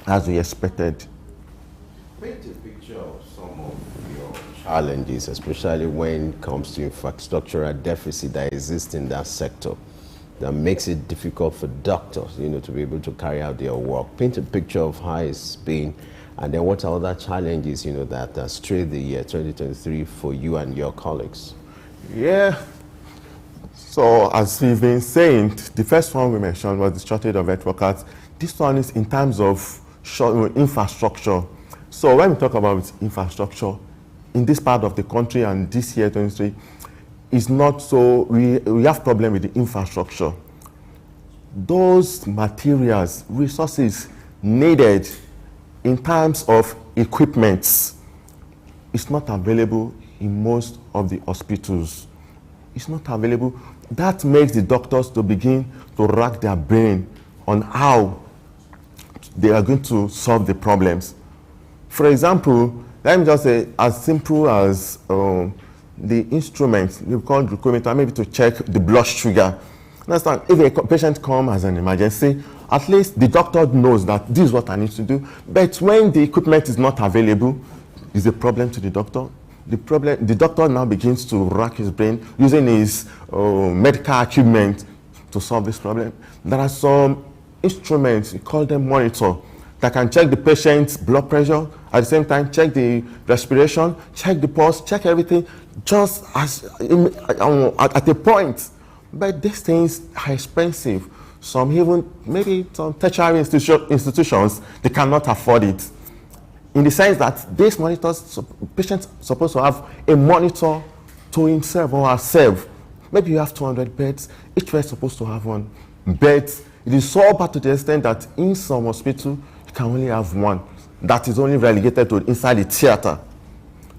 as we expected. Paint a picture of some of your challenges, especially when it comes to infrastructural deficit that exists in that sector, that makes it difficult for doctors, you know, to be able to carry out their work. Paint a picture of how it's been, and then what are other challenges, you know, that strayed the year 2023 for you and your colleagues? Yeah. So as we've been saying, the first one we mentioned was the shortage of health workers. This one is in terms of infrastructure. So when we talk about infrastructure in this part of the country and this year 2023, is not so, we have problem with the infrastructure. Those materials, resources needed in terms of equipment is not available in most of the hospitals. It's not available. That makes the doctors to begin to rack their brain on how they are going to solve the problems. For example, let me just say as simple as the instruments we call glucometer, maybe to check the blood sugar. Understand? If a patient comes as an emergency, at least the doctor knows that this is what I need to do. But when the equipment is not available, it's a problem to the doctor. The doctor now begins to rack his brain using his medical equipment to solve this problem. There are some instruments, we call them monitor, that can check the patient's blood pressure, at the same time check the respiration, check the pulse, check everything, just as at a point. But these things are expensive. Some even, maybe some tertiary institutions, they cannot afford it. In the sense that these monitors, patients are supposed to have a monitor to himself or herself. Maybe you have 200 beds, each bed is supposed to have one. But it is so bad to the extent that in some hospitals, you can only have one. that is only relegated to inside the theater.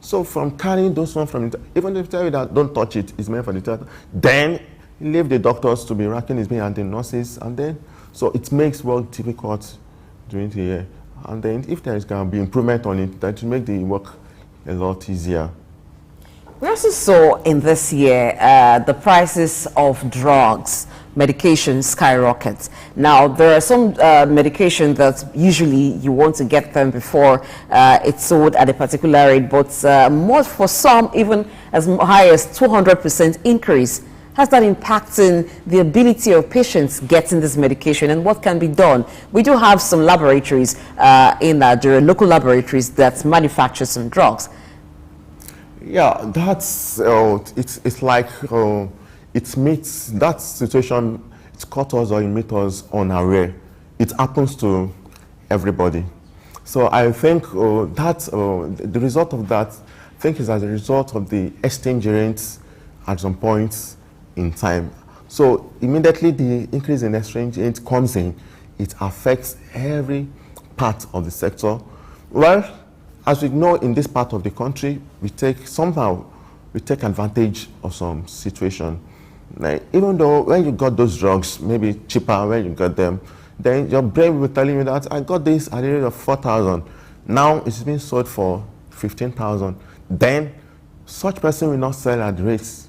So from carrying those ones from, even if they tell you that don't touch it, it's meant for the theater, then leave the doctors to be racking his brain and the nurses, and then, so it makes work difficult during the year. And then if there is going to be improvement on it, that will make the work a lot easier. We also saw in this year the prices of drugs, medication skyrocket. Now, there are some medication that usually you want to get them before it's sold at a particular rate, but more for some, even as high as 200% increase. Has that impacting the ability of patients getting this medication, and what can be done? We do have some laboratories in Nigeria, local laboratories that manufacture some drugs. Yeah, that's it's like it meets that situation. It's caught us or it meets us unaware. It happens to everybody. So I think the result of that, I think, is as a result of the exchange rates at some points in time. So immediately the increase in exchange rate comes in, it affects every part of the sector. Well, as we know, in this part of the country, we take advantage of some situation. Like, even though when you got those drugs, maybe cheaper when you got them, then your brain will be telling you that I got this at the rate of 4,000. Now it's being sold for 15,000. Then such person will not sell at the rates,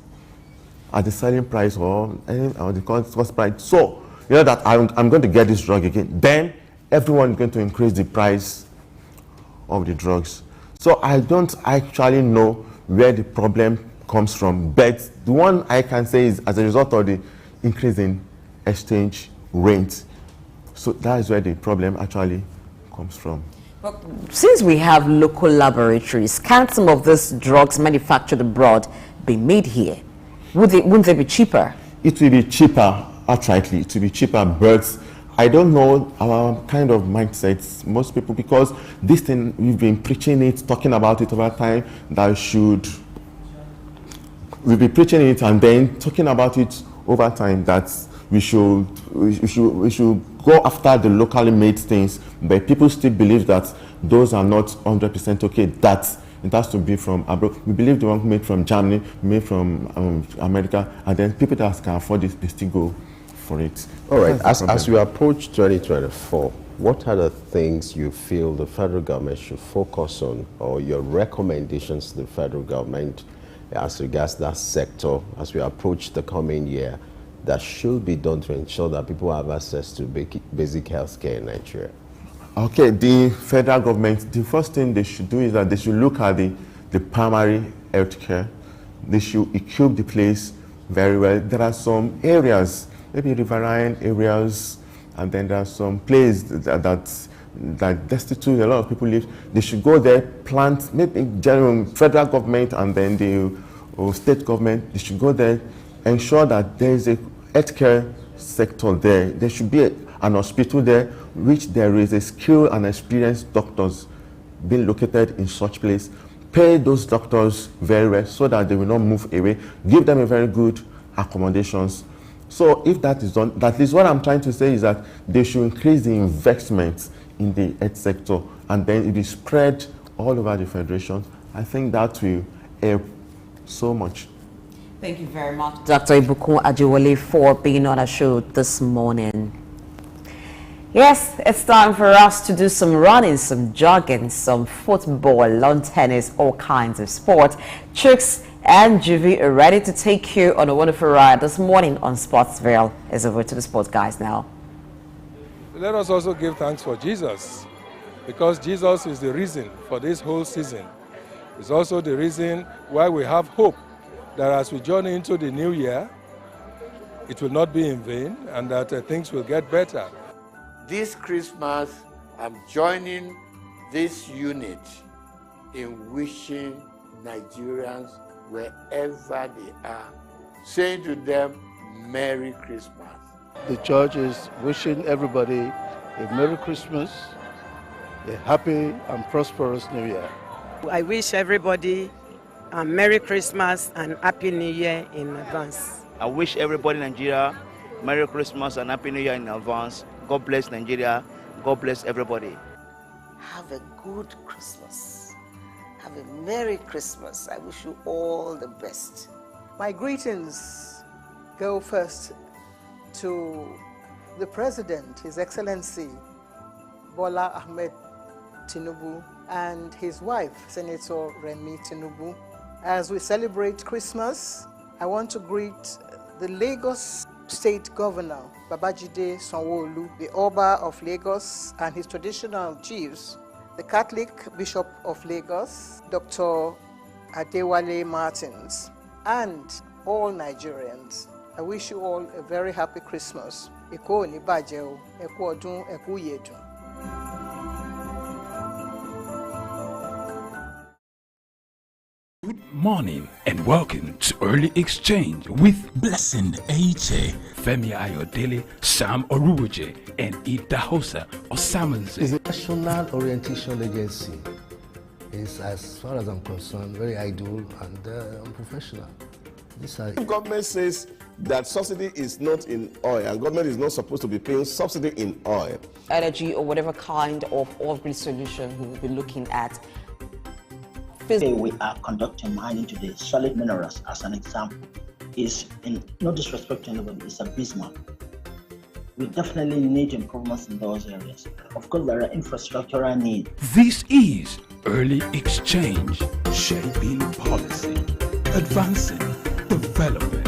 at the selling price or the cost price. So you know that I'm going to get this drug again. Then everyone is going to increase the price of the drugs. So I don't actually know where the problem comes from, but the one I can say is as a result of the increase in exchange rate. So that is where the problem actually comes from. But since we have local laboratories, can't some of these drugs manufactured abroad be made here? Wouldn't they be cheaper? It will be cheaper, outrightly. It will be cheaper, but I don't know our kind of mindsets, most people, because this thing, we've been preaching it, talking about it over time, that we'll be preaching it and then talking about it over time, that we should go after the locally made things, but people still believe that those are not 100% okay, that it has to be from abroad. We believe the one made from Germany, made from America, and then people that can afford it, they still go for it. All right, as we approach 2024, what are the things you feel the federal government should focus on, or your recommendations to the federal government as regards that sector as we approach the coming year that should be done to ensure that people have access to basic health care in Nigeria? Okay, the federal government, the first thing they should do is that they should look at the primary health care. They should equip the place very well. There are some areas, maybe riverine areas, and then there are some places that destitute, a lot of people live. They should go there, plant, maybe general federal government and then the state government, they should go there, ensure that there is a healthcare sector there. There should be an hospital there, which there is a skilled and experienced doctors being located in such place. Pay those doctors very well so that they will not move away. Give them a very good accommodations. So if that is done, that is what I'm trying to say, is that they should increase the investment in the health sector, and then it is spread all over the federation. I think that will help so much. Thank you very much, Dr. Ibukun Ajewole, for being on our show this morning. Yes, it's time for us to do some running, some jogging, some football, lawn tennis, all kinds of sport. Chooks and Juvie are ready to take you on a wonderful ride this morning on Sportsville. It's over to the sports guys now. Let us also give thanks for Jesus, because Jesus is the reason for this whole season. It's also the reason why we have hope that as we journey into the new year, it will not be in vain and that things will get better. This Christmas, I'm joining this unit in wishing Nigerians, wherever they are, saying to them, Merry Christmas. The church is wishing everybody a Merry Christmas, a happy and prosperous New Year. I wish everybody a Merry Christmas and Happy New Year in advance. I wish everybody in Nigeria Merry Christmas and Happy New Year in advance. God bless Nigeria. God bless everybody. have a good Christmas. Have a Merry Christmas. I wish you all the best. My greetings go first to the President, His Excellency Bola Ahmed Tinubu, and his wife, Senator Remi Tinubu. As we celebrate Christmas, I want to greet the Lagos State Governor, Babajide Sanwo-Olu, the Oba of Lagos and his traditional chiefs, the Catholic Bishop of Lagos, Dr. Adewale Martins, and all Nigerians. I wish you all a very happy Christmas. Eko ni baje o, eku odun, eku yedun. Good morning and welcome to Early Exchange with Blessing Aiche, Femi Ayodele, Sam Orubuje, and Idahosa Osamanze. It's a national orientation agency. It's, as far as I'm concerned, very idle and unprofessional. If government says that subsidy is not in oil and government is not supposed to be paying subsidy in oil, energy or whatever kind of off-grid solution we will be looking at. Today we are conducting mining today. Solid minerals, as an example, is, in no disrespect to anybody, it's abysmal. We definitely need improvements in those areas. Of course, there are infrastructural needs. This is Early Exchange, shaping policy, advancing development.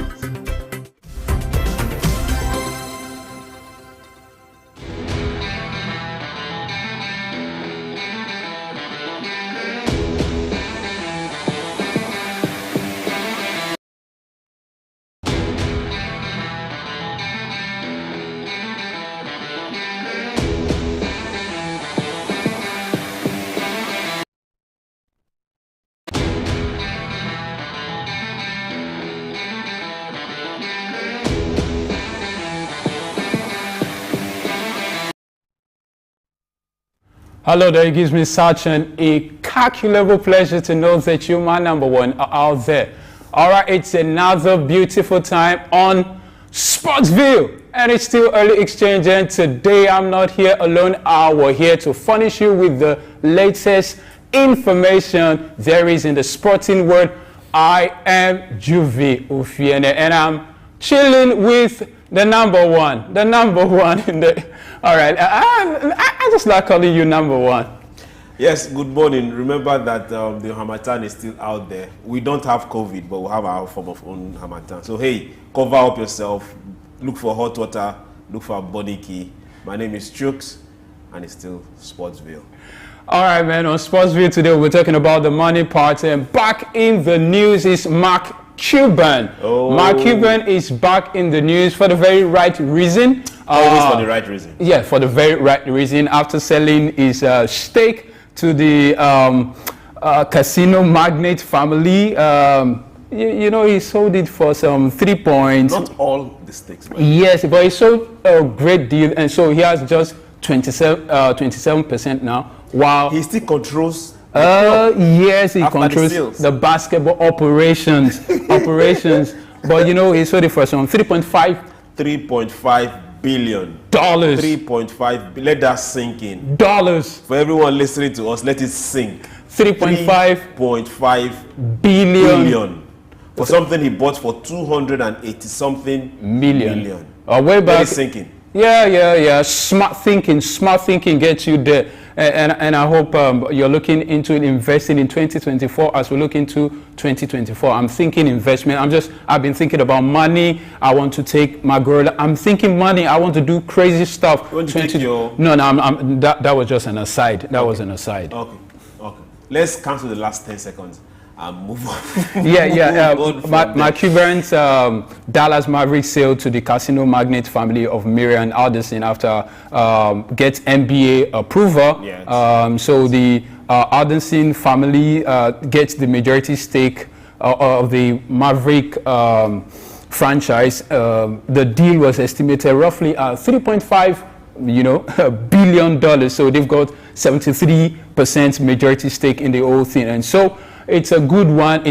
Hello there, it gives me such an incalculable pleasure to know that you, my number one, are out there. All right, it's another beautiful time on Sportsville, and it's still Early Exchange, and today I'm not here alone. We're here to furnish you with the latest information there is in the sporting world. I am Juvi Ufiene, and I'm chilling with the number one in the... All right, I just like calling you number one. Yes, good morning. Remember that the Harmattan is still out there. We don't have COVID, but we have our form of own Harmattan. So hey, cover up yourself, look for hot water, look for a body key. My name is Souq, and it's still Sportsville. All right, man, on Sportsville today we're talking about the money part, and back in the news is Mark Cuban. Oh. Mark Cuban is back in the news for the very right reason. Always for the right reason. Yeah, for the very right reason. After selling his stake to the casino magnate family, you know, he sold it for some 3 points. Not all the stakes. Right? Yes, but he sold a great deal, and so he has just 27% now. While he still controls. Yes, he controls the basketball operations. But you know, he sold it for some 3.5 billion dollars. 3.5. Let that sink in. Dollars. For everyone listening to us, let it sink. 3.5 billion for something he bought for 280 something million. Way back. Let it sink in. Yeah. Smart thinking gets you there. And I hope you're looking into investing in 2024 as we look into 2024. I'm thinking investment. I've been thinking about money. I want to take my girl. I'm thinking money. I want to do crazy stuff. You want to take your... No, that was just an aside. That was an aside. Okay. Let's cancel the last 10 seconds. Move on. My Cuban's Dallas Mavericks sale to the casino magnate family of Miriam Alderson after gets NBA approval. Yes. So the Alderson family gets the majority stake of the Maverick franchise. The deal was estimated roughly at $3.5 billion. So they've got 73% majority stake in the whole thing, and so it's a good one.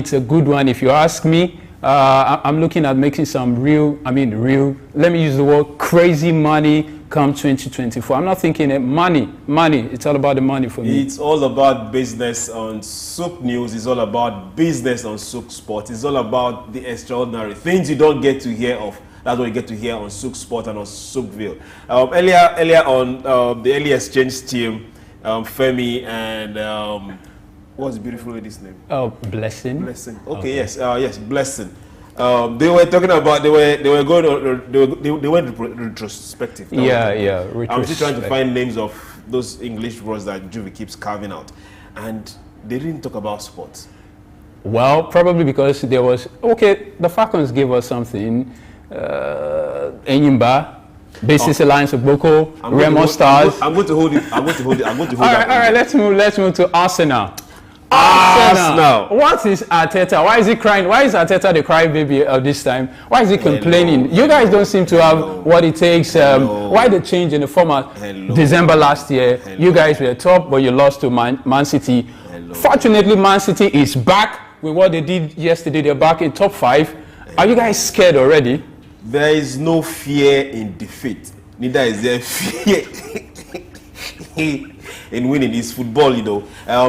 If you ask me. I'm looking at making some real, let me use the word crazy money come 2024? I'm not thinking money. It's all about the money for me. It's all about business on Souq News. It's all about business on Souq Sport. It's all about the extraordinary things you don't get to hear of. That's what you get to hear on Souq Sport and on Souqville. Earlier on the early exchange team, Femi and what's the beautiful lady's name? Oh, Blessing. Blessing. Okay, yes, yes, Blessing. They were talking about they were going on, they went retrospective. Yeah. I'm still trying to find names of those English words that Juvie keeps carving out, and they didn't talk about sports. Well, probably because there was the Falcons gave us something. Enyimba, Basis Alliance of Boko, Remo Stars. I'm going to hold it. All right. Let's move to Arsenal. Arsenal. What is Arteta? Why is he crying? Why is Arteta the crybaby of this time? Why is he complaining? You guys don't seem to have what it takes. Why the change in the format? December last year, you guys were top, but you lost to Man City. Fortunately, Man City is back with what they did yesterday. They're back in top 5. Are you guys scared already? There is no fear in defeat. Neither is there fear in winning. It's football, you know.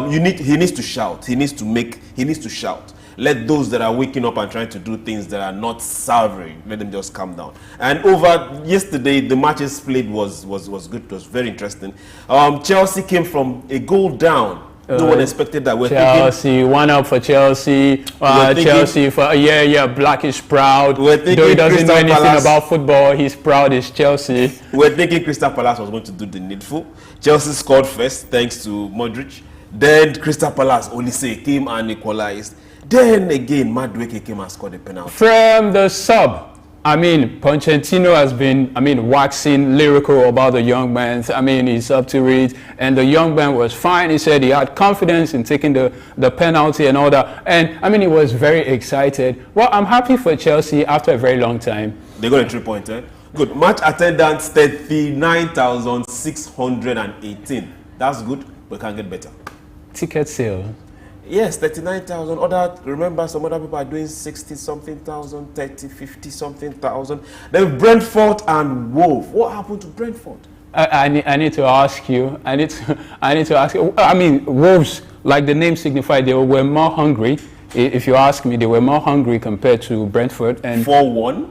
He needs to shout. He needs to shout. Let those that are waking up and trying to do things that are not savory, let them just calm down. And over yesterday, the matches played was good. It was very interesting. Chelsea came from a goal down. No one expected that. Chelsea, 1-up for Chelsea. Chelsea for Black is proud. Though he doesn't know anything about football, he's proud. It's Chelsea. We're thinking Crystal Palace was going to do the needful. Chelsea scored first, thanks to Modric. Then Crystal Palace Olise came and equalized. Then again, Madueke came and scored a penalty. From the sub. Pochettino has been, waxing lyrical about the young man. He's up to it. And the young man was fine. He said he had confidence in taking the penalty and all that. And, he was very excited. Well, I'm happy for Chelsea after a very long time. They got a 3-point, Good. Match attendance, 39,618. That's good, but can't get better. Ticket sale. Yes, 39,000. Remember, some other people are doing 60-something thousand, 30, 50-something thousand. Then Brentford and Wolves. What happened to Brentford? I need to ask you. I need to ask you. Wolves, like the name signified, they were more hungry. If you ask me, they were more hungry compared to Brentford. And 4-1.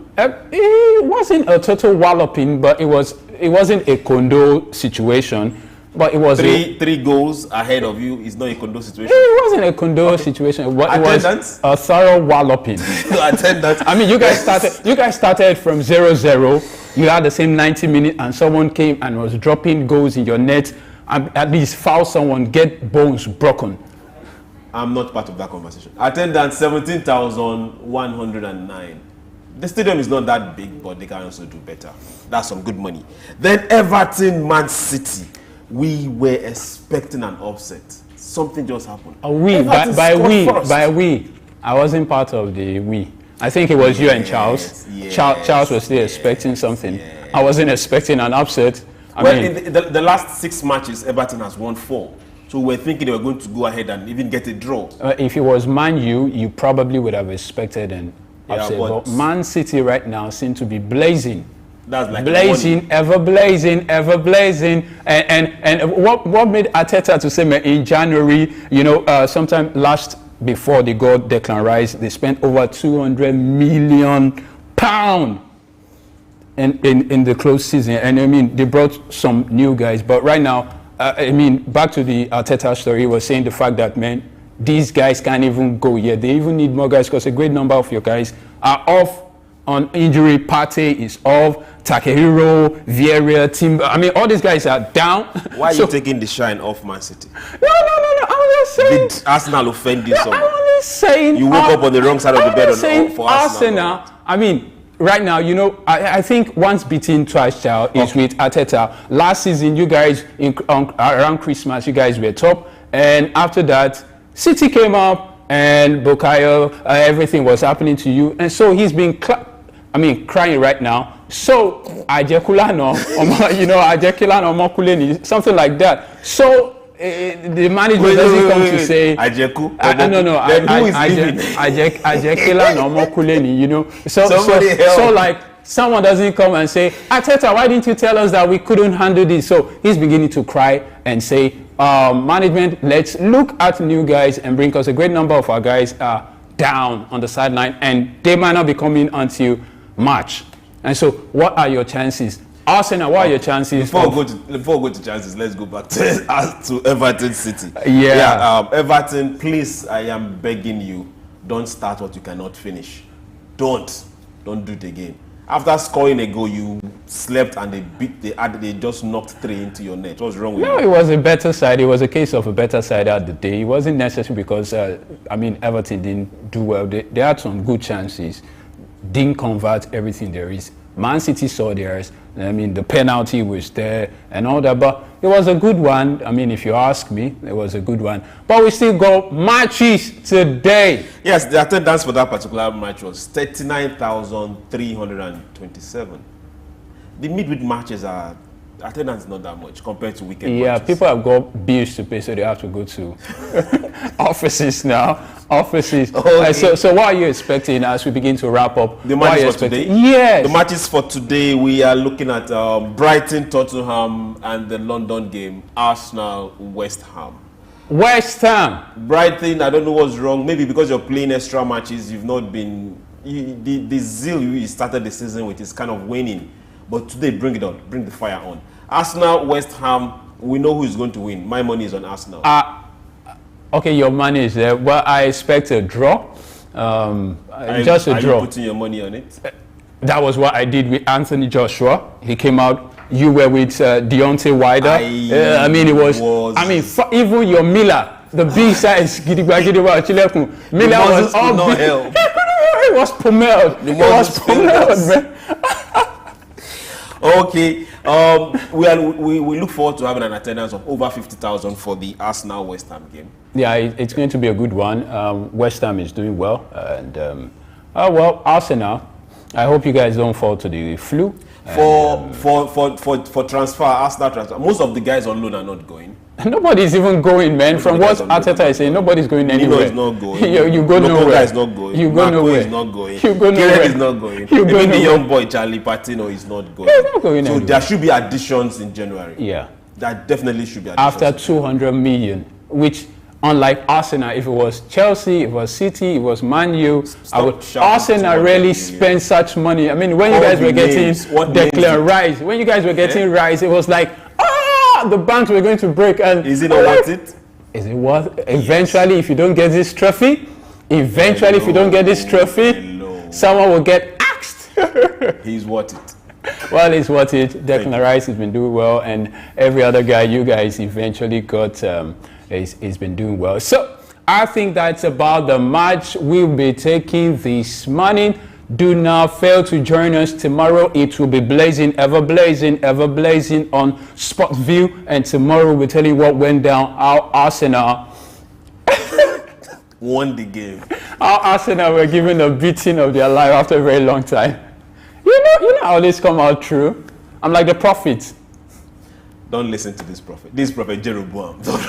It wasn't a total walloping, but it wasn't a condo situation. But it was three goals ahead of you is not a condo situation. It wasn't a condo situation. It was a thorough walloping. Attendance. You guys started from 0-0. You had the same 90 minutes, and someone came and was dropping goals in your net, and at least foul someone, get bones broken. I'm not part of that conversation. Attendance 17,109. The stadium is not that big, but they can also do better. That's some good money. Then Everton, Man City. We were expecting an upset. Something just happened. By we, I wasn't part of the we. I think it was you and Charles. Charles was still expecting something. I wasn't expecting an upset. In the last 6 matches, Everton has won 4. So we're thinking they were going to go ahead and even get a draw. If it was Man U, you probably would have expected an upset. But Man City right now seem to be blazing. That's like blazing, ever blazing. And what made Arteta to say in January, sometime before they got Declan Rice, they spent over £200 million in the close season. And they brought some new guys. But right now, back to the Arteta story, he was saying the fact that, these guys can't even go yet. They even need more guys because a great number of your guys are off on injury. Partey is off. Takehiro, Vieira, Timber. All these guys are down. Why are you taking the shine off Man City? No. I'm just saying. Did Arsenal offend you somehow? I'm just saying. You woke up on the wrong side of the bed for Arsenal. Right now, I think once beaten, twice child is with Arteta. Last season, you guys, around Christmas, you guys were top. And after that, City came up and Bukayo, everything was happening to you. And so he's been crying right now. So, Ajekulano, something like that. So, the manager doesn't come to say Ajeku. Ajekila no Mokuleni, So someone doesn't come and say, Arteta, why didn't you tell us that we couldn't handle this? So he's beginning to cry and say, management, let's look at new guys and bring, because a great number of our guys are down on the sideline and they might not be coming until March. And so what are your chances? Arsenal, what are your chances? Before we go to chances, let's go back to Everton City. Everton, please, I am begging you, don't start what you cannot finish. Don't do it again. After scoring a goal, you slept and they just knocked 3 into your net. What's wrong with you? No, it was a better side. It was a case of a better side at the day. It wasn't necessary because, Everton didn't do well. They had some good chances, didn't convert everything there is. Man City saw theirs. The penalty was there and all that, but it was a good one. If you ask me, it was a good one. But we still got matches today. Yes, the attendance for that particular match was 39,327. The midweek matches are attendance not that much compared to weekend matches. People have got bills to pay, so they have to go to offices now. Offices. Okay. So what are you expecting as we begin to wrap up? The matches for today? Yes. The matches for today, we are looking at Brighton, Tottenham, and the London game, Arsenal, West Ham. West Ham. Brighton, I don't know what's wrong. Maybe because you're playing extra matches, you've not been... the zeal you started the season with is kind of waning. But today, bring it on. Bring the fire on. Arsenal, West Ham, we know who is going to win. My money is on Arsenal. Okay, your money is there. Well, I expect a draw. Just a draw. Are you putting your money on it? That was what I did with Anthony Joshua. He came out. You were with Deontay Wilder. It was. Even your Miller, the big size, Miller was all big. It was pommeled. It was pommeled, man. Okay, we look forward to having an attendance of over 50,000 for the Arsenal West Ham game. Yeah, it's going to be a good one. West Ham is doing well, and Arsenal. I hope you guys don't fall to the flu. For transfer, Arsenal transfer, most of the guys on loan are not going. Nobody's even going, man. From what Arteta is saying, nobody's going anywhere. Is not going. you go nowhere. Is not going. You go nowhere. Is not going. You go nowhere. Is not going. Even the young boy Charlie Patino is not going. He's not going anywhere. There should be additions in January. Yeah. That definitely should be additions. After 200 million, which unlike Arsenal, if it was Chelsea, it was City, it was Man U, Arsenal rarely spend such money. When you guys were getting Declan Rice, Rice, it was like, the banks were going to break. And is it not worth it? Is it worth it? Eventually, if you don't get this trophy, someone will get axed. He's worth it. Well, it's worth it. Declan Rice has been doing well, and every other guy you guys eventually got has been doing well. So I think that's about the match we'll be taking this morning. Do not fail to join us tomorrow. It will be blazing, ever blazing on Sportview. And tomorrow we'll tell you what went down. Our Arsenal won the game. Our Arsenal were given a beating of their life after a very long time. You know how this come out true. I'm like the prophet. Don't listen to this prophet. This prophet Jeroboam. Don't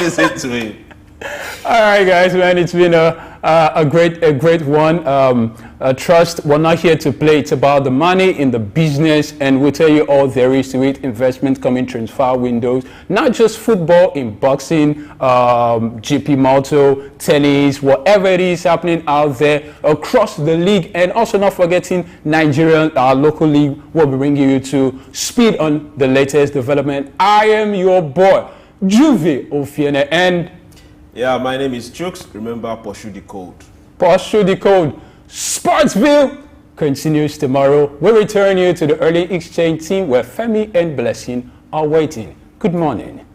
listen to him. All right, guys, man, it's been a great one. Trust, we're not here to play. It's about the money in the business, and we'll tell you all there is to it. Investment coming, transfer windows, not just football, in boxing, GP Moto, tennis, whatever it is happening out there across the league, and also not forgetting Nigeria, our local league. We'll be bringing you to speed on the latest development. I am your boy, Juve Ofiene, and yeah, my name is Souq. Remember, pursue the code. Pursue the code. Sportsville continues tomorrow. We return you to the early exchange team where Femi and Blessing are waiting. Good morning.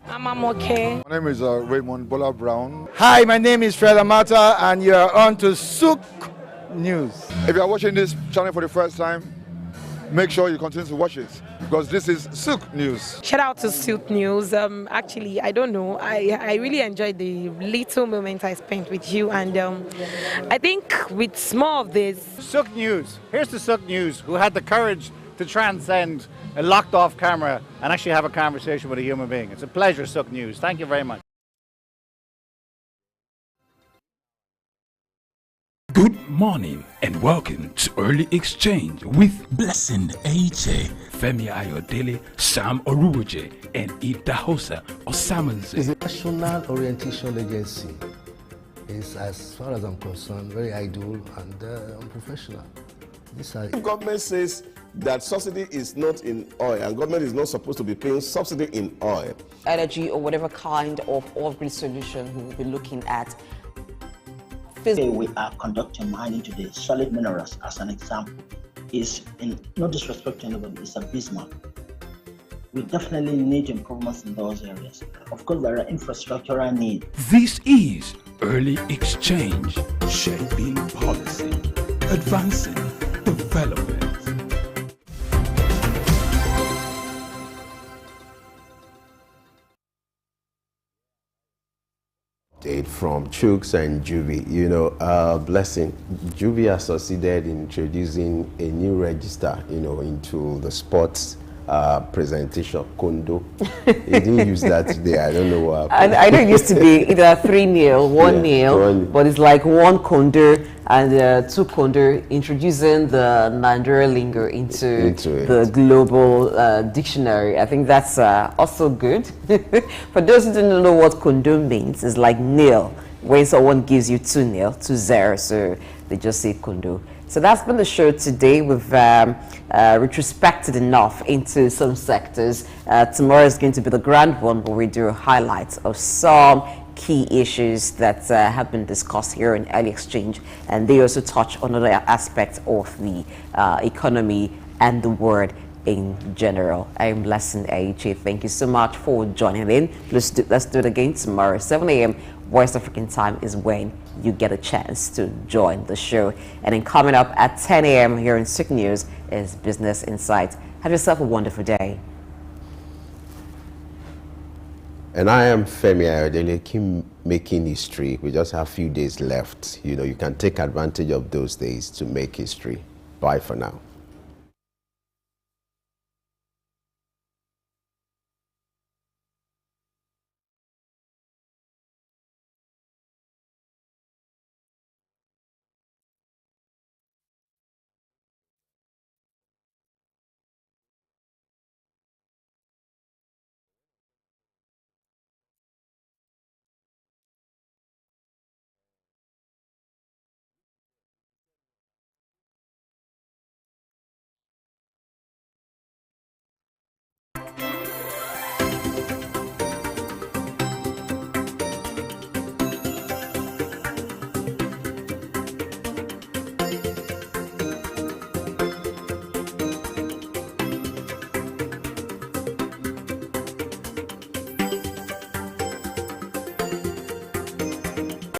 I'm okay. My name is Raymond Bola Brown. Hi, my name is Fred Amata, and you are on to Souq News. If you are watching this channel for the first time, make sure you continue to watch it, because this is Souq News. Shout out to Souq News. Actually, I don't know. I really enjoyed the little moment I spent with you, and I think with more of this. Souq News. Here's the Souq News, who had the courage to transcend a locked-off camera and actually have a conversation with a human being. It's a pleasure, Souq News. Thank you very much. Good morning and welcome to Early Exchange with Blessing Aiche, Femi Ayodele, Sam Oruwoje, and Idahosa Osamanze. It's a national orientation agency. It's, as far as I'm concerned, very idle and unprofessional. If government says that subsidy is not in oil and government is not supposed to be paying subsidy in oil, energy or whatever kind of off-grid solution we will be looking at. Today we are conducting mining today. Solid minerals, as an example, is, in no disrespect to anybody, it's abysmal. We definitely need improvements in those areas. Of course, there are infrastructural needs. This is Early Exchange, shaping policy, advancing development. From Souq and Juvie, you know, Blessing, Juvie has succeeded in introducing a new register, you know, into the sports presentation, Kondo. He didn't use that today. I don't know what happened. I know it used to be either 3-0, 1-0, but it's like 1 Kondo and 2 Kondo, introducing the Nigeria lingo into the global dictionary. I think that's also good. For those who don't know what Kondo means, it's like nil. When someone gives you 2-0, 2-0, so they just say Kondo. So that's been the show today. We've retrospected enough into some sectors. Tomorrow is going to be the grand one where we do highlights of some key issues that have been discussed here in Early Exchange, and they also touch on other aspects of the economy and the world in general. I'm Blessing Aiche. Thank you so much for joining in. Let's do it again tomorrow, 7 a.m. West African time is when you get a chance to join the show. And then coming up at 10 a.m. here in Souq News is Business Insights. Have yourself a wonderful day. And I am Femi Ayodele. Keep making history. We just have a few days left. You know, you can take advantage of those days to make history. Bye for now.